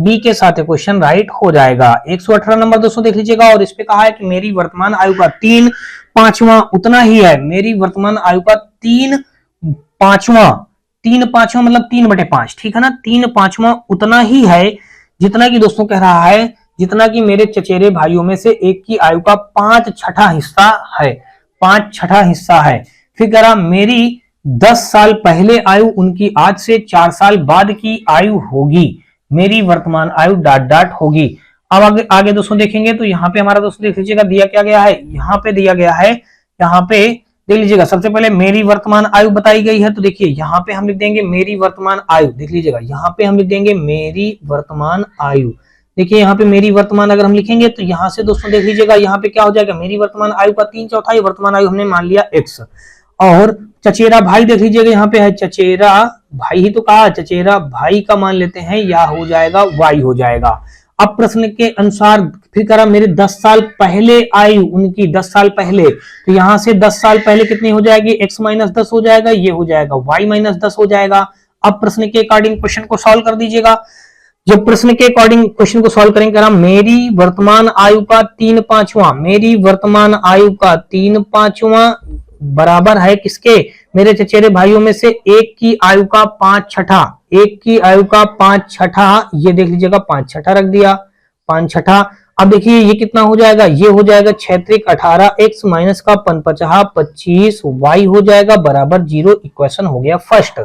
बी के साथ क्वेश्चन राइट हो जाएगा। 118 नंबर दोस्तों देख लीजिएगा, और इस पे कहा है कि मेरी वर्तमान आयु का 3/5 उतना ही है। मेरी वर्तमान आयु का 3/5 मतलब 3/5, ठीक है ना, 3/5 उतना ही है जितना कि दोस्तों कह रहा है, जितना कि मेरे चचेरे भाइयों में से एक की आयु का 5/6 हिस्सा है, 5/6 हिस्सा है। फिर कह रहा मेरी 10 साल पहले आयु उनकी आज से 4 साल बाद की आयु होगी, मेरी वर्तमान आयु डॉट डॉट होगी। अब आगे दोस्तों देखेंगे तो यहाँ पे हमारा दोस्तों देख लीजिएगा दिया क्या गया है, यहाँ पे दिया गया है, यहाँ पे देख लीजिएगा सबसे पहले मेरी वर्तमान आयु बताई गई है। तो देखिए यहाँ पे हम लिख देंगे मेरी वर्तमान आयु, देख लीजिएगा यहाँ पे हम लिख देंगे मेरी वर्तमान आयु। देखिए यहाँ पे मेरी वर्तमान अगर हम लिखेंगे तो यहाँ से दोस्तों देख लीजिएगा यहाँ पे क्या हो जाएगा, मेरी वर्तमान आयु का 3/4 वर्तमान आयु हमने मान लिया x, और चचेरा भाई देख लीजिएगा यहाँ पे है चचेरा भाई ही तो कहा, चचेरा भाई का मान लेते हैं या हो जाएगा y हो जाएगा। अब प्रश्न के अनुसार फिर करा मेरे 10 साल पहले आयु उनकी 10 साल पहले, तो यहां से 10 साल पहले कितनी हो जाएगी, x - 10 हो जाएगा, ये हो जाएगा y - 10 हो जाएगा। अब प्रश्न के अकॉर्डिंग क्वेश्चन को सॉल्व कर दीजिएगा। जब प्रश्न के अकॉर्डिंग क्वेश्चन को सॉल्व करेंगे, करा मेरी वर्तमान आयु का 3/5, मेरी वर्तमान आयु का 3/5 बराबर है किसके, मेरे चचेरे भाइयों में से एक की आयु का 5/6, एक की आयु का 5/6, ये देख लीजिएगा 5/6 रख दिया, 5/6। अब देखिए ये कितना हो जाएगा, ये हो जाएगा 6×3 = 18, x माइनस का 5×5 25 y हो जाएगा बराबर 0। इक्वेशन हो गया फर्स्ट।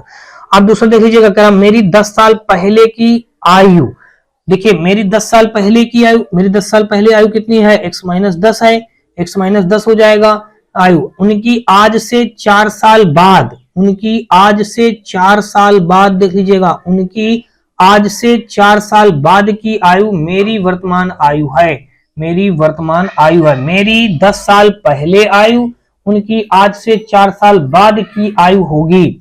अब दूसरा देख लीजिएगा, क्या मेरी 10 साल पहले की आयु, देखिए मेरी 10 साल पहले की आयु, मेरी 10 साल पहले आयु कितनी है, x - 10 है, x - 10 हो जाएगा आयु। उनकी आज से 4 साल बाद, उनकी आज से 4 साल बाद देख लीजिएगा, उनकी आज से 4 साल बाद की आयु मेरी वर्तमान आयु है, मेरी वर्तमान आयु है। मेरी 10 साल पहले आयु उनकी आज से 4 साल बाद की आयु होगी।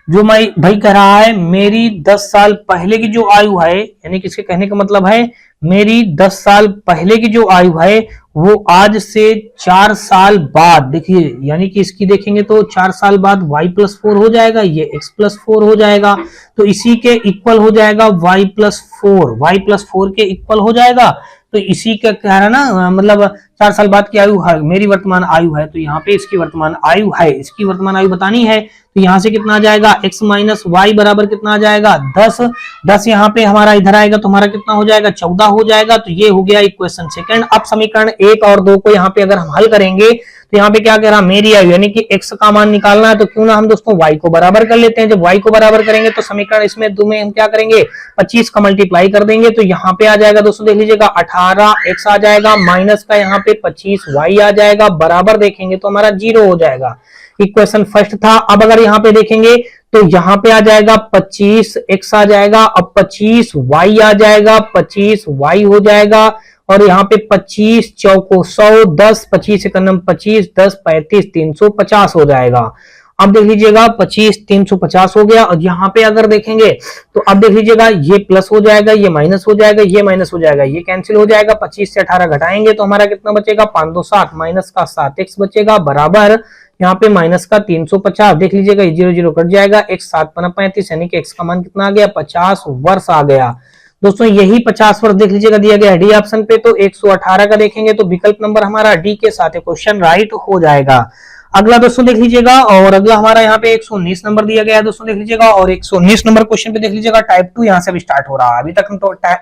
जो मैं भाई कह रहा है मेरी 10 साल पहले की जो आयु है, यानी किसके कहने का मतलब है मेरी 10 साल पहले की जो आयु है वो आज से 4 साल बाद, देखिए यानी कि इसकी देखेंगे तो 4 साल बाद y+4 हो जाएगा, ये x+4 हो जाएगा, तो इसी के इक्वल हो जाएगा y+4, y+4 के इक्वल हो जाएगा। तो इसी का कह रहा है ना, मतलब 4 साल बाद की आयु है, मेरी वर्तमान आयु है, तो यहाँ पे इसकी वर्तमान आयु है, इसकी वर्तमान आयु बतानी है। तो यहाँ से कितना आ जाएगा, x - y बराबर कितना आ जाएगा 10, 10 यहाँ पे हमारा इधर आएगा तो हमारा कितना हो जाएगा 14 हो जाएगा। तो ये हो गया इक्वेशन सेकंड। अब समीकरण 1 और 2 को यहाँ पे अगर हम हल करेंगे तो यहाँ पे क्या कह रहा, मेरी आयु यानी कि x का मान निकालना है, तो क्यों ना हम दोस्तों y को बराबर कर लेते हैं। जब y को बराबर करेंगे तो समीकरण इसमें 2 में हम क्या करेंगे 25 का मल्टीप्लाई कर देंगे, तो यहाँ पे आ जाएगा दोस्तों देख लीजिएगा 18x आ जाएगा, माइनस का यहाँ पे 25y आ जाएगा, बराबर देखेंगे तो हमारा 0 हो जाएगा। इक्वेशन फर्स्ट था। अब अगर यहाँ पे देखेंगे तो यहाँ पे आ जाएगा 25x आ जाएगा, अब 25y आ जाएगा, 25y हो जाएगा, और यहाँ पे 25 चौको 100, 10 25 एकम 25, 10 35 350 हो जाएगा। अब देख लीजिएगा 25 350 हो गया, और यहाँ पे अगर देखेंगे तो अब देख लीजिएगा ये प्लस हो जाएगा, ये माइनस हो जाएगा, ये माइनस हो जाएगा, ये कैंसिल हो जाएगा। 25 से 18 घटाएंगे तो हमारा कितना बचेगा 5 2 7, माइनस का 7x बचेगा बराबर यहाँ पे माइनस का 350, देख लीजिएगा 0 0 कट जाएगा, x 7 5 35 यानी कि x का मान कितना आ गया 50 वर्ष आ गया। दोस्तों यही 50 वर्ष देख लीजिएगा दिया गया डी ऑप्शन पे, तो 118 का देखेंगे तो विकल्प नंबर हमारा डी के साथ क्वेश्चन राइट हो जाएगा। अगला दोस्तों देख लीजिएगा, और अगला हमारा यहाँ पे 119 नंबर दिया गया है दोस्तों देख लीजिएगा, और 119 नंबर क्वेश्चन पे देख लीजिएगा टाइप 2 यहाँ से भी स्टार्ट हो रहा है। अभी तक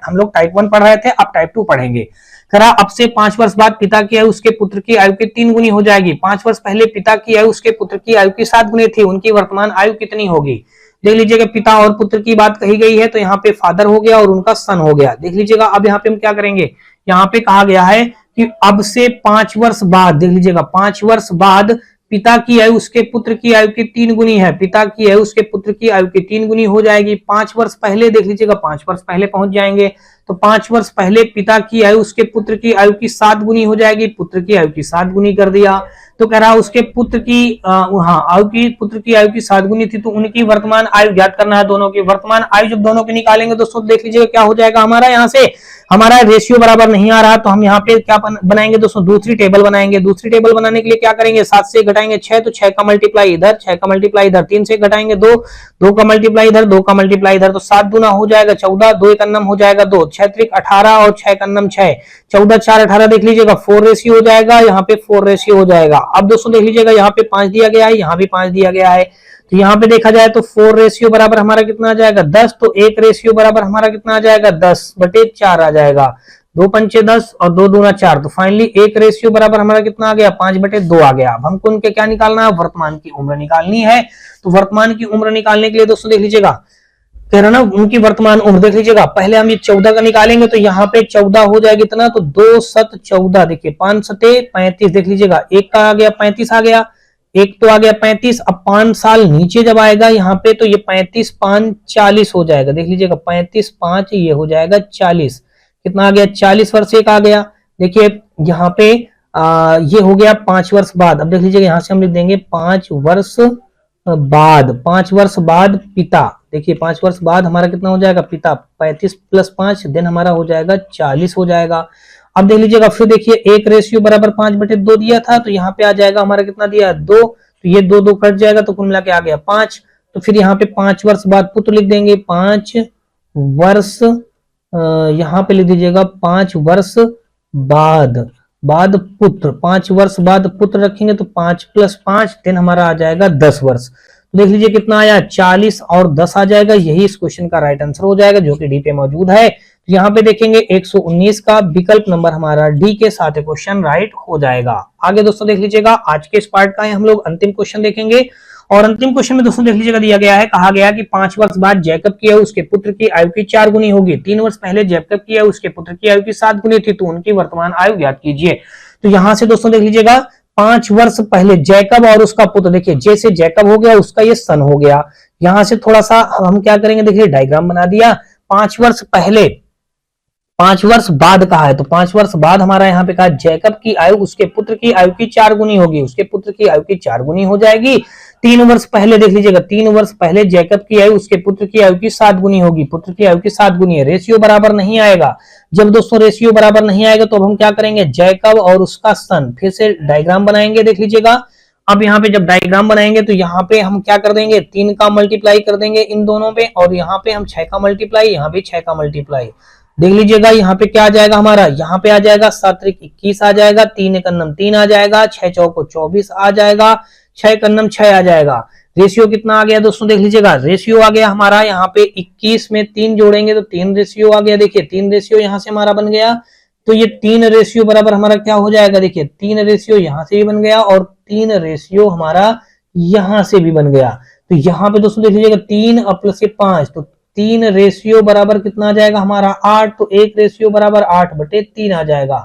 हम लोग टाइप 1 पढ़ रहे थे, अब टाइप 2 पढ़ेंगे। करा अब से 5 वर्ष बाद पिता की आयु उसके पुत्र की आयु के 3 गुनी हो जाएगी। 5 वर्ष पहले पिता की आयु उसके पुत्र की आयु की 7 गुनी थी, उनकी वर्तमान आयु कितनी होगी। देख लीजिएगा पिता और पुत्र की बात कही गई है, तो यहाँ पे फादर हो गया और उनका सन हो गया। देख लीजिएगा अब यहाँ पे हम क्या करेंगे, यहाँ पे कहा गया है कि अब से 5 वर्ष बाद, देख लीजिएगा 5 वर्ष बाद पिता की आयु उसके पुत्र की आयु की 3 गुनी है, पिता की आयु उसके पुत्र की आयु की 3 गुनी हो जाएगी। 5 वर्ष पहले देख लीजिएगा, 5 वर्ष पहले पहुंच जाएंगे तो 5 वर्ष पहले पिता की आयु उसके पुत्र की आयु की 7 गुनी हो जाएगी, पुत्र की आयु की 7 गुनी कर दिया। तो कह रहा उसके पुत्र की पुत्र की आयु की 7 गुनी थी, तो उनकी वर्तमान आयु ज्ञात करना है। दोनों की वर्तमान आयु जब दोनों की निकालेंगे दोस्तों देख लीजिएगा क्या हो जाएगा हमारा, यहाँ से हमारा रेशियो बराबर नहीं आ रहा तो हम यहाँ पे क्या बनाएंगे दोस्तों, दूसरी टेबल बनाएंगे। दूसरी टेबल बनाने के लिए क्या करेंगे, 7 से घटाएंगे 6 तो 6 का मल्टीप्लाई इधर, 6 का मल्टीप्लाई इधर, 3 से घटाएंगे 2, 2 का मल्टीप्लाई इधर, 2 का मल्टीप्लाई इधर, तो 7 दूना हो जाएगा 14, 2 एक अन्नम हो जाएगा 2, 6 त्रिक 18 और 6 का अन्नम 6, 14 4 18 देख लीजिएगा 4 रेशियो हो जाएगा, यहाँ पे 4 रेशियो हो जाएगा। अब दोस्तों देख लीजिएगा यहाँ पे 5 दिया गया है, यहाँ भी 5 दिया गया है, तो यहाँ पे देखा जाए तो 4 रेशियो बराबर हमारा कितना आ जाएगा 10, तो 1 रेशियो बराबर हमारा कितना आ जाएगा 10/4 आ जाएगा, 2 पंचे 10 और 2 दूना 4, तो फाइनली 1 रेशियो बराबर हमारा कितना आ गया 5/2 आ गया। अब हमको उनके क्या निकालना है, वर्तमान की उम्र निकालनी है। तो वर्तमान की उम्र निकालने के लिए दोस्तों देख लीजिएगा, कह रहा ना उनकी वर्तमान उम्र देख लीजिएगा, पहले हम ये 14 का निकालेंगे तो यहाँ पे 14 हो जाएगी इतना, तो 2 7 14 देखिए 5 7 35 देख लीजिएगा, एक का आ गया 35 आ गया, एक तो आ गया 35। अब 5 साल नीचे जब आएगा यहाँ पे तो ये 35 5 40 हो जाएगा, देख लीजिएगा 35 5 ये हो जाएगा 40, कितना आ गया 40 वर्ष एक आ गया। देखिए यहाँ पे ये हो गया 5 वर्ष बाद। अब देख लीजिएगा यहाँ से हम लिख देंगे 5 वर्ष बाद, 5 वर्ष बाद पिता, देखिए 5 वर्ष बाद हमारा कितना हो जाएगा पिता, 35 + 5 देन हमारा हो जाएगा 40 हो जाएगा। अब देख लीजिएगा फिर देखिए 1 रेशियो बराबर 5/2 दिया था, तो यहाँ पे आ जाएगा हमारा कितना दिया 2, तो ये 2 2 कट जाएगा तो कुल मिला के आ गया 5। तो फिर यहाँ पे 5 वर्ष बाद पुत्र लिख देंगे, 5 वर्ष यहाँ पे लिख दीजिएगा 5 वर्ष बाद पुत्र, 5 वर्ष बाद पुत्र रखेंगे तो 5 + 5 देन हमारा आ जाएगा 10 वर्ष। तो देख लीजिए कितना आया 40 और 10 आ जाएगा, यही इस क्वेश्चन का राइट आंसर हो जाएगा जो कि डी पे मौजूद है। तो यहाँ पे देखेंगे 119 का विकल्प नंबर हमारा डी के साथ क्वेश्चन राइट हो जाएगा। आगे दोस्तों देख लीजिएगा आज के इस पार्ट का हम लोग अंतिम क्वेश्चन देखेंगे, और अंतिम क्वेश्चन में दोस्तों देख लीजिएगा दिया गया है, कहा गया कि 5 वर्ष बाद जैकब की आयु उसके पुत्र की आयु की 4 गुनी होगी, 3 वर्ष पहले जैकब की आयु उसके पुत्र की आयु की 7 गुनी थी, तो उनकी वर्तमान आयु ज्ञात कीजिए। तो यहां से दोस्तों देख लीजिएगा 5 वर्ष पहले जैकब और उसका पुत्र, देखिए जैसे जैकब हो गया उसका ये सन हो गया, यहां से थोड़ा सा हम क्या करेंगे, देखिए डायग्राम बना दिया। 5 वर्ष पहले 5 वर्ष बाद कहा है, तो 5 वर्ष बाद हमारा यहाँ पे कहा जैकब की आयु उसके पुत्र की आयु की 4 गुनी होगी, उसके पुत्र की आयु की 4 गुनी हो जाएगी। 3 वर्ष पहले देख लीजिएगा, 3 वर्ष पहले जैकब की आयु उसके पुत्र की आयु की 7 गुनी होगी, पुत्र की आयु की 7 गुनी है। रेशियो बराबर नहीं आएगा, जब दोस्तों रेशियो बराबर नहीं आएगा तो हम क्या करेंगे, जैकब और उसका सन, फिर से डायग्राम बनाएंगे देख लीजिएगा। अब यहाँ पे जब डायग्राम बनाएंगे तो यहाँ पे हम क्या कर देंगे, 3 का मल्टीप्लाई कर देंगे इन दोनों पे, और यहाँ पे हम 6 का मल्टीप्लाई, यहाँ पे 6 का मल्टीप्लाई देख लीजिएगा। यहाँ पे क्या आ जाएगा हमारा, यहाँ पे आ जाएगा 7 × 21 आ जाएगा, 3 × 9 3 आ जाएगा, 6 × 4 24 आ जाएगा, 6 × 9 6 आ जाएगा। रेशियो कितना आ गया दोस्तों देख लीजिएगा, रेशियो आ गया हमारा यहाँ पे 21 में 3 जोड़ेंगे तो 3 रेशियो आ गया, देखिए 3 रेशियो यहाँ से हमारा बन गया, तो ये 3 रेशियो बराबर हमारा क्या हो जाएगा, देखिए 3 रेशियो यहाँ से भी बन गया और 3 रेशियो हमारा यहाँ से भी बन गया। तो यहाँ पे दोस्तों देख लीजिएगा 3 + 5, तो 3 रेशियो बराबर कितना आ जाएगा हमारा 8, तो 1 रेशियो बराबर 8/3 आ जाएगा।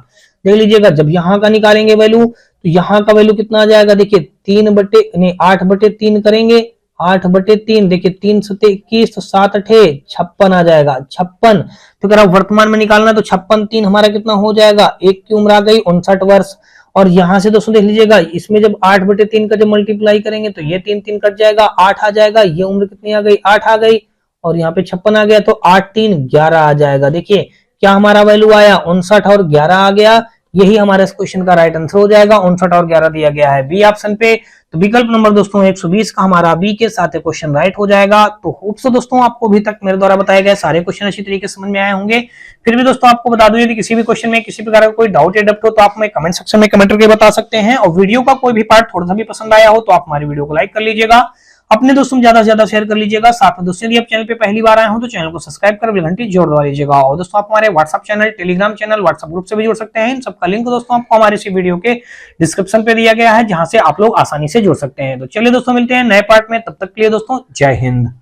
देख लीजिएगा जब यहाँ का निकालेंगे वैल्यू तो यहाँ का वैल्यू कितना आ जाएगा, देखिए 8/3 करेंगे, 8/3 देखिए 3 × 7 21 तो 7 × 8 56 आ जाएगा, 56। तो अगर वर्तमान में निकालना तो 56 3 हमारा कितना हो जाएगा, एक की उम्र आ गई 59 वर्ष। और यहाँ से दोस्तों देख लीजिएगा इसमें जब 8/3 का जब मल्टीप्लाई करेंगे तो ये 3 3 कट जाएगा, 8 आ जाएगा, ये उम्र कितनी आ गई 8 आ गई, और यहाँ पे 56 आ गया, तो 8 3 11 आ जाएगा। देखिए क्या हमारा वैल्यू आया 59 और 11 आ गया, यही हमारे इस क्वेश्चन का राइट आंसर हो जाएगा। 59 और 11 दिया गया है बी ऑप्शन पे। तो विकल्प नंबर दोस्तों 120 का हमारा बी के साथ क्वेश्चन राइट हो जाएगा। तो होप सो दोस्तों आपको अभी तक मेरे द्वारा बताए गए सारे क्वेश्चन अच्छी तरीके से समझ में आए होंगे। फिर भी दोस्तों आपको बता दूं यदि किसी भी क्वेश्चन में किसी प्रकार का कोई डाउट या डप्ट हो तो आप हमें कमेंट सेक्शन में कमेंट करके बता सकते हैं। और वीडियो का कोई भी पार्ट थोड़ा सा भी पसंद आया हो तो आप हमारी वीडियो को लाइक कर लीजिएगा, अपने दोस्तों में ज्यादा से ज्यादा शेयर कर लीजिएगा। साथ में दोस्तों यदि आप चैनल पे पहली बार आए हो तो चैनल को सब्सक्राइब कर बेल घंटी जोड़ दबा लीजिएगा। और दोस्तों आप हमारे WhatsApp channel, Telegram channel, WhatsApp group से भी जुड़ सकते हैं। इन सबका लिंक दोस्तों आपको हमारे इसी वीडियो के डिस्क्रिप्शन पे दिया गया है, जहां से आप लोग आसानी से जुड़ सकते हैं। तो चलिए दोस्तों मिलते हैं नए पार्ट में, तब तक के लिए दोस्तों जय हिंद।